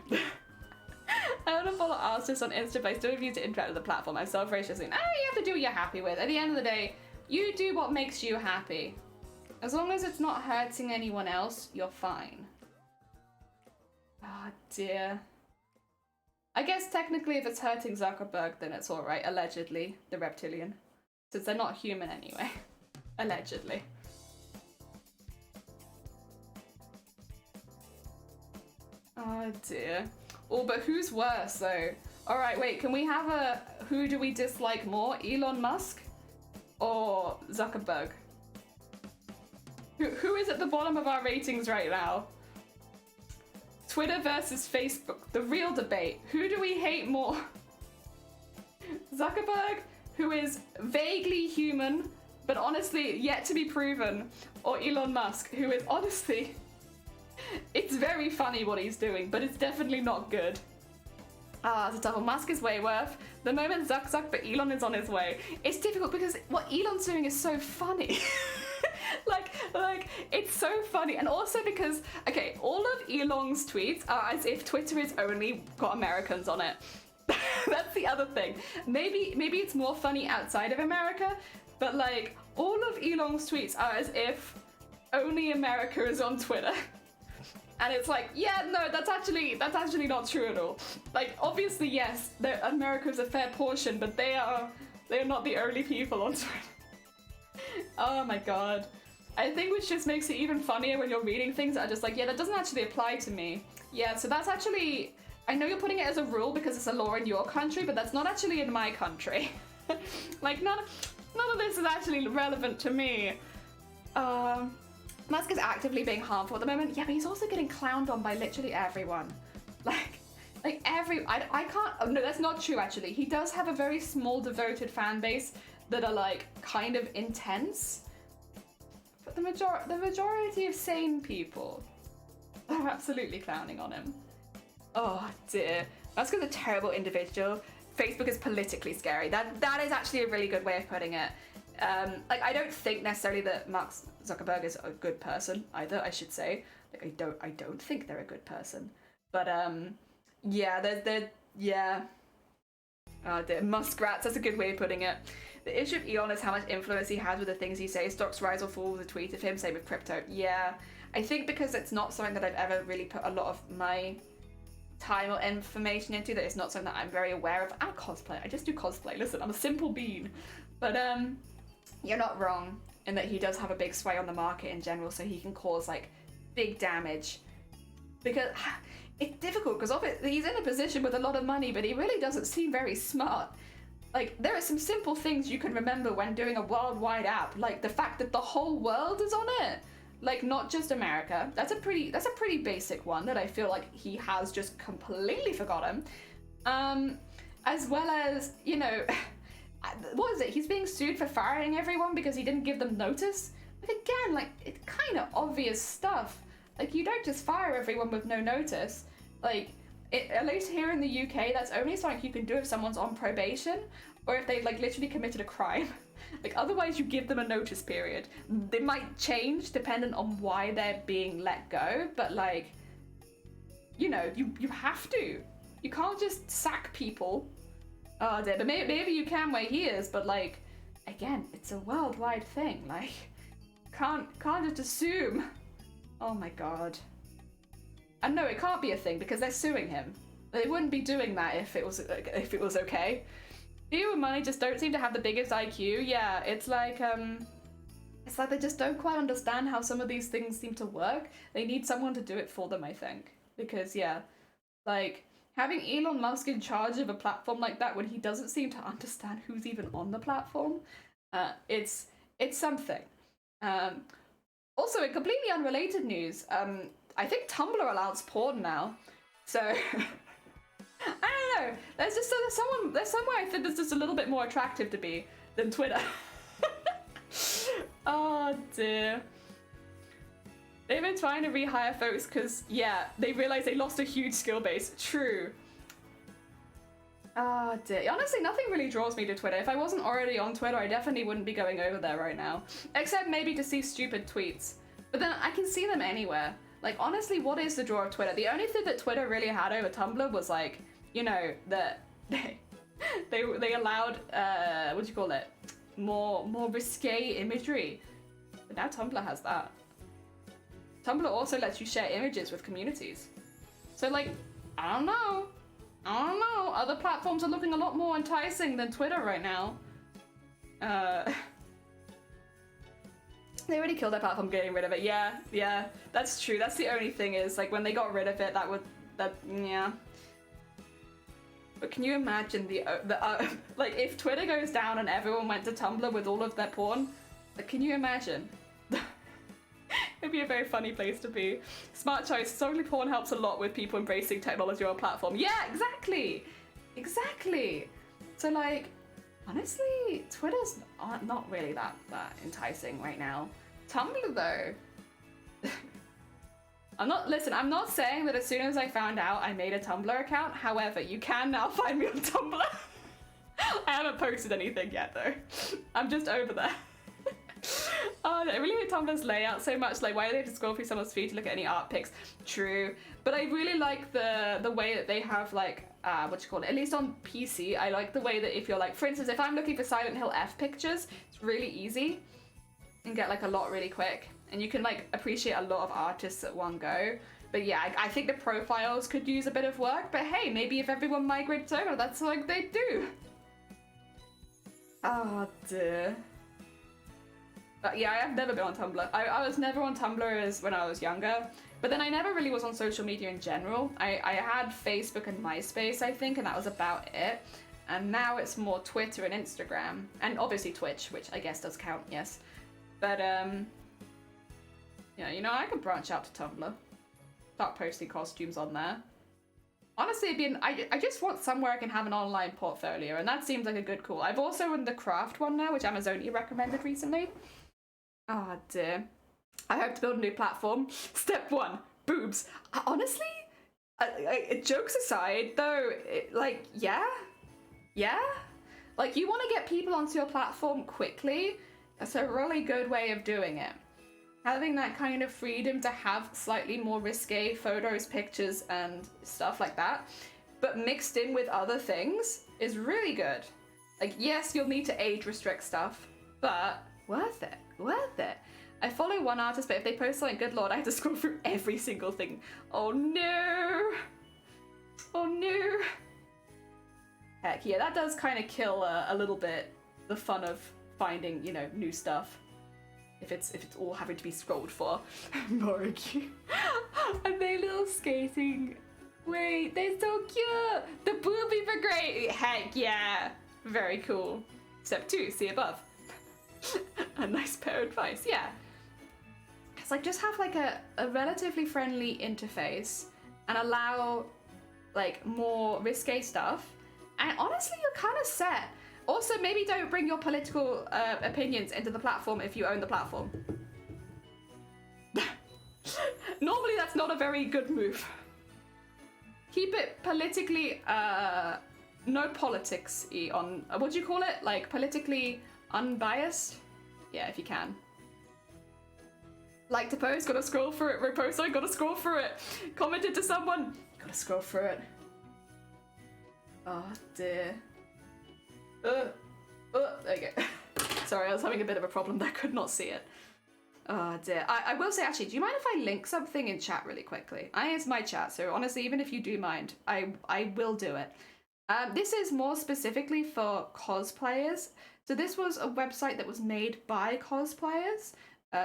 I want to follow Artists on Insta, but I still refuse to interact with the platform. I'm self-righteous. You have to do what you're happy with. At the end of the day, you do what makes you happy. As long as it's not hurting anyone else, you're fine. Oh dear. I guess technically if it's hurting Zuckerberg, then it's alright. Allegedly, the reptilian. Since they're not human anyway. Allegedly. Oh dear. Oh, but who's worse though? Alright, wait, can we have a who do we dislike more? Elon Musk or Zuckerberg? Who is at the bottom of our ratings right now? Twitter versus Facebook, the real debate. Who do we hate more? Zuckerberg, who is vaguely human, but honestly yet to be proven, or Elon Musk, who is honestly... It's very funny what he's doing, but it's definitely not good. Ah, it's a double. Musk is way worth. The moment Zuck, but Elon is on his way. It's difficult because what Elon's doing is so funny. like, it's so funny. And also because, okay, all of Elon's tweets are as if Twitter has only got Americans on it. That's the other thing. Maybe it's more funny outside of America, but like, all of Elon's tweets are as if only America is on Twitter. And it's like, yeah, no, that's actually not true at all. Like, obviously, yes, America is a fair portion, but they're not the only people on Twitter. Oh my god. I think which just makes it even funnier when you're reading things that are just like, yeah, that doesn't actually apply to me. Yeah, so that's actually, I know you're putting it as a rule because it's a law in your country, but that's not actually in my country. Like, none of this is actually relevant to me. Musk is actively being harmful at the moment. Yeah, but he's also getting clowned on by literally everyone. Like I can't, oh, no, that's not true actually. He does have a very small devoted fan base that are like kind of intense. But the majority of sane people are absolutely clowning on him. Oh dear. Musk is a terrible individual. Facebook is politically scary. That is actually a really good way of putting it. Like, I don't think necessarily that Mark Zuckerberg is a good person either, I should say. Like, I don't think they're a good person. But yeah, yeah. Oh dear, muskrats, that's a good way of putting it. The issue of Elon is how much influence he has with the things he says. Stocks rise or fall with a tweet of him, same with crypto. Yeah, I think because it's not something that I've ever really put a lot of my time or information into, that it's not something that I'm very aware of. I'm a cosplayer, I just do cosplay. Listen, I'm a simple bean. But you're not wrong in that he does have a big sway on the market in general, so he can cause like big damage. Because it's difficult because he's in a position with a lot of money, but he really doesn't seem very smart. Like, there are some simple things you can remember when doing a worldwide app, like the fact that the whole world is on it, like not just America. That's a pretty basic one that I feel like he has just completely forgotten. As well as, you know, what is it? He's being sued for firing everyone because he didn't give them notice. Like, again, like, it's kind of obvious stuff. Like, you don't just fire everyone with no notice. Like, at least here in the UK, that's only something you can do if someone's on probation or if they like literally committed a crime. Like, otherwise you give them a notice period. They might change depending on why they're being let go, but like, you know, you have to. You can't just sack people. Oh dear, but maybe you can where he is, but like, again, it's a worldwide thing. Like, can't just assume. Oh my god. And no, it can't be a thing because they're suing him. They wouldn't be doing that if it was okay. People with money just don't seem to have the biggest IQ. Yeah, it's like they just don't quite understand how some of these things seem to work. They need someone to do it for them, I think. Because yeah, like having Elon Musk in charge of a platform like that when he doesn't seem to understand who's even on the platform, it's something. Also, in completely unrelated news, I think Tumblr allows porn now, so I don't know. There's somewhere I think that's just a little bit more attractive to be than Twitter. Oh dear. They've been trying to rehire folks because yeah, they realized they lost a huge skill base. True. Oh dear. Honestly, nothing really draws me to Twitter. If I wasn't already on Twitter, I definitely wouldn't be going over there right now, except maybe to see stupid tweets. But then I can see them anywhere. Like, honestly, what is the draw of Twitter? The only thing that Twitter really had over Tumblr was, like, you know, that they allowed, what do you call it? More risque imagery. But now Tumblr has that. Tumblr also lets you share images with communities. So, like, I don't know. Other platforms are looking a lot more enticing than Twitter right now. They already killed that platform getting rid of it. Yeah, that's true. That's the only thing is, like, when they got rid of it, yeah. But can you imagine like, if Twitter goes down and everyone went to Tumblr with all of their porn? Like, can you imagine? It'd be a very funny place to be. Smart choice. Certainly porn helps a lot with people embracing technology on a platform. Yeah, exactly. So, like, honestly, Twitter's not really that enticing right now. Tumblr, though. I'm not saying that as soon as I found out I made a Tumblr account. However, you can now find me on Tumblr. I haven't posted anything yet, though. I'm just over there. Oh, I really hate Tumblr's layout so much. Like, why do they have to scroll through someone's feed to look at any art pics? True. But I really like the way that they have, like, what you call it? At least on PC, I like the way that if you're like, for instance, if I'm looking for Silent Hill F pictures, it's really easy and get like a lot really quick. And you can like appreciate a lot of artists at one go. But yeah, I think the profiles could use a bit of work, but hey, maybe if everyone migrates over, that's like they do. Oh dear. But yeah, I have never been on Tumblr. I was never on Tumblr as when I was younger, but then I never really was on social media in general. I had Facebook and MySpace, I think, and that was about it. And now it's more Twitter and Instagram, and obviously Twitch, which I guess does count, yes. But yeah, you know, I could branch out to Tumblr, start posting costumes on there. Honestly, I just want somewhere I can have an online portfolio, and that seems like a good call. I've also run the craft one now, which Amazonia recommended recently. Oh dear. I hope to build a new platform. Step 1, boobs. Honestly, jokes aside, though, yeah? Like, you want to get people onto your platform quickly, that's a really good way of doing it. Having that kind of freedom to have slightly more risque photos, pictures, and stuff like that, but mixed in with other things, is really good. Like, yes, you'll need to age restrict stuff, but worth it. I follow one artist, but if they post something, good lord, I have to scroll through every single thing. Oh no! Oh no! Heck yeah, that does kind of kill a little bit the fun of finding, you know, new stuff. If it's all having to be scrolled for. Very cute. And they little skating. Wait, they're so cute! The boobies are great! Heck yeah! Very cool. Step 2, see above. A nice pair of advice, yeah. It's like, just have like a relatively friendly interface and allow like more risque stuff, and honestly you're kind of set. Also, maybe don't bring your political opinions into the platform if you own the platform. Normally that's not a very good move. Keep it politically, no politics-y on, what do you call it? Like, politically unbiased? Yeah, if you can. Like to post, gotta scroll through it. Reposting, gotta scroll through it. Commented to someone, gotta scroll through it. Oh dear. There you go. Sorry, I was having a bit of a problem there, could not see it. Oh dear. I will say, actually, do you mind if I link something in chat really quickly? It's my chat, so honestly, even if you do mind, I will do it. This is more specifically for cosplayers. So this was a website that was made by cosplayers,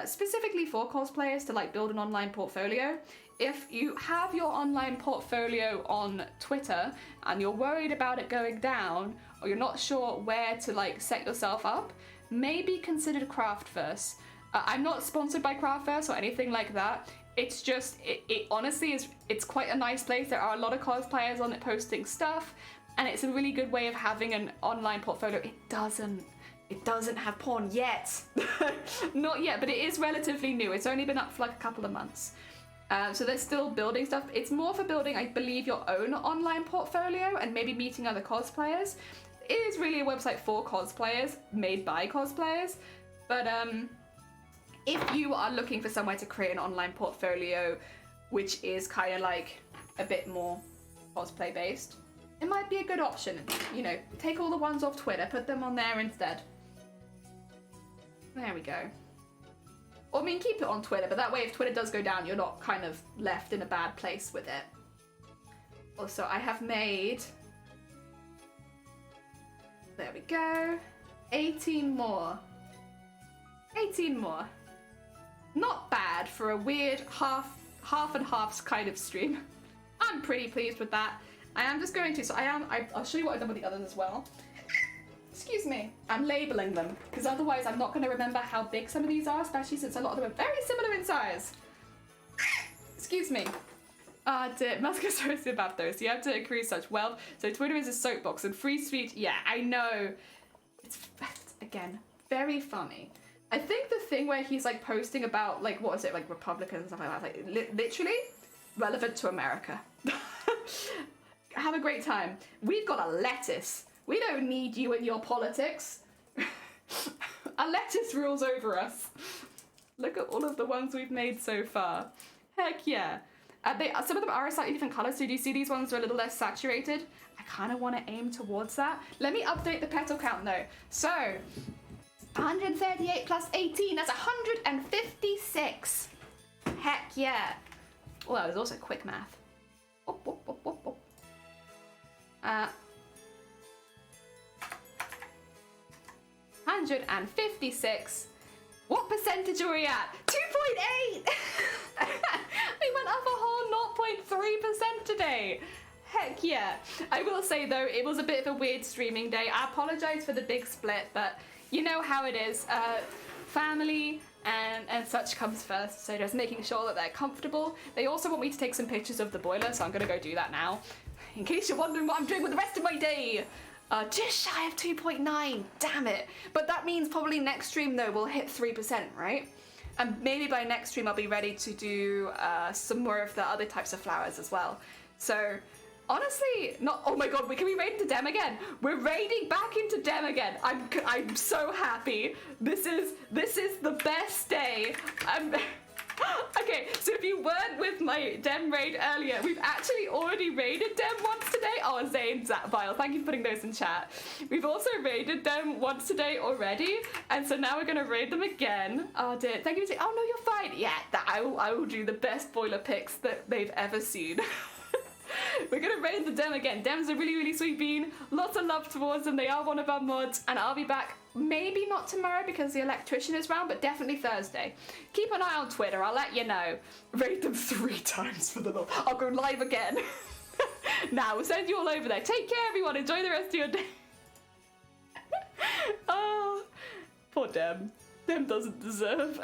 specifically for cosplayers to like build an online portfolio. If you have your online portfolio on Twitter and you're worried about it going down, or you're not sure where to like set yourself up, maybe consider Craftverse. I'm not sponsored by Craftverse or anything like that. It's just, it honestly is, it's quite a nice place. There are a lot of cosplayers on it posting stuff, and it's a really good way of having an online portfolio. It doesn't have porn yet. Not yet, but it is relatively new. It's only been up for like a couple of months. So they're still building stuff. It's more for building, I believe, your own online portfolio and maybe meeting other cosplayers. It is really a website for cosplayers, made by cosplayers. But if you are looking for somewhere to create an online portfolio, which is kind of like a bit more cosplay based, it might be a good option. You know, take all the ones off Twitter, put them on there instead. There we go. Or, I mean, keep it on Twitter, but that way if Twitter does go down, you're not kind of left in a bad place with it. Also, I have made... There we go. 18 more. 18 more. Not bad for a weird half and half kind of stream. I'm pretty pleased with that. I am just going to, so I'll show you what I've done with the others as well. Excuse me. I'm labeling them, because otherwise I'm not going to remember how big some of these are, especially since a lot of them are very similar in size. Excuse me. Dear, Muscosaurus about those. You have to accrue such wealth. So Twitter is a soapbox and free speech. Yeah, I know. It's again, very funny. I think the thing where he's like posting about like, what is it, like Republicans and stuff like that, like literally relevant to America. Have a great time. We've got a lettuce. We don't need you in your politics. A lettuce rules over us. Look at all of the ones we've made so far. Heck yeah. Some of them are a slightly different colour, so do you see these ones are a little less saturated? I kind of want to aim towards that. Let me update the petal count though. So, 138 plus 18, that's 156. Heck yeah. Oh, that was also quick math. 156. What percentage are we at? 2.8! We went up a whole 0.3% today. Heck yeah. I will say though, it was a bit of a weird streaming day. I apologize for the big split, but you know how it is. Family and such comes first, so just making sure that they're comfortable. They also want me to take some pictures of the boiler, so I'm gonna go do that now. In case you're wondering what I'm doing with the rest of my day. Just shy of 2.9, damn it. But that means probably next stream though, we'll hit 3%, right? And maybe by next stream I'll be ready to do some more of the other types of flowers as well. So, honestly, oh my god, can we raid into Dem again? We're raiding back into Dem again. I'm so happy. This is the best day. Okay, so if you weren't with my Dem raid earlier, we've actually already raided Dem once today. Oh, Zane, Vile, thank you for putting those in chat. We've also raided them once today already, and so now we're gonna raid them again. Oh dear, thank you. Oh no, you're fine. Yeah, I will do the best boiler picks that they've ever seen. We're gonna raid the Dem again. Dem's a really, really sweet bean. Lots of love towards them. They are one of our mods, and I'll be back maybe not tomorrow because the electrician is round, but definitely Thursday. Keep an eye on Twitter, I'll let you know. Raid them 3 times for the love. I'll go live again. Now, we'll send you all over there. Take care, everyone. Enjoy the rest of your day. Oh, poor Dem. Dem doesn't deserve.